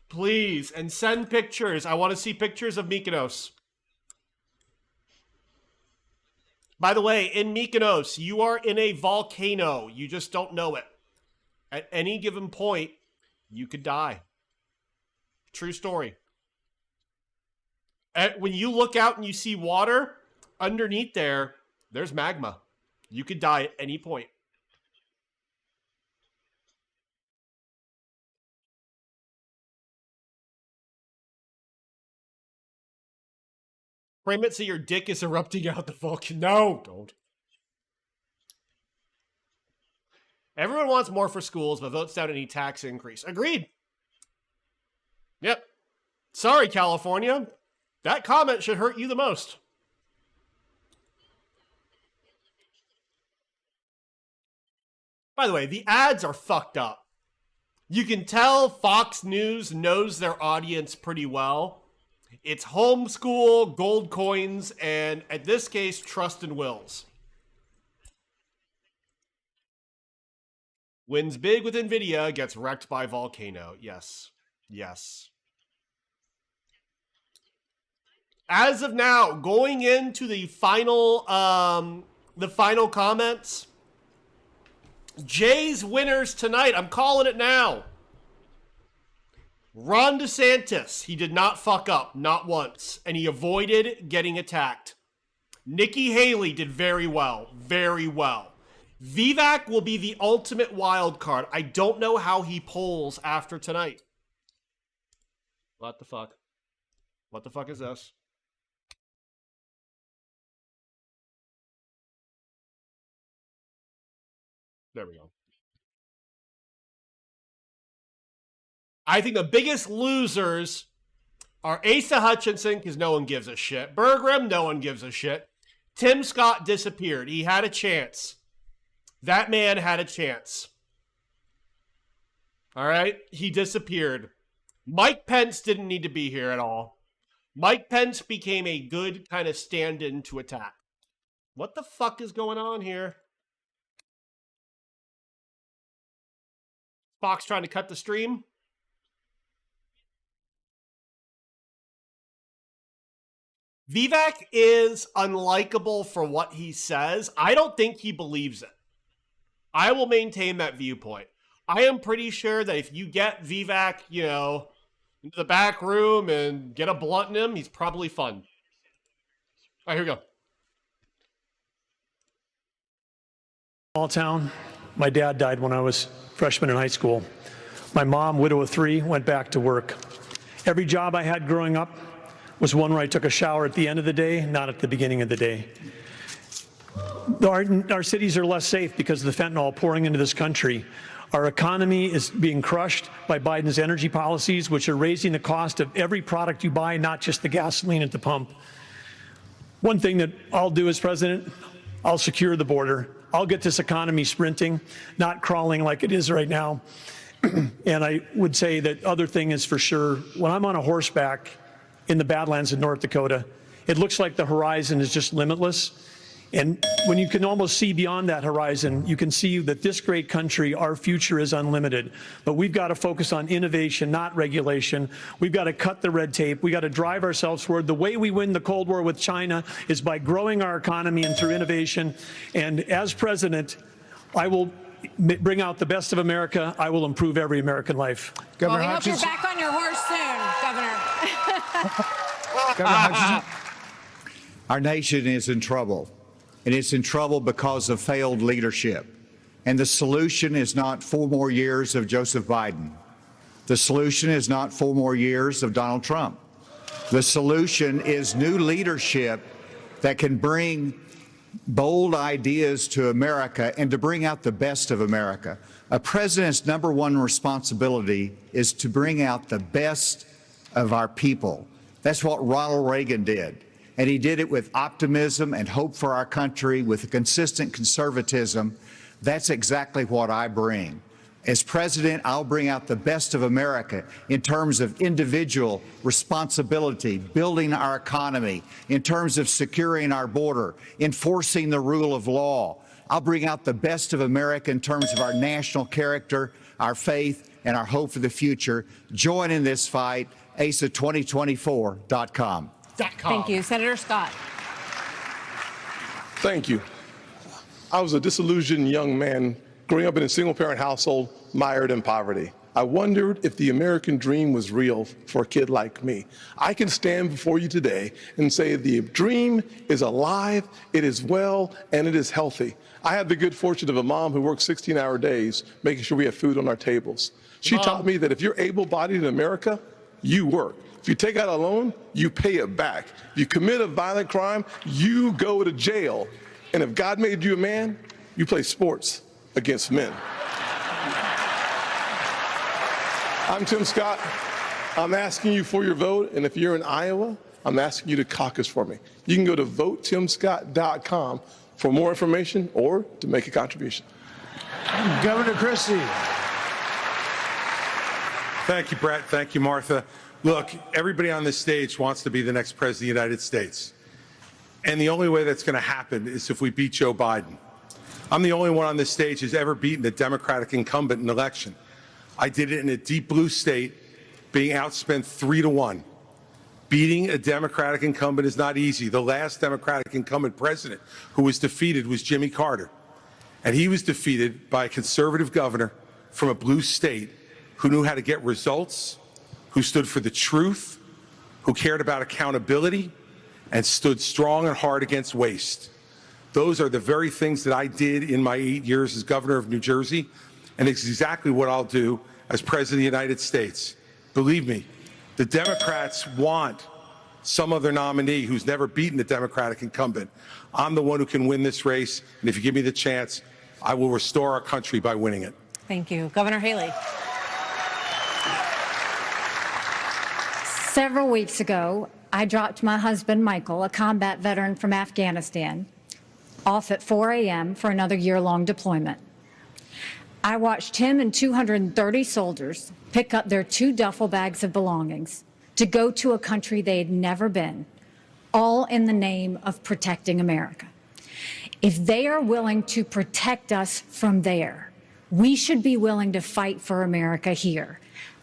Please, and send pictures. I want to see pictures of Mykonos. By the way, in Mykonos, you are in a volcano. You just don't know it. At any given point, you could die. True story. When you look out and you see water, underneath there's magma. You could die at any point. Frame it so your dick is erupting out the volcano. No, don't. Everyone wants more for schools, but votes down any tax increase. Agreed. Yep. Sorry, California. That comment should hurt you the most. By the way, the ads are fucked up. You can tell Fox News knows their audience pretty well. It's homeschool, gold coins, and in this case, trust and wills. Wins big with NVIDIA, gets wrecked by volcano. Yes. Yes. As of now, going into the final comments, Jay's winners tonight. I'm calling it now. Ron DeSantis, he did not fuck up, not once, and he avoided getting attacked. Nikki Haley did very well, very well. Vivek will be the ultimate wild card. I don't know how he polls after tonight. What the fuck? What the fuck is this? There we go. I think the biggest losers are Asa Hutchinson, because no one gives a shit. Bergram, no one gives a shit. Tim Scott disappeared. He had a chance. That man had a chance. All right? He disappeared. Mike Pence didn't need to be here at all. Mike Pence became a good kind of stand-in to attack. What the fuck is going on here? Fox trying to cut the stream? Vivek is unlikable for what he says. I don't think he believes it. I will maintain that viewpoint. I am pretty sure that if you get Vivek, into the back room and get a blunt in him, he's probably fun. All right, here we go. Small town. My dad died when I was a freshman in high school. My mom, widow of 3, went back to work. Every job I had growing up was one where I took a shower at the end of the day, not at the beginning of the day. Our cities are less safe because of the fentanyl pouring into this country. Our economy is being crushed by Biden's energy policies, which are raising the cost of every product you buy, not just the gasoline at the pump. One thing that I'll do as president, I'll secure the border. I'll get this economy sprinting, not crawling like it is right now. And I would say that other thing is for sure, when I'm on a horseback in the Badlands of North Dakota, it looks like the horizon is just limitless. And when you can almost see beyond that horizon, you can see that this great country, our future is unlimited. But we've got to focus on innovation, not regulation. We've got to cut the red tape. We've got to drive ourselves forward. The way we win the Cold War with China is by growing our economy and through innovation. And as president, I will bring out the best of America. I will improve every American life. Well, we hope you're back on your horse soon, Governor. Governor Hutchinson. Our nation is in trouble. And it's in trouble because of failed leadership. And the solution is not 4 more years of Joseph Biden. The solution is not 4 more years of Donald Trump. The solution is new leadership that can bring bold ideas to America and to bring out the best of America. A president's #1 responsibility is to bring out the best of our people. That's what Ronald Reagan did. And he did it with optimism and hope for our country, with a consistent conservatism. That's exactly what I bring. As president, I'll bring out the best of America in terms of individual responsibility, building our economy, in terms of securing our border, enforcing the rule of law. I'll bring out the best of America in terms of our national character, our faith, and our hope for the future. Join in this fight, asa2024.com. Thank you. Senator Scott. Thank you. I was a disillusioned young man growing up in a single-parent household mired in poverty. I wondered if the American dream was real for a kid like me. I can stand before you today and say the dream is alive, it is well, and it is healthy. I have the good fortune of a mom who works 16-hour days, making sure we have food on our tables. She taught me that if you're able-bodied in America, you work. If you take out a loan, you pay it back. If you commit a violent crime, you go to jail. And if God made you a man, you play sports against men. I'm Tim Scott. I'm asking you for your vote, and if you're in Iowa, I'm asking you to caucus for me. You can go to votetimscott.com for more information or to make a contribution. Governor Christie. Thank you, Brett. Thank you, Martha. Look, everybody on this stage wants to be the next president of the United States. And the only way that's going to happen is if we beat Joe Biden. I'm the only one on this stage who's ever beaten a Democratic incumbent in an election. I did it in a deep blue state, being outspent 3-1. Beating a Democratic incumbent is not easy. The last Democratic incumbent president who was defeated was Jimmy Carter. And he was defeated by a conservative governor from a blue state who knew how to get results, who stood for the truth, who cared about accountability, and stood strong and hard against waste. Those are the very things that I did in my 8 years as governor of New Jersey, and it's exactly what I'll do as president of the United States. Believe me, the Democrats want some other nominee who's never beaten a Democratic incumbent. I'm the one who can win this race, and if you give me the chance, I will restore our country by winning it. Thank you. Governor Haley. Several weeks ago, I dropped my husband, Michael, a combat veteran from Afghanistan, off at 4 a.m. for another year-long deployment. I watched him and 230 soldiers pick up their 2 duffel bags of belongings to go to a country they had never been, all in the name of protecting America. If they are willing to protect us from there, we should be willing to fight for America here.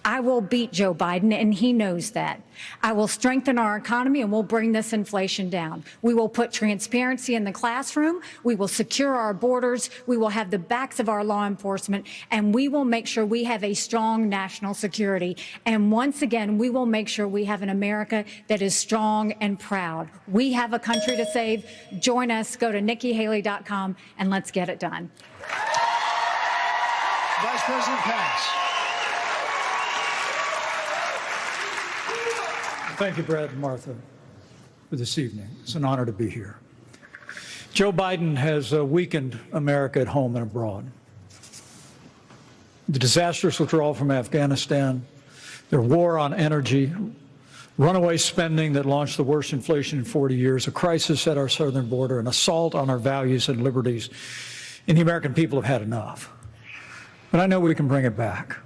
I will beat Joe Biden, and he knows that. I will strengthen our economy, and we'll bring this inflation down. We will put transparency in the classroom. We will secure our borders. We will have the backs of our law enforcement, and we will make sure we have a strong national security. And once again, we will make sure we have an America that is strong and proud. We have a country to save. Join us. Go to NikkiHaley.com, and let's get it done. Vice President Pence. Thank you, Brad and Martha, for this evening. It's an honor to be here. Joe Biden has weakened America at home and abroad. The disastrous withdrawal from Afghanistan, their war on energy, runaway spending that launched the worst inflation in 40 years, a crisis at our southern border, an assault on our values and liberties, and the American people have had enough. But I know we can bring it back.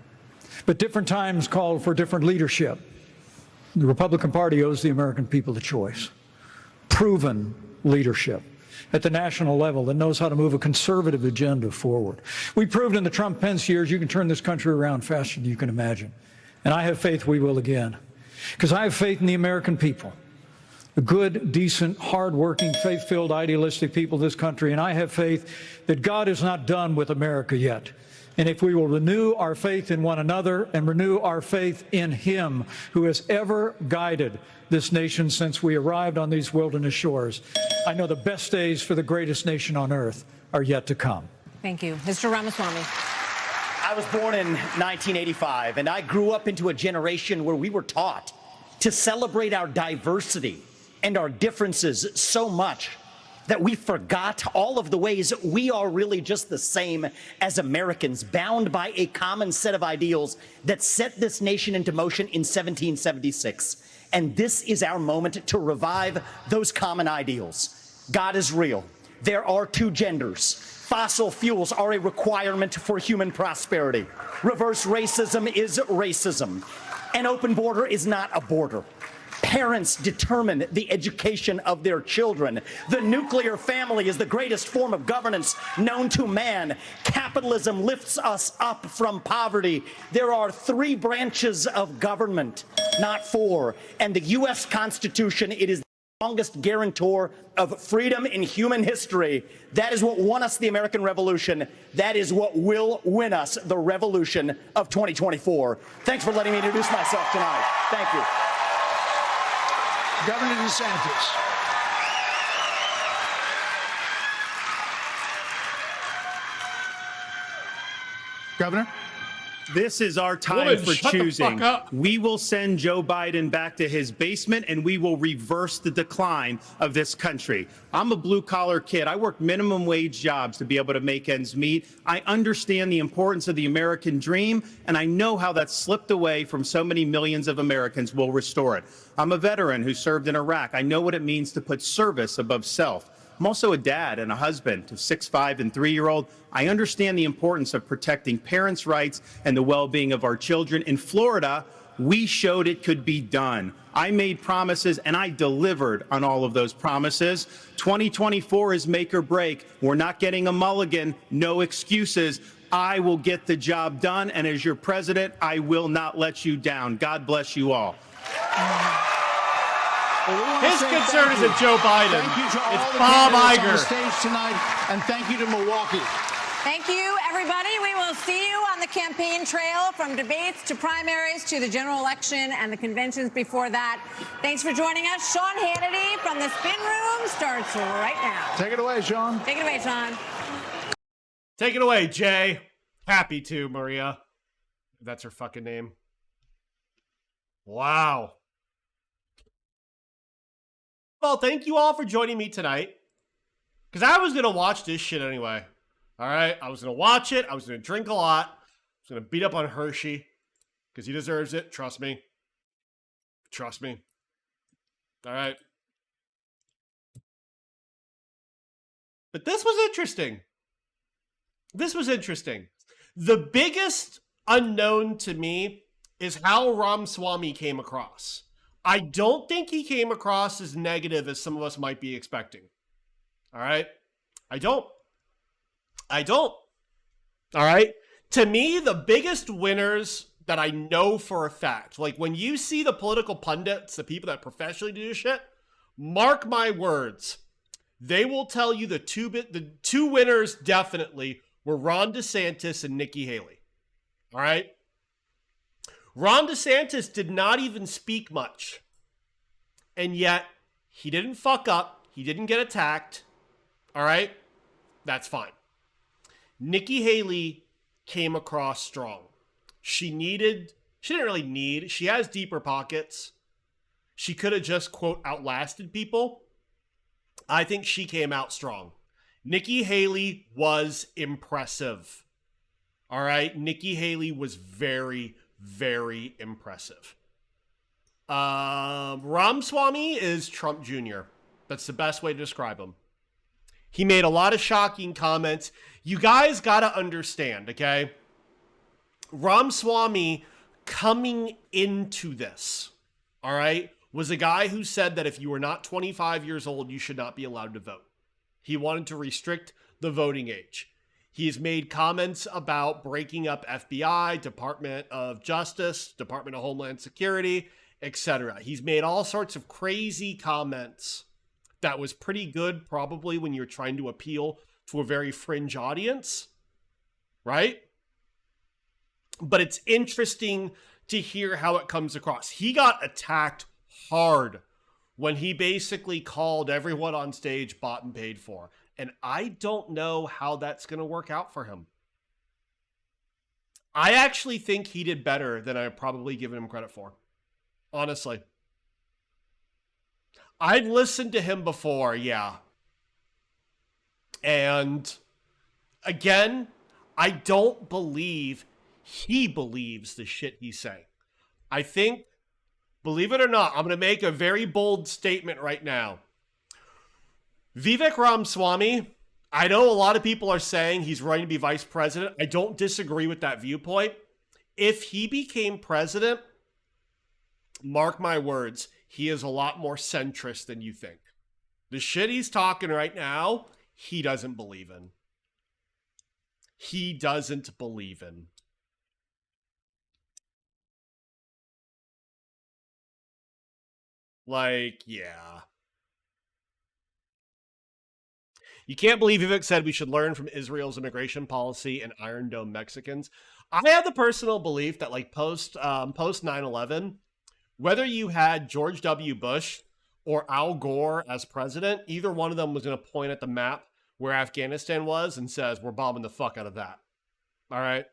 But different times call for different leadership. The Republican Party owes the American people a choice. Proven leadership at the national level that knows how to move a conservative agenda forward. We proved in the Trump-Pence years you can turn this country around faster than you can imagine. And I have faith we will again. Because I have faith in the American people, the good, decent, hardworking, faith-filled, idealistic people of this country. And I have faith that God is not done with America yet. And if we will renew our faith in one another and renew our faith in Him who has ever guided this nation since we arrived on these wilderness shores, I know the best days for the greatest nation on earth are yet to come. Thank you. Mr. Ramaswamy. I was born in 1985, and I grew up into a generation where we were taught to celebrate our diversity and our differences so much that we forgot all of the ways we are really just the same as Americans, bound by a common set of ideals that set this nation into motion in 1776. And this is our moment to revive those common ideals. God is real. There are 2 genders. Fossil fuels are a requirement for human prosperity. Reverse racism is racism. An open border is not a border. Parents determine the education of their children. The nuclear family is the greatest form of governance known to man. Capitalism lifts us up from poverty. There are 3 branches of government, not 4. And the U.S. Constitution, it is Longest guarantor of freedom in human history. That is what won us the American Revolution. That is what will win us the revolution of 2024. Thanks for letting me introduce myself tonight. Thank you. Governor DeSantis. Governor? This is our time Woman, for shut the choosing. fuck up. We will send Joe Biden back to his basement, and we will reverse the decline of this country. I'm a blue-collar kid. I work minimum wage jobs to be able to make ends meet. I understand the importance of the American dream, and I know how that's slipped away from so many millions of Americans. We'll restore it. I'm a veteran who served in Iraq. I know what it means to put service above self. I'm also a dad and a husband to 6'5" and 3-year-old. I understand the importance of protecting parents' rights and the well-being of our children. In Florida, we showed it could be done. I made promises and I delivered on all of those promises. 2024 is make or break. We're not getting a mulligan, no excuses. I will get the job done, and as your president, I will not let you down. God bless you all. Well, His concern isn't Joe Biden. Thank you to all It's the Bob candidates on the Iger. stage tonight, and thank you to Milwaukee. Thank you, everybody. We will see you on the campaign trail from debates to primaries to the general election and the conventions before that. Thanks for joining us. Sean Hannity from the Spin Room starts right now. Take it away, Sean. Take it away, Sean. Take it away, Jay. Happy to, Maria. That's her fucking name. Wow. Well, thank you all for joining me tonight. Because I was going to watch this shit anyway. All right? I was going to watch it. I was going to drink a lot. I was going to beat up on Hershey. Because he deserves it. Trust me. Trust me. All right? But this was interesting. This was interesting. The biggest unknown to me is how Ramaswamy came across. I don't think he came across as negative as some of us might be expecting. All right? I don't. All right? To me, the biggest winners that I know for a fact, like when you see the political pundits, the people that professionally do shit, mark my words, they will tell you the two winners definitely were Ron DeSantis and Nikki Haley. All right? Ron DeSantis did not even speak much. And yet, he didn't fuck up. He didn't get attacked. All right? That's fine. Nikki Haley came across strong. She didn't really need, she has deeper pockets. She could have just, quote, outlasted people. I think she came out strong. Nikki Haley was impressive. All right? Nikki Haley was very, very impressive. Ramaswamy is Trump Jr. That's the best way to describe him. He made a lot of shocking comments. You guys got to understand, okay? Ramaswamy coming into this, all right, was a guy who said that if you were not 25 years old, you should not be allowed to vote. He wanted to restrict the voting age. He's made comments about breaking up FBI, Department of Justice, Department of Homeland Security, etc. He's made all sorts of crazy comments that was pretty good probably when you're trying to appeal to a very fringe audience, right? But it's interesting to hear how it comes across. He got attacked hard when he basically called everyone on stage bought and paid for. And I don't know how that's going to work out for him. I actually think he did better than I've probably given him credit for. Honestly. I'd listened to him before, yeah. And again, I don't believe he believes the shit he's saying. I think, believe it or not, I'm going to make a very bold statement right now. Vivek Ramaswamy, I know a lot of people are saying he's running to be vice president. I don't disagree with that viewpoint. If he became president, mark my words, he is a lot more centrist than you think. The shit he's talking right now, he doesn't believe in. He doesn't believe in. Like, yeah. You can't believe Vivek said we should learn from Israel's immigration policy and Iron Dome Mexicans. I have the personal belief that like post 9/11, whether you had George W. Bush or Al Gore as president, either one of them was going to point at the map where Afghanistan was and says, we're bombing the fuck out of that. All right.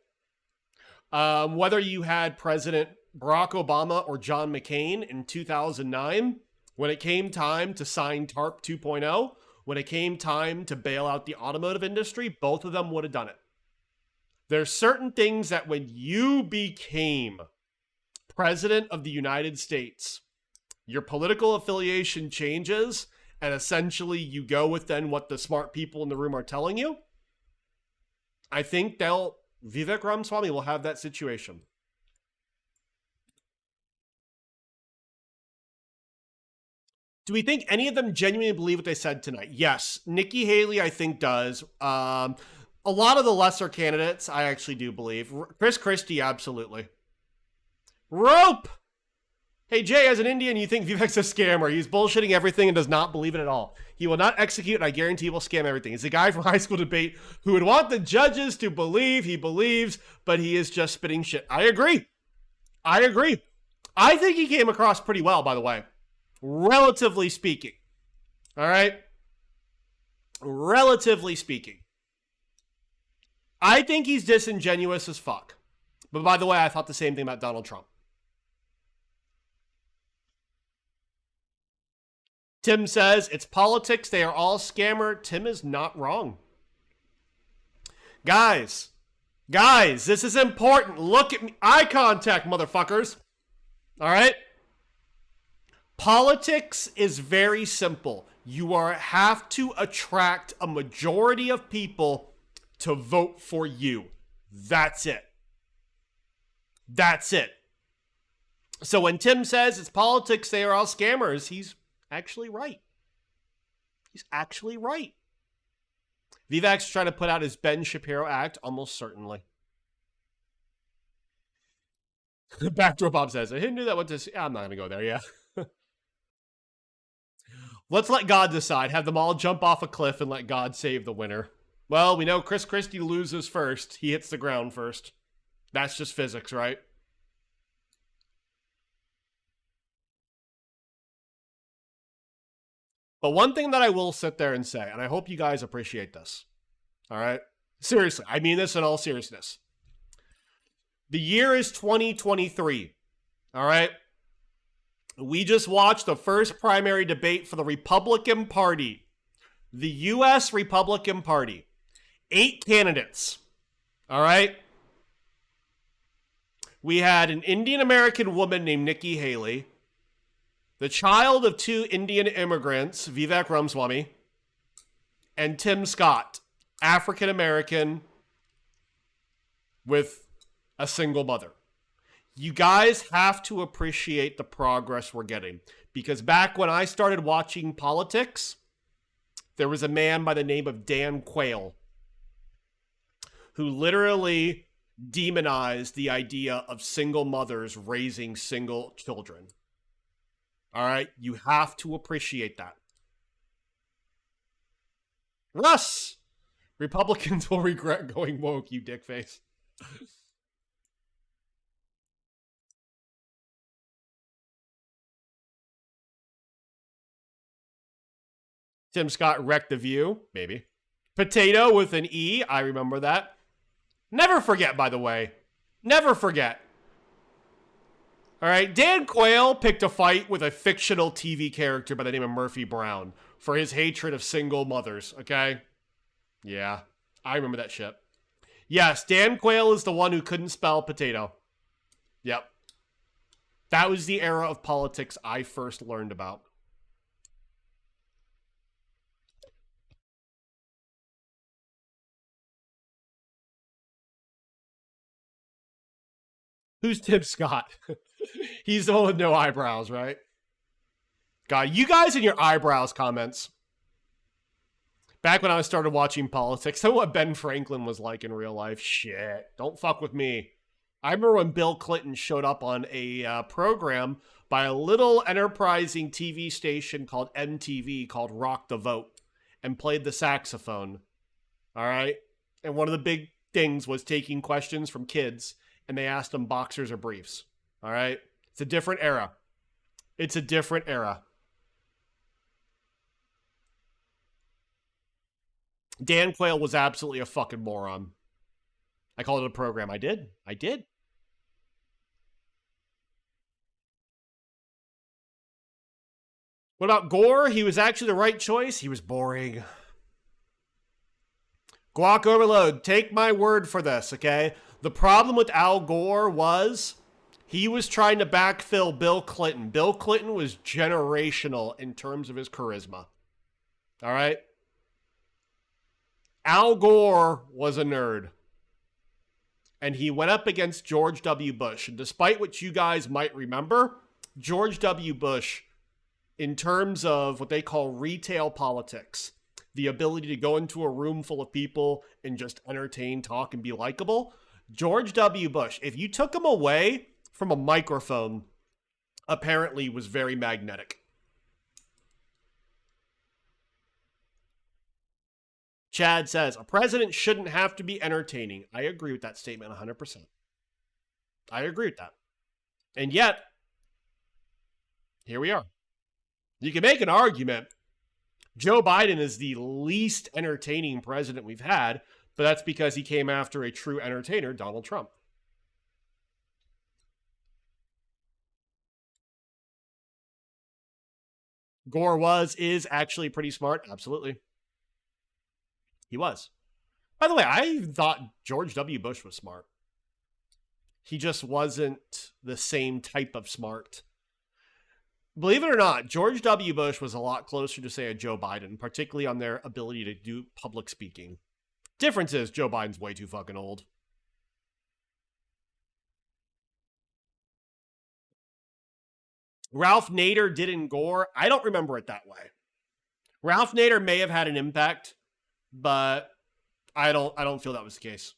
Whether you had President Barack Obama or John McCain in 2009, when it came time to sign TARP 2.0, when it came time to bail out the automotive industry, both of them would have done it. There's certain things that when you became president of the United States, your political affiliation changes, and essentially you go with then what the smart people in the room are telling you. I think Vivek Ramaswamy will have that situation. Do we think any of them genuinely believe what they said tonight? Yes. Nikki Haley, I think, does. A lot of the lesser candidates, I actually do believe. Chris Christie, absolutely. Rope! Hey, Jay, as an Indian, you think Vivek's a scammer. He's bullshitting everything and does not believe it at all. He will not execute, and I guarantee he will scam everything. He's a guy from high school debate who would want the judges to believe he believes, but he is just spitting shit. I agree. I agree. I think he came across pretty well, by the way. Relatively speaking. All right? Relatively speaking. I think he's disingenuous as fuck. But by the way, I thought the same thing about Donald Trump. Tim says, it's politics. They are all scammer. Tim is not wrong. Guys, this is important. Look at me. Eye contact, motherfuckers. All right? Politics is very simple. You have to attract a majority of people to vote for you. That's it. That's it. So when Tim says it's politics, they are all scammers, he's actually right. He's actually right. Vivek's trying to put out his Ben Shapiro act, almost certainly. Backdoor Bob says, I knew that went to... I'm not going to go there, yeah. Let's let God decide. Have them all jump off a cliff and let God save the winner. Well, we know Chris Christie loses first. He hits the ground first. That's just physics, right? But one thing that I will sit there and say, and I hope you guys appreciate this, all right? Seriously, I mean this in all seriousness. The year is 2023, all right? We just watched the first primary debate for the Republican Party, the U.S. Republican Party. 8 candidates, all right? We had an Indian American woman named Nikki Haley, the child of 2 Indian immigrants, Vivek Ramaswamy, and Tim Scott, African American with a single mother. You guys have to appreciate the progress we're getting, because back when I started watching politics, there was a man by the name of Dan Quayle who literally demonized the idea of single mothers raising single children. All right? You have to appreciate that. Russ! Republicans will regret going woke, you dickface. Tim Scott wrecked the View. Maybe. Potato with an E. I remember that. Never forget, by the way. Never forget. All right, Dan Quayle picked a fight with a fictional TV character by the name of Murphy Brown for his hatred of single mothers, okay? Yeah, I remember that shit. Yes, Dan Quayle is the one who couldn't spell potato. Yep. That was the era of politics I first learned about. Who's Tim Scott? He's the one with no eyebrows, right? God, you guys in your eyebrows comments. Back when I started watching politics, know what Ben Franklin was like in real life. Shit, don't fuck with me. I remember when Bill Clinton showed up on a program by a little enterprising TV station called MTV called Rock the Vote. and played the saxophone. All right? And one of the big things was taking questions from kids, and they asked them boxers or briefs. All right? It's a different era. It's a different era. Dan Quayle was absolutely a fucking moron. I called it a program. I did. What about Gore? He was actually the right choice. He was boring. Guac overload. Take my word for this, okay? The problem with Al Gore was he was trying to backfill Bill Clinton. Bill Clinton was generational in terms of his charisma. All right? Al Gore was a nerd. And he went up against George W. Bush. And despite what you guys might remember, George W. Bush, in terms of what they call retail politics, the ability to go into a room full of people and just entertain, talk, and be likable, George W. Bush, if you took him away from a microphone, apparently was very magnetic. Chad says, a president shouldn't have to be entertaining. I agree with that statement 100%. I agree with that. And yet, here we are. You can make an argument. Joe Biden is the least entertaining president we've had, but that's because he came after a true entertainer, Donald Trump. Gore is actually pretty smart. Absolutely. He was. By the way, I thought George W. Bush was smart. He just wasn't the same type of smart. Believe it or not, George W. Bush was a lot closer to, say, a Joe Biden, particularly on their ability to do public speaking. Difference is, Joe Biden's way too fucking old. Ralph Nader didn't Gore. I don't remember it that way. Ralph Nader may have had an impact, but I don't feel that was the case.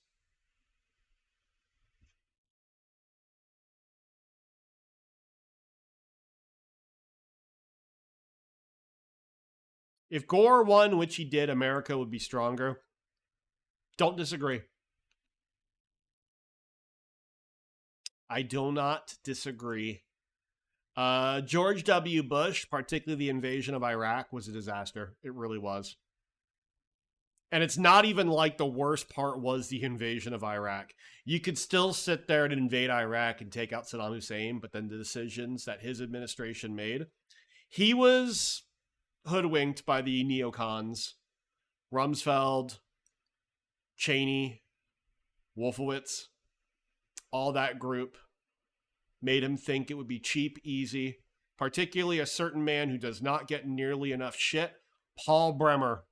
If Gore won, which he did, America would be stronger. Don't disagree. I do not disagree. George W. Bush, particularly the invasion of Iraq, was a disaster. It really was. And it's not even like the worst part was the invasion of Iraq. You could still sit there and invade Iraq and take out Saddam Hussein, but then the decisions that his administration made, he was hoodwinked by the neocons, Rumsfeld, Cheney, Wolfowitz, all that group made him think it would be cheap, easy, particularly a certain man who does not get nearly enough shit, Paul Bremer.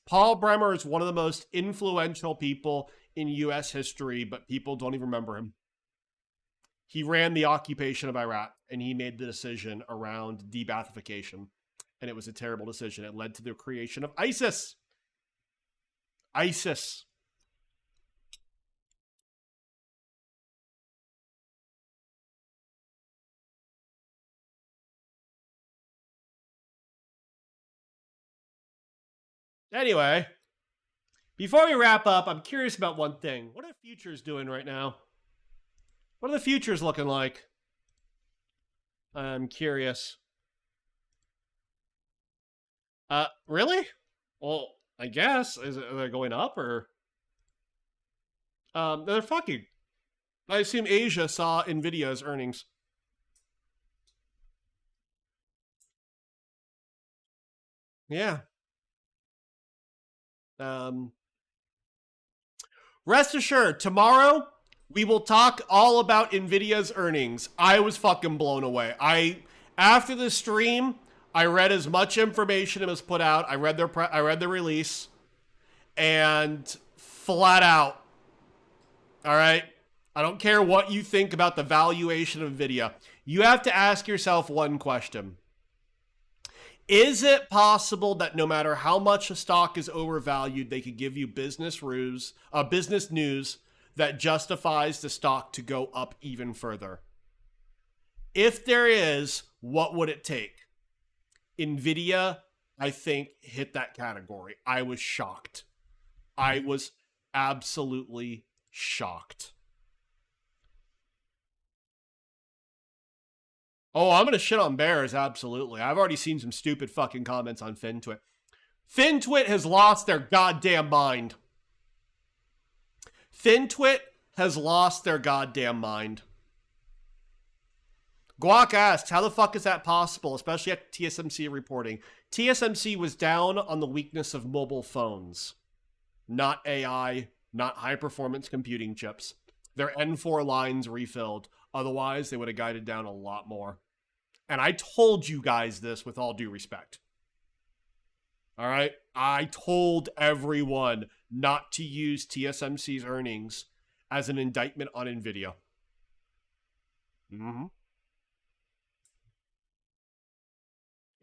Paul Bremer is one of the most influential people in U.S. history, but people don't even remember him. He ran the occupation of Iraq, and he made the decision around de-Baathification. And it was a terrible decision. It led to the creation of ISIS. ISIS. Anyway, before we wrap up, I'm curious about one thing. What are futures doing right now? What are the futures looking like? I'm curious. Really? Well, I guess. Are they going up or? They're fucking. I assume Asia saw Nvidia's earnings. Yeah. Rest assured, tomorrow we will talk all about Nvidia's earnings. I was fucking blown away. After the stream, I read as much information as put out. I read their release, and flat out. All right, I don't care what you think about the valuation of Nvidia. You have to ask yourself one question. Is it possible that no matter how much a stock is overvalued, they could give you business news that justifies the stock to go up even further? If there is, what would it take? Nvidia I think, hit that category. I was shocked. I was absolutely shocked. Oh, I'm going to shit on Bears, absolutely. I've already seen some stupid fucking comments on FinTwit. FinTwit has lost their goddamn mind. FinTwit has lost their goddamn mind. Guac asks, how the fuck is that possible, especially at TSMC reporting? TSMC was down on the weakness of mobile phones, not AI, not high-performance computing chips. Their N4 lines refilled. Otherwise, they would have guided down a lot more. And I told you guys this with all due respect. All right? I told everyone not to use TSMC's earnings as an indictment on NVIDIA.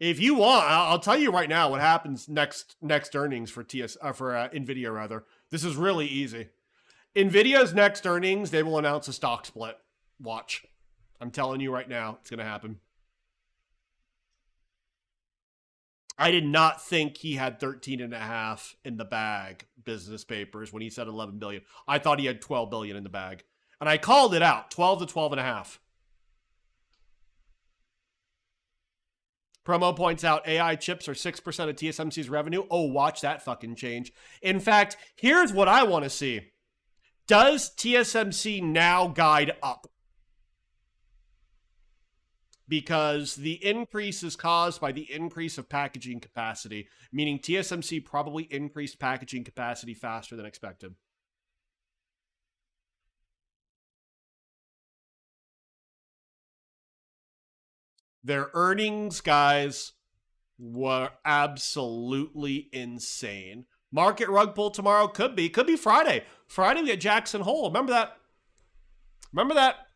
If you want, I'll tell you right now what happens next earnings for NVIDIA rather. This is really easy. NVIDIA's next earnings, they will announce a stock split. Watch. I'm telling you right now, it's going to happen. I did not think he had 13.5 in the bag, business papers, when he said 11 billion. I thought he had 12 billion in the bag. And I called it out, 12 to 12.5. Promo points out AI chips are 6% of TSMC's revenue. Oh, watch that fucking change. In fact, here's what I want to see. Does TSMC now guide up? Because the increase is caused by the increase of packaging capacity, meaning TSMC probably increased packaging capacity faster than expected. Their earnings, guys, were absolutely insane. Market rug pull tomorrow could be Friday. Friday we get Jackson Hole. Remember that? Remember that?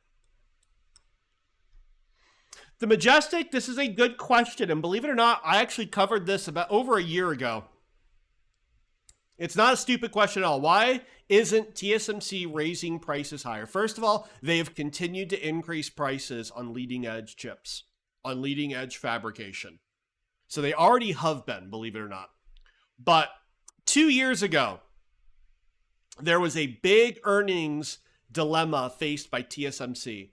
The Majestic, this is a good question. And believe it or not, I actually covered this about over a year ago. It's not a stupid question at all. Why isn't TSMC raising prices higher? First of all, they have continued to increase prices on leading edge chips, on leading edge fabrication. So they already have been, believe it or not. But 2 years ago, there was a big earnings dilemma faced by TSMC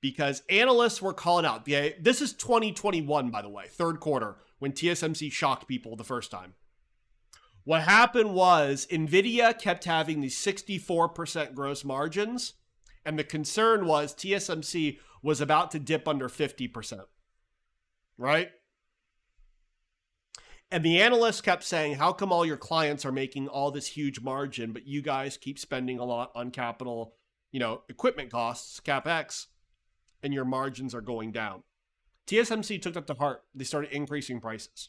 because analysts were calling out. This is 2021, by the way, third quarter, when TSMC shocked people the first time. What happened was NVIDIA kept having these 64% gross margins, and the concern was TSMC was about to dip under 50%, right? And the analysts kept saying, how come all your clients are making all this huge margin, but you guys keep spending a lot on capital, equipment costs, CapEx, and your margins are going down? TSMC took that to heart. They started increasing prices.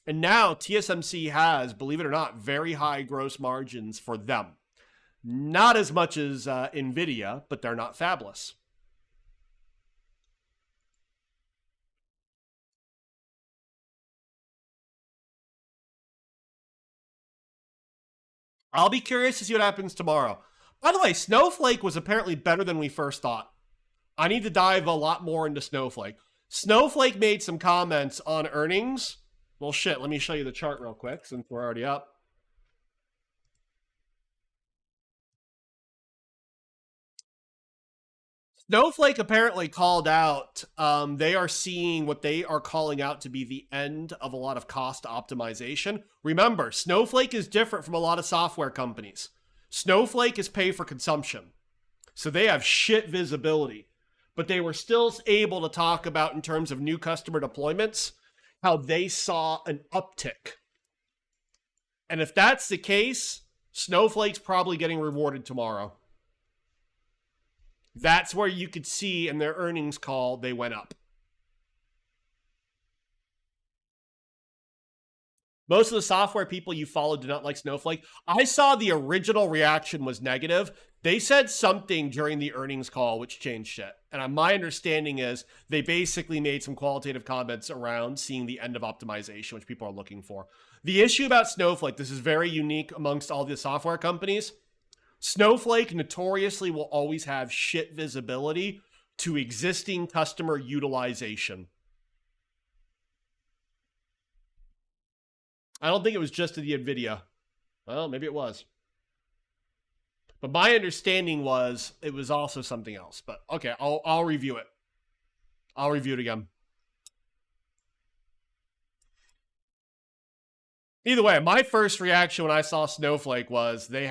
And now TSMC has, believe it or not, very high gross margins for them. Not as much as NVIDIA, but they're not fabless. I'll be curious to see what happens tomorrow. By the way, Snowflake was apparently better than we first thought. I need to dive a lot more into Snowflake. Snowflake made some comments on earnings. Well, shit, let me show you the chart real quick since we're already up. Snowflake apparently called out, they are seeing what they are calling out to be the end of a lot of cost optimization. Remember, Snowflake is different from a lot of software companies. Snowflake is pay for consumption. So they have shit visibility. But they were still able to talk about, in terms of new customer deployments, how they saw an uptick. And if that's the case, Snowflake's probably getting rewarded tomorrow. That's where you could see in their earnings call, they went up. Most of the software people you follow do not like Snowflake. I saw the original reaction was negative. They said something during the earnings call which changed shit. And my understanding is they basically made some qualitative comments around seeing the end of optimization, which people are looking for. The issue about Snowflake, this is very unique amongst all the software companies. Snowflake notoriously will always have shit visibility to existing customer utilization. I don't think it was just to the NVIDIA. Well, maybe it was. But my understanding was it was also something else. But okay, I'll review it. I'll review it again. Either way, my first reaction when I saw Snowflake was they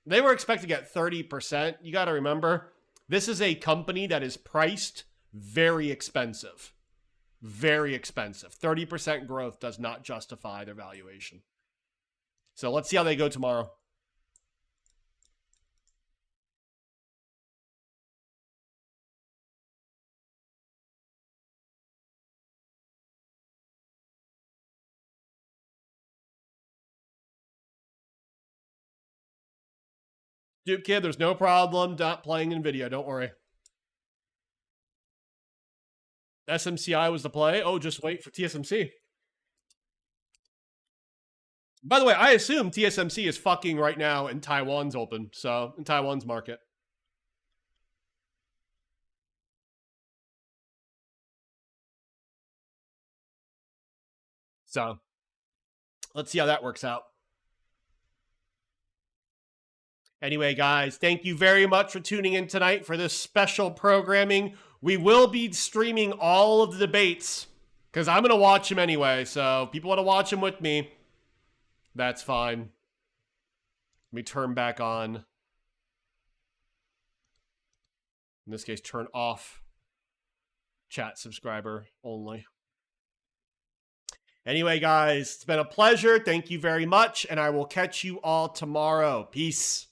were expecting to get 30%. You got to remember, this is a company that is priced very expensive. Very expensive. 30% growth does not justify their valuation. So let's see how they go tomorrow. Dude, kid, there's no problem not playing NVIDIA. Don't worry. SMCI was the play. Oh, just wait for TSMC. By the way, I assume TSMC is fucking right now in Taiwan's open. So, in Taiwan's market. So, let's see how that works out. Anyway, guys, thank you very much for tuning in tonight for this special programming. We will be streaming all of the debates because I'm going to watch them anyway. So if people want to watch them with me, that's fine. Let me turn back on. In this case, turn off chat subscriber only. Anyway, guys, it's been a pleasure. Thank you very much. And I will catch you all tomorrow. Peace.